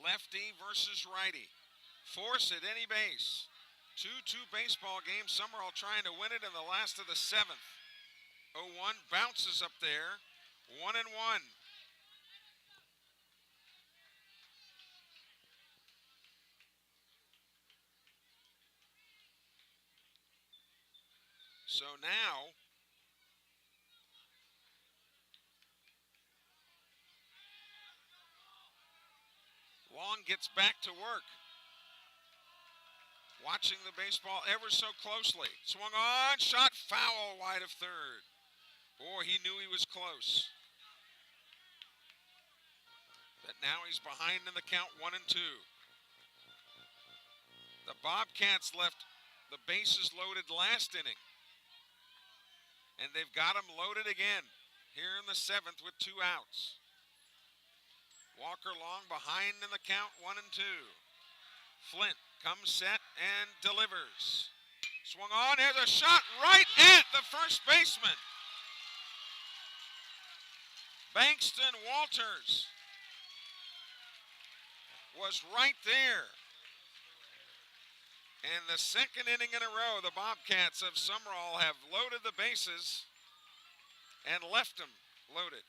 Lefty versus righty. Force at any base. 2-2 baseball game. Sumrall trying to win it in the last of the 7th. 0-1 bounces up there. 1-1. So now Long gets back to work. Watching the baseball ever so closely. Swung on, shot foul wide of third. Boy, he knew he was close. But now he's behind in the count 1-2. The Bobcats left the bases loaded last inning. And they've got them loaded again here in the 7th with 2 outs. Walker Long behind in the count 1-2. Flint comes set and delivers. Swung on, there's a shot right at the first baseman. Bankston Walters was right there. And the second inning in a row, the Bobcats of Sumrall have loaded the bases and left them loaded.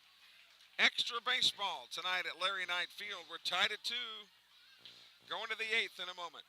Extra baseball tonight at Larry Knight Field. We're tied at 2. Going to the 8th in a moment.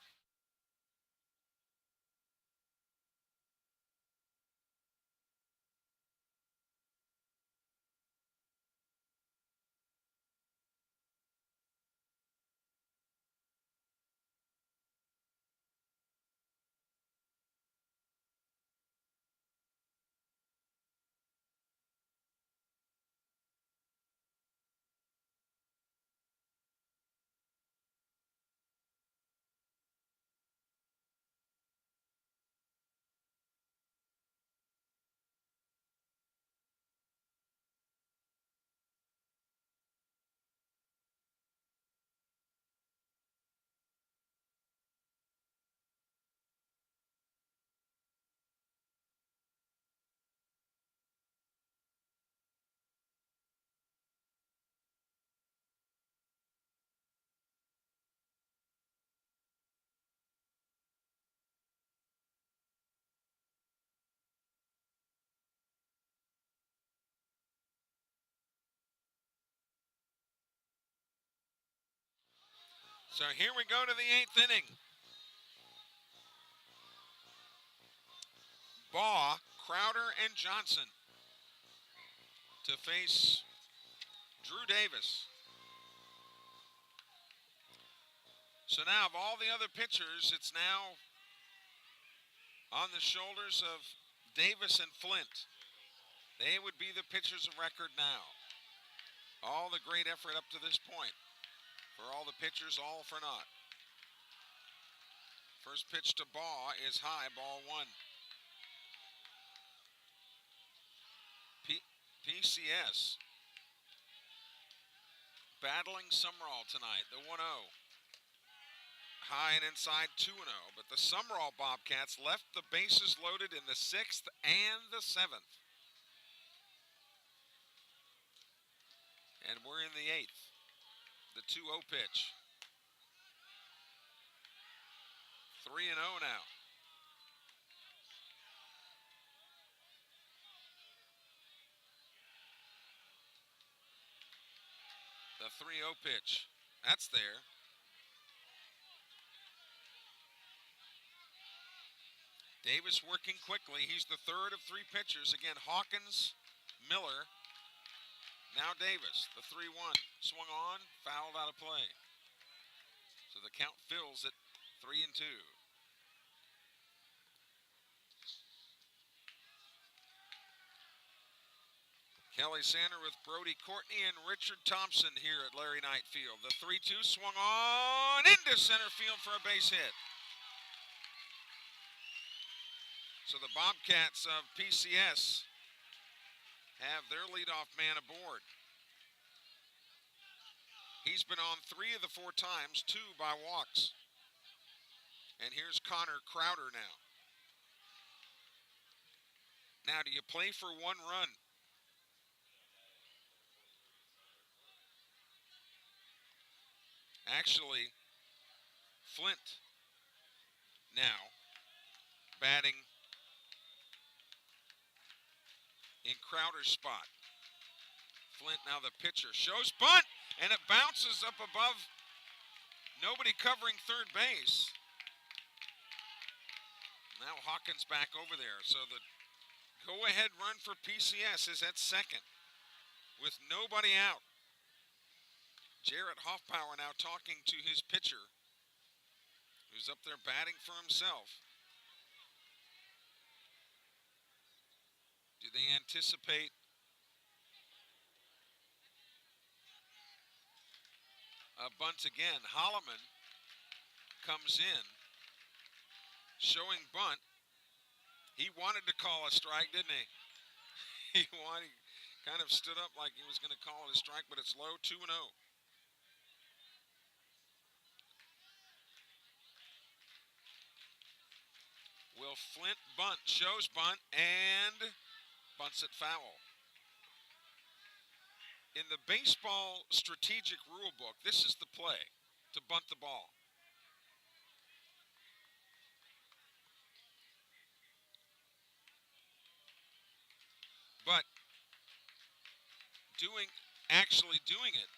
So here we go to the 8th inning. Baugh, Crowder, and Johnson to face Drew Davis. So now of all the other pitchers, it's now on the shoulders of Davis and Flint. They would be the pitchers of record now. All the great effort up to this point. For all the pitchers, all for naught. First pitch to Baugh is high, ball 1. PCS battling Sumrall tonight, the 1-0. High and inside 2-0, but the Sumrall Bobcats left the bases loaded in the 6th and the 7th. And we're in the 8th. The 2-0 pitch. 3-0 now. The 3-0 pitch. That's there. Davis working quickly. He's the third of 3 pitchers. Again, Hawkins, Miller. Now Davis, the 3-1. Swung on, fouled out of play. So the count fills at 3-2. Kelly Sander with Brody Courtney and Richard Thompson here at Larry Knight Field. The 3-2 swung on into center field for a base hit. So the Bobcats of PCS have their leadoff man aboard. He's been on 3 of the 4 times, 2 by walks. And here's Connor Crowder now. Now, do you play for 1 run? Actually, Flint now batting in Crowder's spot. Flint now the pitcher. Shows bunt, and it bounces up above. Nobody covering third base. Now Hawkins back over there. So the go-ahead run for PCS is at second with nobody out. Jarrett Hoffpower now talking to his pitcher, who's up there batting for himself. Do they anticipate a bunt again? Holloman comes in, showing bunt. He wanted to call a strike, didn't he? He kind of stood up like he was going to call it a strike, but it's low, 2-0. Will Flint bunt, shows bunt, and bunts it foul. In the baseball strategic rule book, this is the play, to bunt the ball. But actually doing it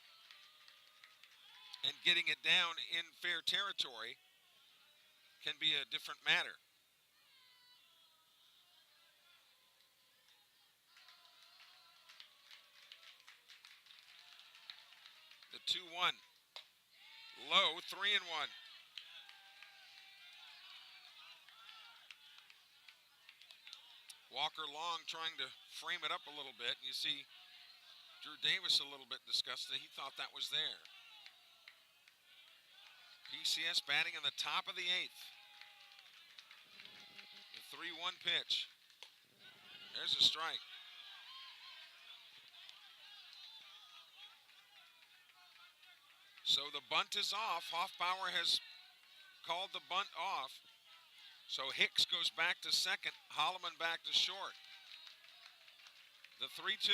and getting it down in fair territory can be a different matter. The 2-1. Low, 3-1. Walker Long trying to frame it up a little bit. You see Drew Davis a little bit disgusted. He thought that was there. PCS batting in the top of the 8th. The 3-1 pitch. There's a strike. So the bunt is off. Hoffpower has called the bunt off. So Hicks goes back to second. Holloman back to short. The 3-2.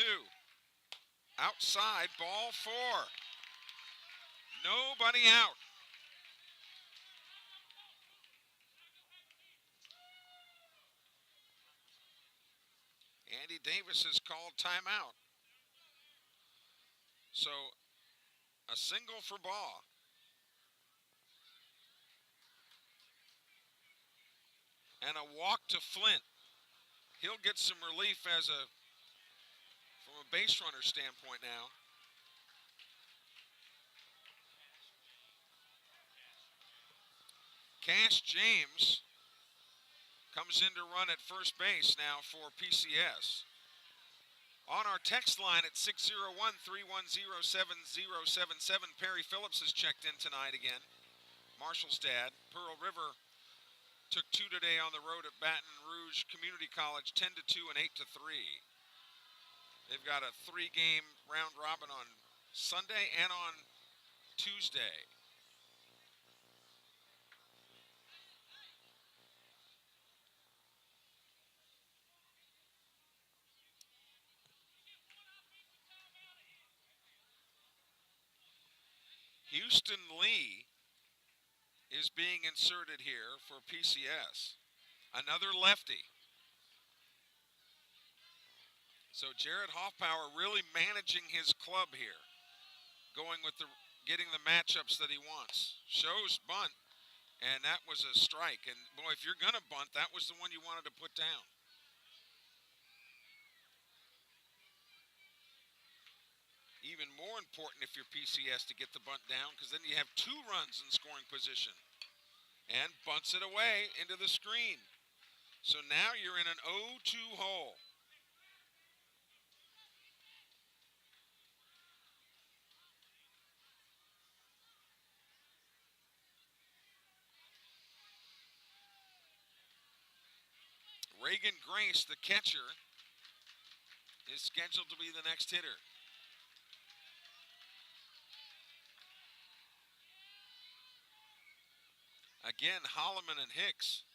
Outside, ball 4. Nobody out. Andy Davis has called timeout. So a single for Baugh. And a walk to Flint. He'll get some relief from a base runner standpoint now. Cash James comes in to run at first base now for PCS. On our text line at 601-310-7077, Perry Phillips has checked in tonight again. Marshall's dad. Pearl River took 2 today on the road at Baton Rouge Community College, 10-2 and 8-3. They've got a 3-game round robin on Sunday and on Tuesday. Houston Lee is being inserted here for PCS. Another lefty. So Jarrett Hoffpower really managing his club here. Going with getting the matchups that he wants. Shows bunt, and that was a strike. And boy, if you're gonna bunt, that was the one you wanted to put down. Even more important if you're PCS to get the bunt down, because then you have 2 runs in scoring position. And bunts it away into the screen. So now you're in an 0-2 hole. Reagan Grace, the catcher, is scheduled to be the next hitter. Again, Holloman and Hicks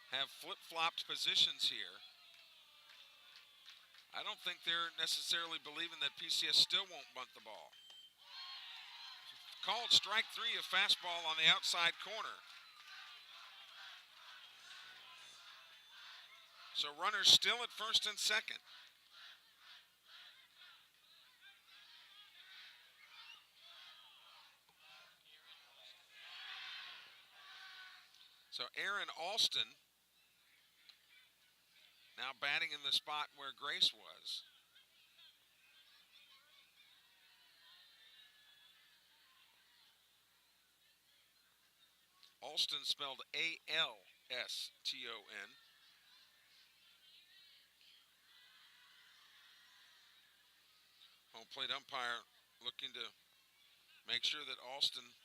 have flip-flopped positions here. I don't think they're necessarily believing that PCS still won't bunt the ball. Called strike 3, a fastball on the outside corner. So runners still at first and second. So Aaron Alston now batting in the spot where Grace was. Alston spelled Alston. Home plate umpire looking to make sure that Alston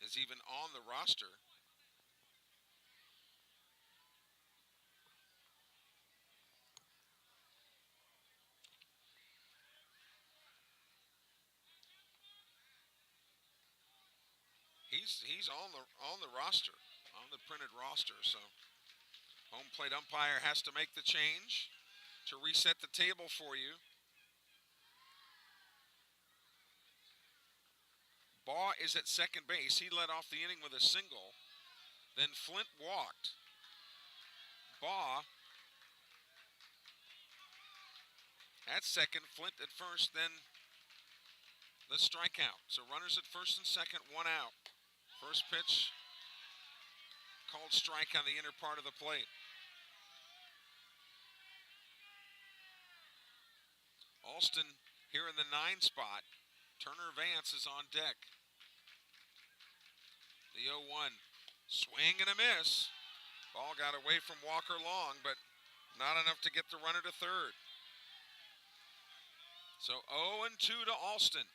is even on the roster. He's on the roster, on the printed roster. So home plate umpire has to make the change to reset the table for you. Baugh is at second base. He led off the inning with a single. Then Flint walked. Baugh at second, Flint at first, then the strikeout. So runners at first and second, one out. First pitch called strike on the inner part of the plate. Alston here in the 9 spot. Turner Vance is on deck. The 0-1. Swing and a miss. Ball got away from Walker Long, but not enough to get the runner to third. So 0-2 to Alston.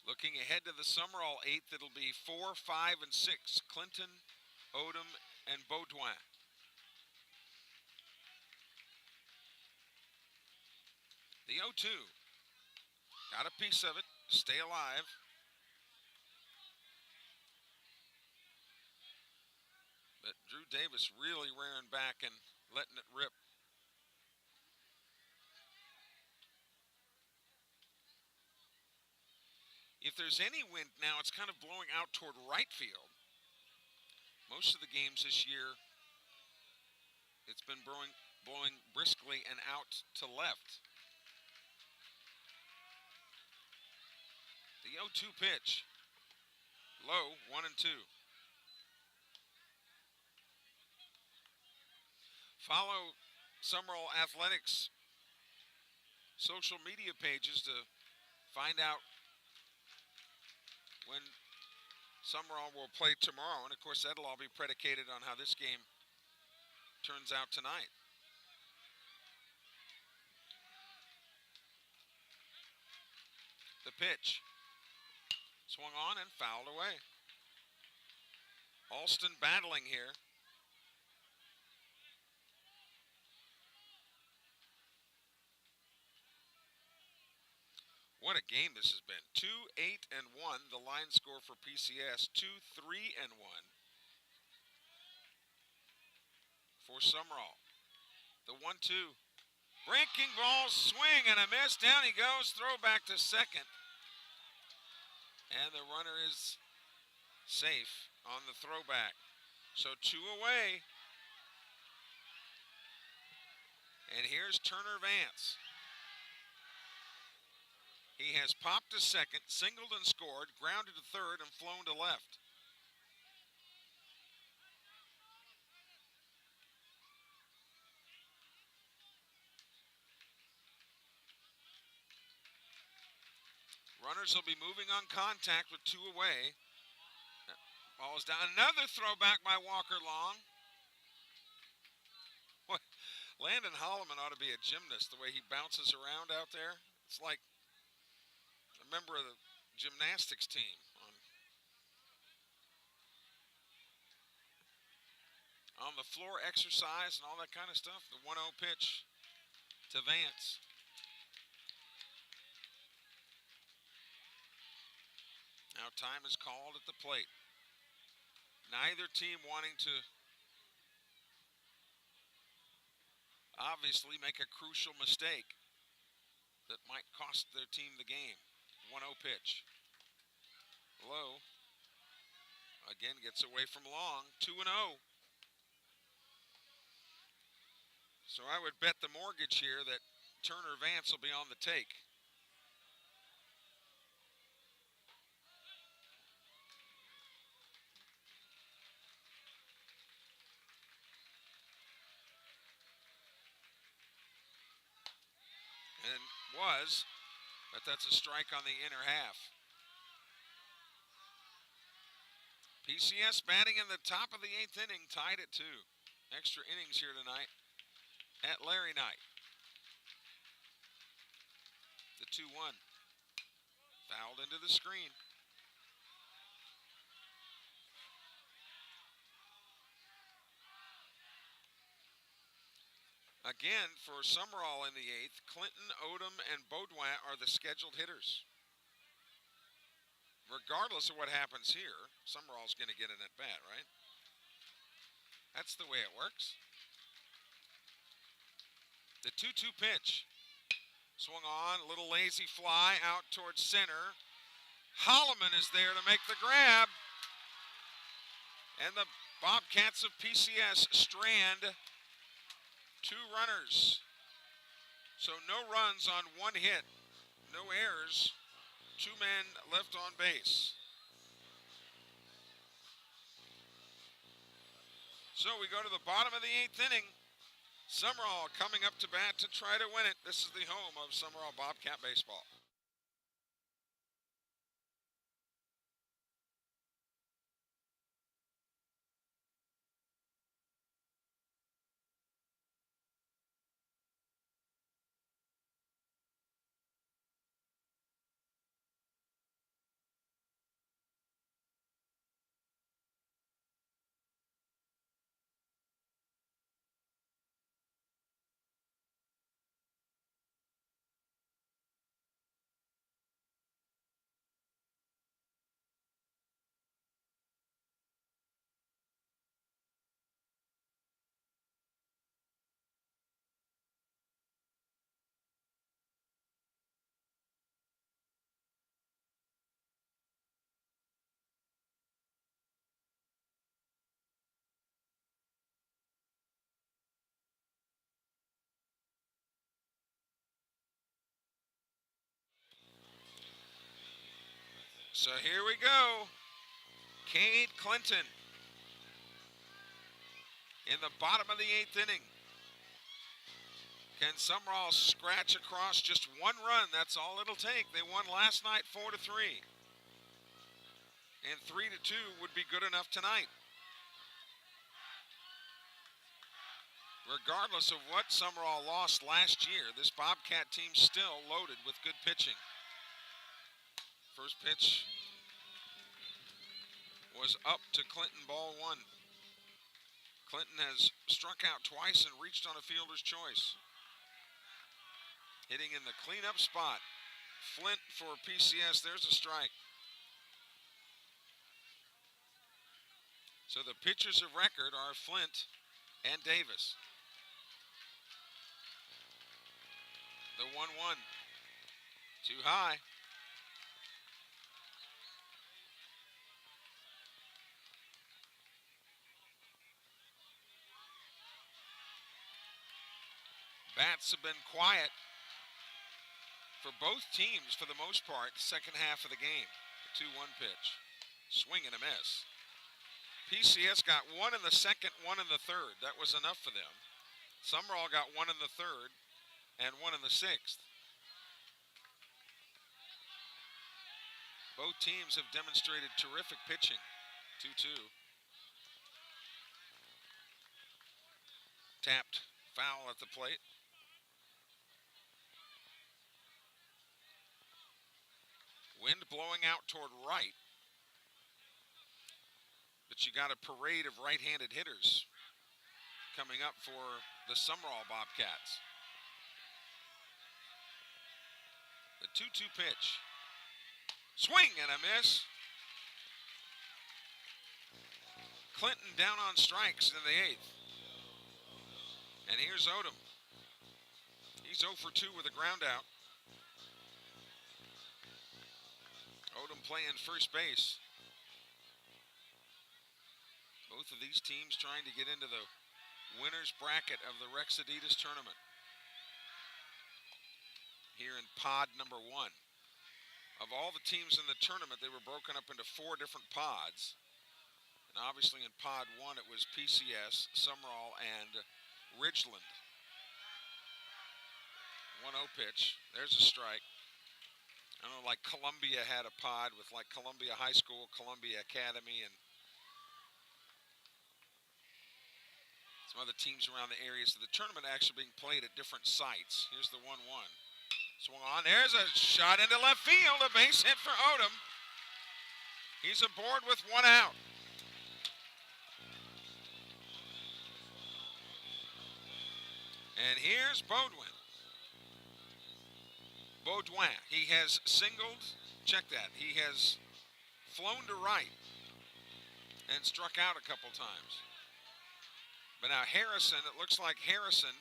Looking ahead to the Sumrall 8th, it'll be 4, 5, and 6. Clinton, Odom, and Baudouin. The 0-2. Got a piece of it. Stay alive. But Drew Davis really rearing back and letting it rip. If there's any wind now, it's kind of blowing out toward right field. Most of the games this year, it's been blowing briskly and out to left. The 0-2 pitch. Low, 1-2. Follow Sumrall Athletics social media pages to find out when Sumrall will play tomorrow. And of course, that'll all be predicated on how this game turns out tonight. The pitch. Swung on and fouled away. Alston battling here. What a game this has been. 2-8-1, the line score for PCS. 2-3-1 for Sumrall. The 1-2. Breaking ball, swing and a miss. Down he goes. Throw back to second. And the runner is safe on the throwback. So 2 away. And here's Turner Vance. He has popped to second, singled and scored, grounded to third, and flown to left. Runners will be moving on contact with 2 away. Ball is down. Another throwback by Walker Long. What? Landon Holloman ought to be a gymnast, the way he bounces around out there. It's like a member of the gymnastics team. On the floor exercise and all that kind of stuff. The 1-0 pitch to Vance. Now time is called at the plate. Neither team wanting to obviously make a crucial mistake that might cost their team the game. 1-0 pitch. Low. Again gets away from Long. 2-0. So I would bet the mortgage here that Turner Vance will be on the take. And was. but that's a strike on the inner half. PCS batting in the top of the 8th inning, tied at 2. Extra innings here tonight at Larry Knight. The 2-1. Fouled into the screen. Again, for Sumrall in the 8th, Clinton, Odom, and Baudouin are the scheduled hitters. Regardless of what happens here, Sumrall's going to get an at-bat, right? That's the way it works. The 2-2 pitch. Swung on, a little lazy fly out towards center. Holloman is there to make the grab. And the Bobcats of PCS strand 2 runners. So no runs on 1 hit, no errors, 2 men left on base. So we go to the bottom of the 8th inning. Sumrall coming up to bat to try to win it. This is the home of Sumrall Bobcat Baseball. So here we go. Cade Clinton in the bottom of the 8th inning. Can Sumrall scratch across just 1 run? That's all it'll take. They won last night 4-3. And 3-2 would be good enough tonight. Regardless of what Sumrall lost last year, this Bobcat team's still loaded with good pitching. First pitch was up to Clinton, ball 1. Clinton has struck out twice and reached on a fielder's choice. Hitting in the cleanup spot. Flint for PCS, there's a strike. So the pitchers of record are Flint and Davis. The 1-1. Too high. Bats have been quiet for both teams for the most part, second half of the game. The 2-1 pitch. Swing and a miss. PCS got 1 in the second, 1 in the third. That was enough for them. Sumrall got 1 in the third and 1 in the 6th. Both teams have demonstrated terrific pitching. 2-2. Tapped foul at the plate. Wind blowing out toward right. But you got a parade of right-handed hitters coming up for the Sumrall Bobcats. The 2-2 pitch. Swing and a miss. Clinton down on strikes in the 8th. And here's Odom. He's 0 for 2 with a ground out. Odom playing first base. Both of these teams trying to get into the winner's bracket of the Rex Adidas tournament. Here in pod number 1. Of all the teams in the tournament, they were broken up into 4 different pods. And obviously in pod 1, it was PCS, Sumrall, and Ridgeland. 1-0 pitch. There's a strike. I don't know, like Columbia had a pod with like Columbia High School, Columbia Academy, and some other teams around the area. So the tournament actually being played at different sites. Here's the 1-1. Swung on. There's a shot into left field. A base hit for Odom. He's aboard with 1 out. And here's Baudouin. Baudouin. He has singled. Check that. He has flown to right and struck out a couple times. But now Harrison, it looks like Harrison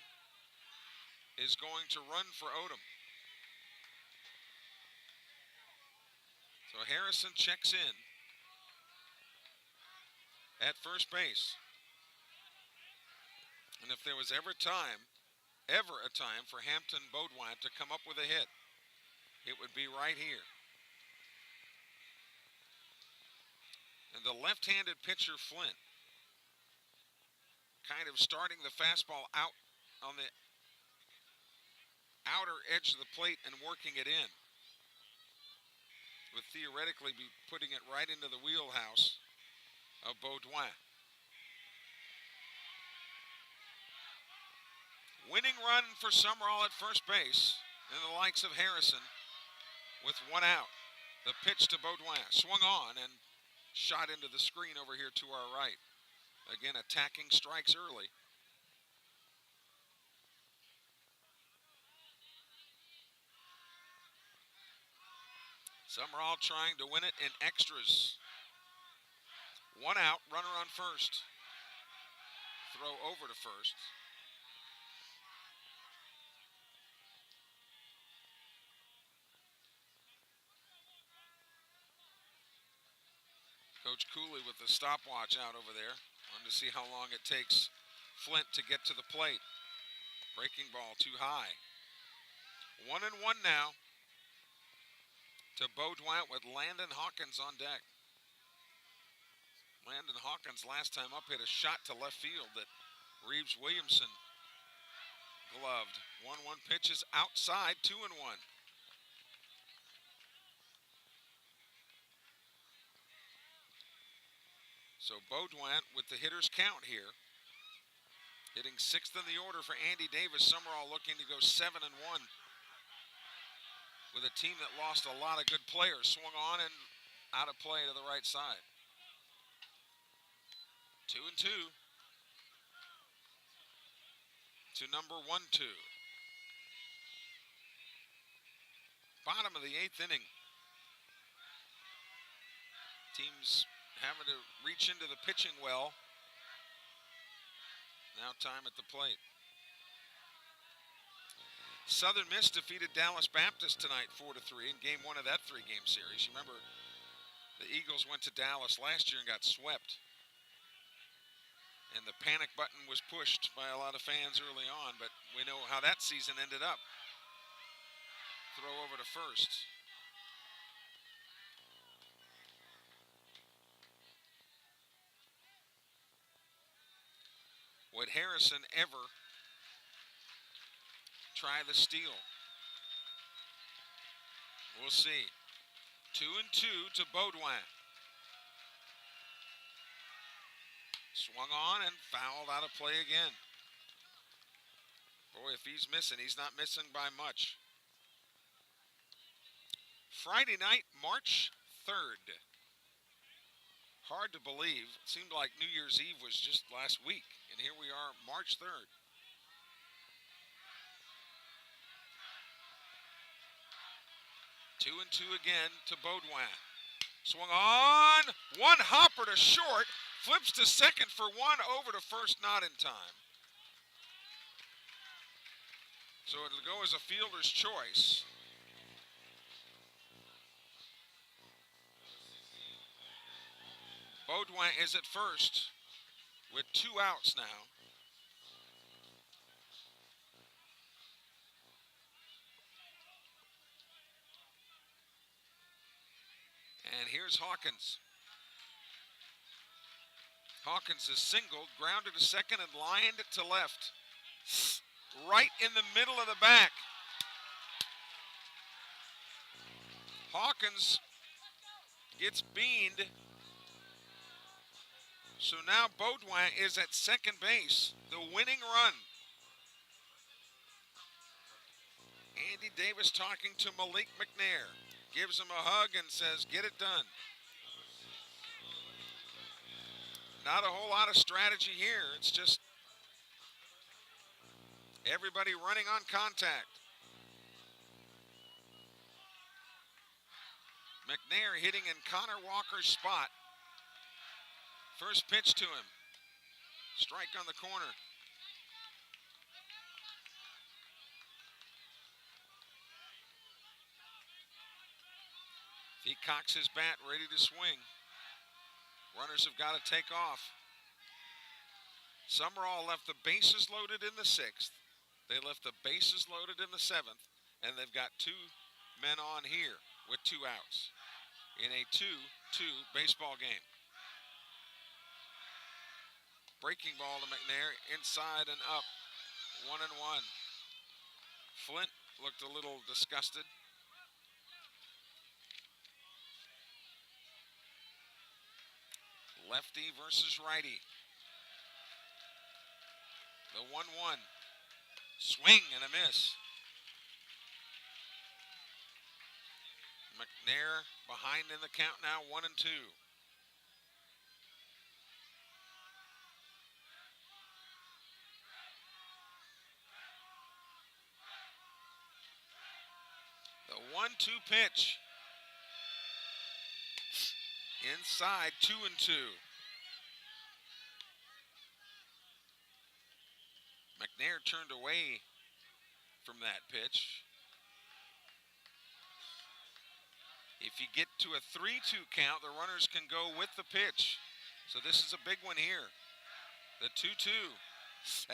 is going to run for Odom. So Harrison checks in at first base. And if there was ever a time for Hampton Baudouin to come up with a hit, it would be right here. And the left-handed pitcher, Flint, kind of starting the fastball out on the outer edge of the plate and working it in, would theoretically be putting it right into the wheelhouse of Baudouin. Winning run for Sumrall at first base, and the likes of Harrison with 1 out. The pitch to Baudouin, swung on and shot into the screen over here to our right. Again, attacking strikes early. Sumrall trying to win it in extras. 1 out, runner on first. Throw over to first. Coach Cooley with the stopwatch out over there. Wanted to see how long it takes Flint to get to the plate. Breaking ball too high. 1-1 now to Baudouin with Landon Hawkins on deck. Landon Hawkins last time up hit a shot to left field that Reeves Williamson gloved. 1-1 pitches outside, 2-1. So Baudouin with the hitter's count here. Hitting 6th in the order for Andy Davis. Sumrall looking to go 7-1. With a team that lost a lot of good players. Swung on and out of play to the right side. 2-2. To number 1-2. Bottom of the 8th inning. Teams having to reach into the pitching well. Now time at the plate. Southern Miss defeated Dallas Baptist tonight 4-3 in game 1 of that 3-game series. You remember the Eagles went to Dallas last year and got swept. And the panic button was pushed by a lot of fans early on, but we know how that season ended up. Throw over to first. Would Harrison ever try the steal? We'll see. 2-2 to Baudouin. Swung on and fouled out of play again. Boy, if he's missing, he's not missing by much. Friday night, March 3rd. Hard to believe. It seemed like New Year's Eve was just last week. And here we are, March 3rd. Two and two again to Baudouin. Swung on. 1 hopper to short. Flips to second for 1, over to first, not in time. So it'll go as a fielder's choice. Baudouin is at first with 2 outs now. And here's Hawkins. Hawkins is singled, grounded to second, and lined to left. Right in the middle of the back. Hawkins gets beaned. So now Baudouin is at second base, the winning run. Andy Davis talking to Malik McNair. Gives him a hug and says, get it done. Not a whole lot of strategy here. It's just everybody running on contact. McNair hitting in Connor Walker's spot. First pitch to him. Strike on the corner. He cocks his bat, ready to swing. Runners have got to take off. Sumrall left the bases loaded in the 6th. They left the bases loaded in the 7th. And they've got 2 men on here with 2 outs in a 2-2 baseball game. Breaking ball to McNair, inside and up, 1-1. Flint looked a little disgusted. Lefty versus righty. The 1-1. Swing and a miss. McNair behind in the count now, 1-2. The 1-2 pitch. Inside, 2-2. McNair turned away from that pitch. If you get to a 3-2 count, the runners can go with the pitch. So this is a big one here. The 2-2.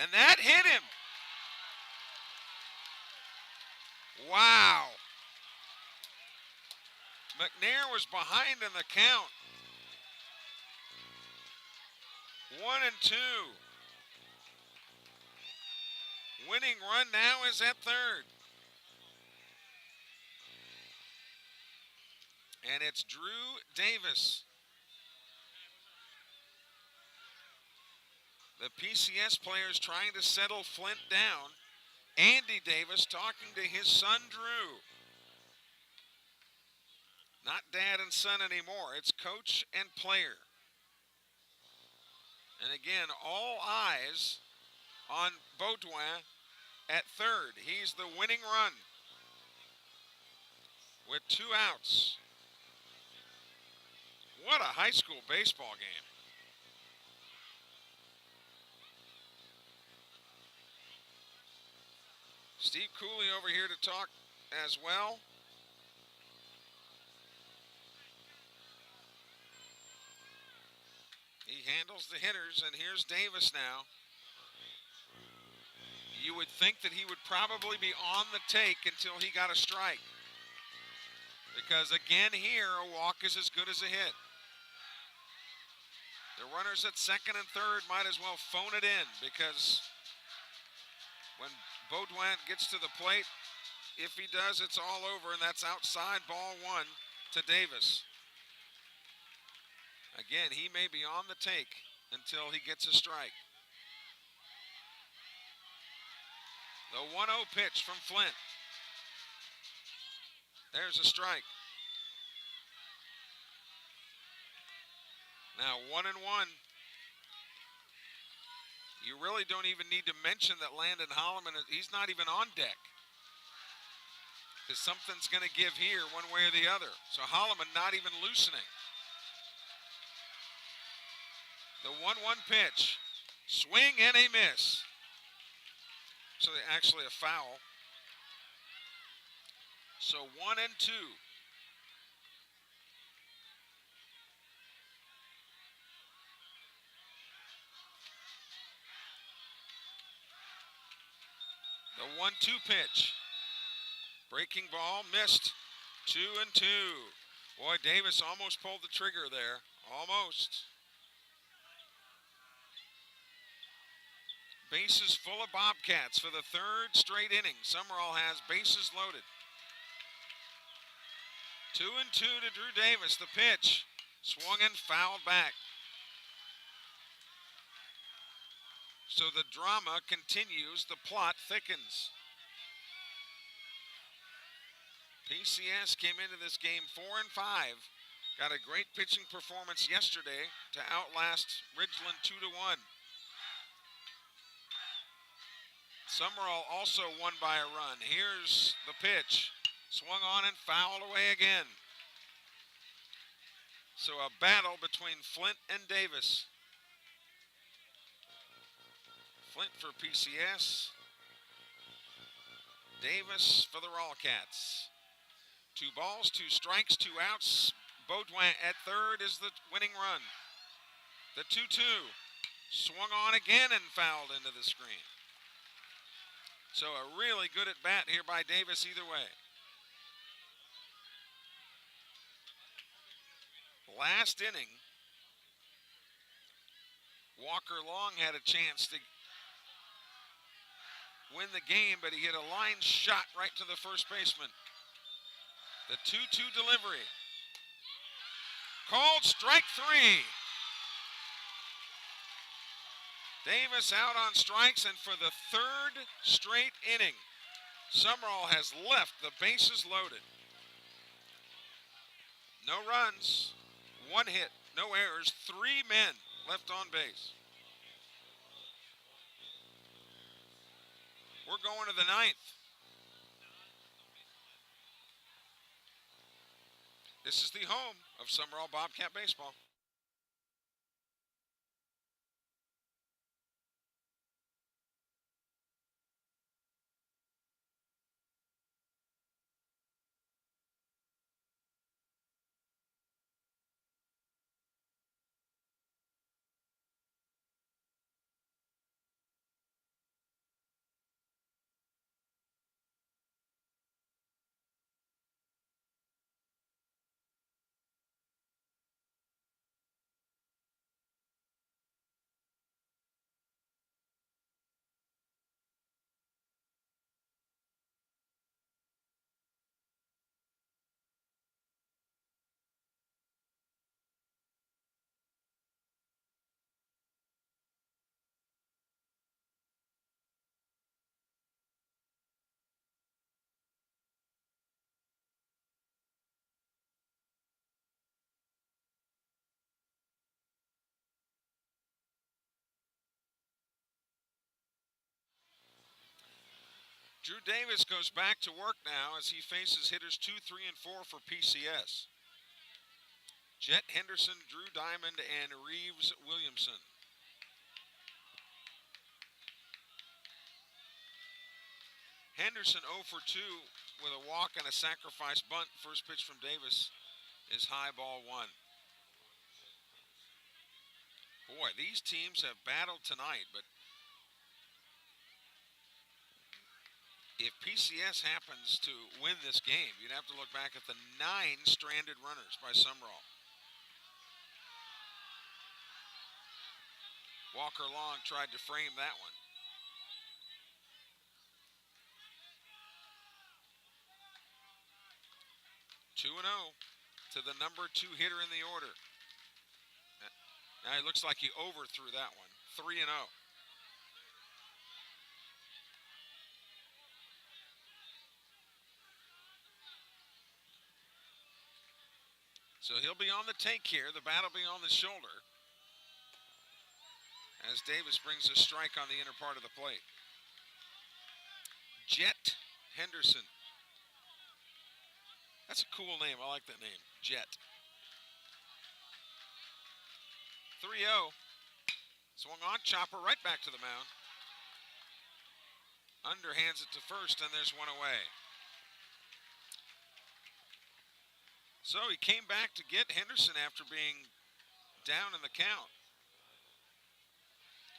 And that hit him. Wow. McNair was behind in the count. 1-2. Winning run now is at third. And it's Drew Davis. The PCS players trying to settle Flint down. Andy Davis talking to his son Drew. Not dad and son anymore. It's coach and player. And again, all eyes on Baudouin at third. He's the winning run with 2 outs. What a high school baseball game. Steve Cooley over here to talk as well. He handles the hitters, and here's Davis now. You would think that he would probably be on the take until he got a strike. Because again here, a walk is as good as a hit. The runners at second and third might as well phone it in, because when Baudouin gets to the plate, if he does, it's all over, and that's outside, ball 1 to Davis. Again, he may be on the take until he gets a strike. The 1-0 pitch from Flint. There's a strike. Now 1-1. You really don't even need to mention that Landon Holloman, he's not even on deck. Because something's going to give here one way or the other. So Holloman not even loosening. The 1-1 pitch. Swing and a miss. So actually a foul. So 1-2. The 1-2 pitch. Breaking ball, missed. 2-2. Boy, Davis almost pulled the trigger there. Almost. Bases full of Bobcats for the 3rd straight inning. Sumrall has bases loaded. 2-2 to Drew Davis. The pitch. Swung and fouled back. So the drama continues. The plot thickens. PCS came into this game 4-5. Got a great pitching performance yesterday to outlast Ridgeland 2-1. Sumrall also won by a run. Here's the pitch. Swung on and fouled away again. So a battle between Flint and Davis. Flint for PCS. Davis for the Rollcats. 2 balls, 2 strikes, 2 outs. Baudouin at third is the winning run. The 2-2. Swung on again and fouled into the screen. So a really good at bat here by Davis either way. Last inning, Walker Long had a chance to win the game, but he hit a line shot right to the first baseman. The 2-2 delivery. Called strike 3. Davis out on strikes, and for the 3rd straight inning, Sumrall has left the bases loaded. No runs, 1 hit, no errors, 3 men left on base. We're going to the 9th. This is the home of Sumrall Bobcat Baseball. Drew Davis goes back to work now as he faces hitters 2, 3, and 4 for PCS. Jet Henderson, Drew Diamond, and Reeves Williamson. Henderson 0 for 2 with a walk and a sacrifice bunt. First pitch from Davis is high ball 1. Boy, these teams have battled tonight, but if PCS happens to win this game, you'd have to look back at the 9 stranded runners by Sumrall. Walker Long tried to frame that one. Two and 0 to the number 2 hitter in the order. Now it looks like he overthrew that one. 3 and 0. So he'll be on the take here. The bat will be on the shoulder as Davis brings a strike on the inner part of the plate. Jet Henderson. That's a cool name. I like that name. Jet. 3-0. Swung on, chopper right back to the mound. Underhands it to first, and there's one away. So he came back to get Henderson after being down in the count.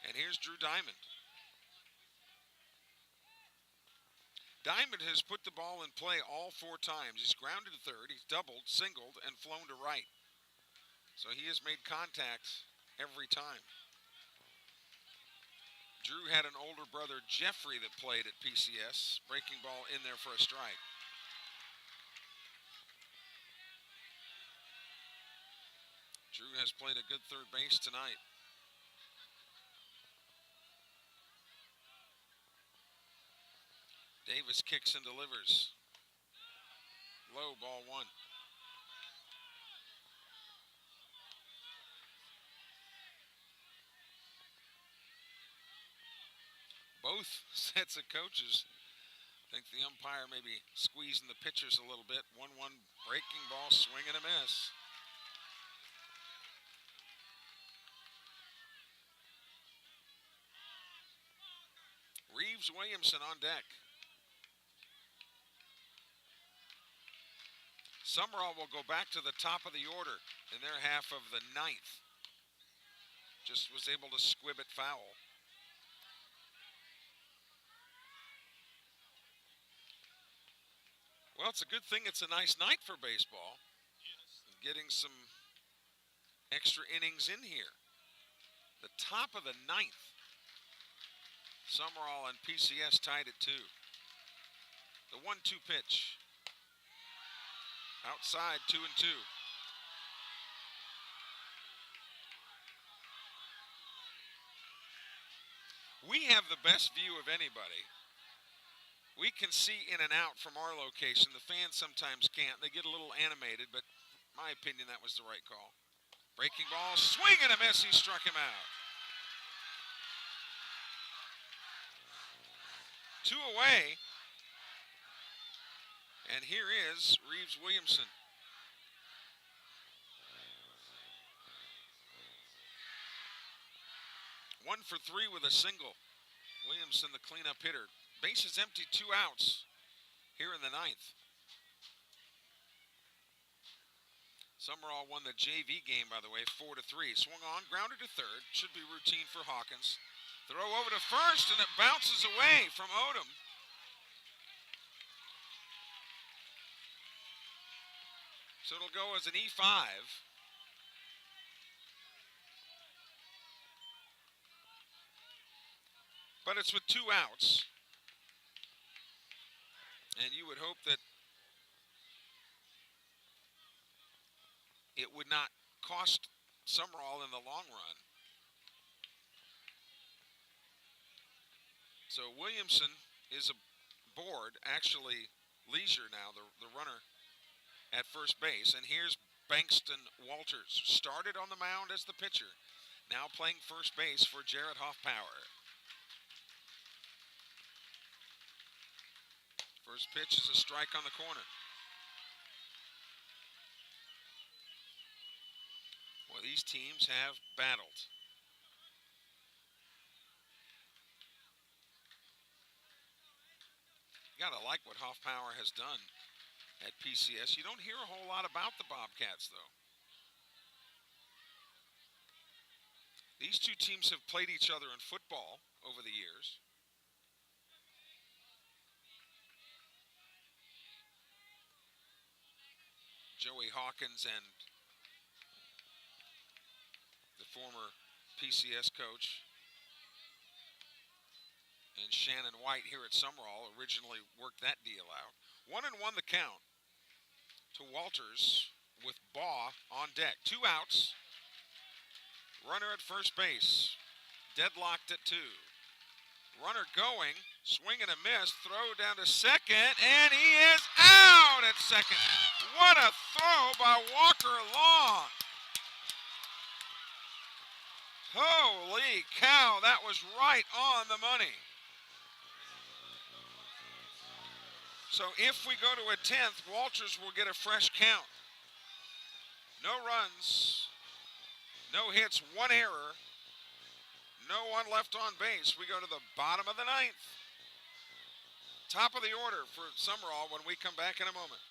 And here's Drew Diamond. Diamond has put the ball in play all 4 times. He's grounded to third, he's doubled, singled, and flown to right. So he has made contact every time. Drew had an older brother, Jeffrey, that played at PCS. Breaking ball in there for a strike. Drew has played a good third base tonight. Davis kicks and delivers. Low, ball one. Both sets of coaches think the umpire may be squeezing the pitchers a little bit. 1-1 breaking ball, swing and a miss. Reeves Williamson on deck. Sumrall will go back to the top of the order in their half of the ninth. Just was able to squib it foul. Well, it's a good thing it's a nice night for baseball. Getting some extra innings in here. The top of the ninth. Sumrall and PCS tied at 2. The 1-2 pitch. Outside, 2-2. We have the best view of anybody. We can see in and out from our location. The fans sometimes can't. They get a little animated, but in my opinion, that was the right call. Breaking ball, swing and a miss. He struck him out. 2 away. And here is Reeves Williamson. One for 3 with a single. Williamson, the cleanup hitter. Bases empty, 2 outs here in the ninth. Sumrall won the JV game, by the way, 4-3. Swung on, grounded to third. Should be routine for Hawkins. Throw over to first, and it bounces away from Odom. So it'll go as an E5. But it's with 2 outs. And you would hope that it would not cost Sumrall in the long run. So Williamson is aboard, actually Leisure now, the runner at first base. And here's Bankston Walters. Started on the mound as the pitcher. Now playing first base for Jared Hoffpower. First pitch is a strike on the corner. Well, these teams have battled. You gotta like what Hoffpower has done at PCS. You don't hear a whole lot about the Bobcats, though. These two teams have played each other in football over the years. Joey Hawkins and the former PCS coach and Shannon White here at Sumrall originally worked that deal out. 1-1 the count to Walters with Baugh on deck. 2 outs. Runner at first base. Deadlocked at 2. Runner going. Swing and a miss. Throw down to second. And he is out at second. What a throw by Walker Long. Holy cow. That was right on the money. So if we go to a 10th, Walters will get a fresh count. No runs, no hits, 1 error, no one left on base. We go to the bottom of the ninth. Top of the order for Sumrall when we come back in a moment.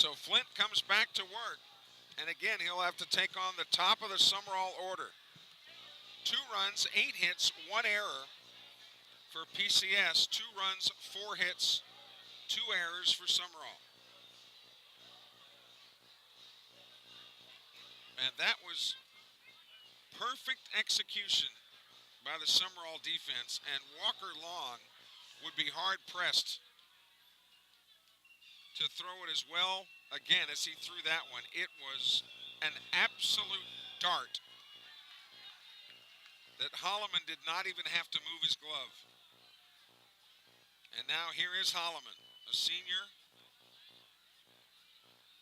So Flint comes back to work. And again, he'll have to take on the top of the Sumrall order. 2 runs, 8 hits, 1 error for PCS. 2 runs, 4 hits, 2 errors for Sumrall. And that was perfect execution by the Sumrall defense. And Walker Long would be hard-pressed to throw it as well, again, as he threw that one. It was an absolute dart that Holloman did not even have to move his glove. And now here is Holloman, a senior,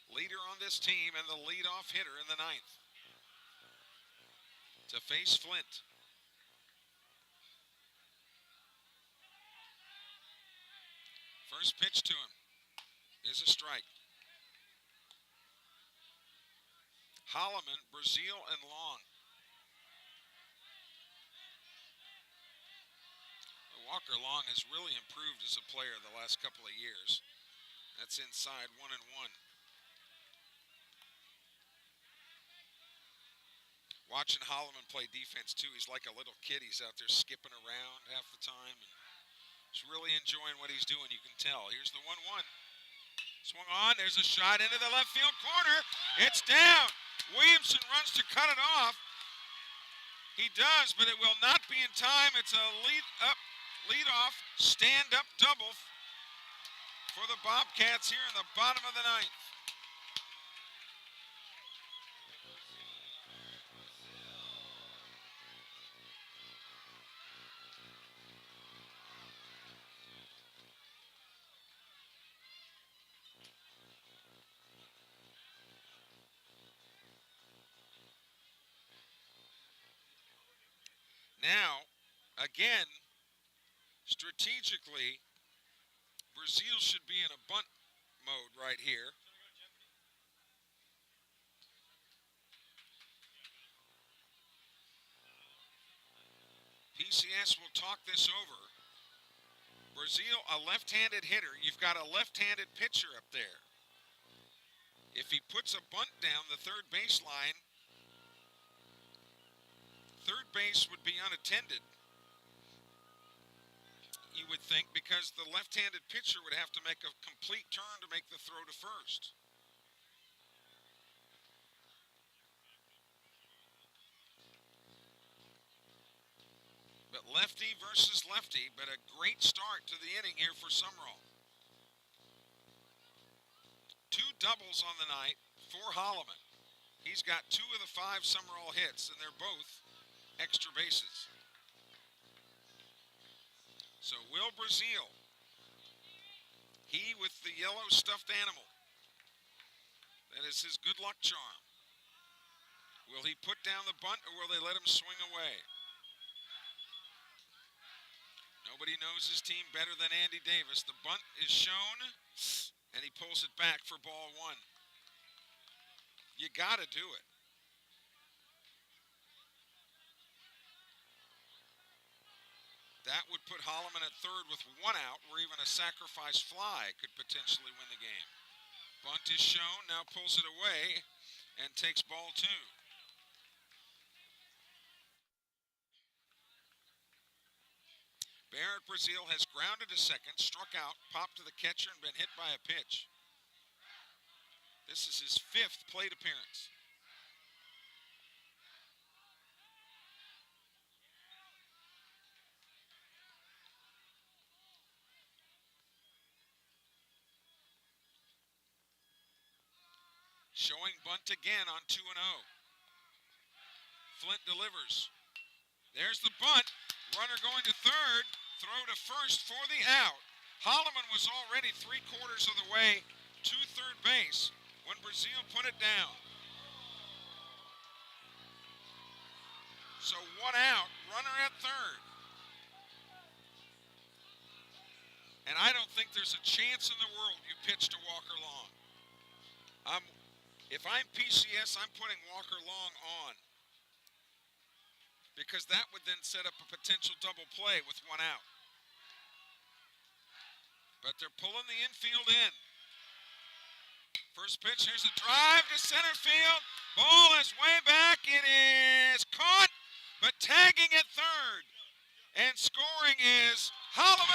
leader on this team and the leadoff hitter in the 9th, to face Flint. First pitch to him is a strike. Holloman, Brazil, and Long. Walker Long has really improved as a player the last couple of years. That's inside 1-1. Watching Holloman play defense too, he's like a little kid. He's out there skipping around half the time. And he's really enjoying what he's doing, you can tell. Here's the 1-1. Swung on, there's a shot into the left field corner. It's down. Williamson runs to cut it off. He does, but it will not be in time. It's a lead-off, stand-up double for the Bobcats here in the bottom of the 9th. Now, again, strategically, Brazil should be in a bunt mode right here. PCS will talk this over. Brazil, a left-handed hitter. You've got a left-handed pitcher up there. If he puts a bunt down the third baseline, third base would be unattended, you would think, because the left-handed pitcher would have to make a complete turn to make the throw to first. But lefty versus lefty, but a great start to the inning here for Sumrall. 2 doubles on the night for Holloman. He's got 2 of the 5 Sumrall hits, and they're both extra bases. So Will Brazil, he with the yellow stuffed animal, that is his good luck charm. Will he put down the bunt, or will they let him swing away? Nobody knows his team better than Andy Davis. The bunt is shown, and he pulls it back for ball 1. You got to do it. That would put Holloman at third with 1 out, where even a sacrifice fly could potentially win the game. Bunt is shown, now pulls it away, and takes ball 2. Barrett Brazil has grounded to second, struck out, popped to the catcher, and been hit by a pitch. This is his 5th plate appearance. Showing bunt again on 2-0. Flint delivers. There's the bunt. Runner going to third. Throw to first for the out. Holloman was already 3/4 of the way to third base when Brazil put it down. So 1 out, runner at third. And I don't think there's a chance in the world you pitch to Walker Long. If I'm PCS, I'm putting Walker Long on, because that would then set up a potential double play with 1 out. But they're pulling the infield in First pitch, here's a drive to center field. Ball is way back. It is caught, but tagging at third. And scoring is Holloway.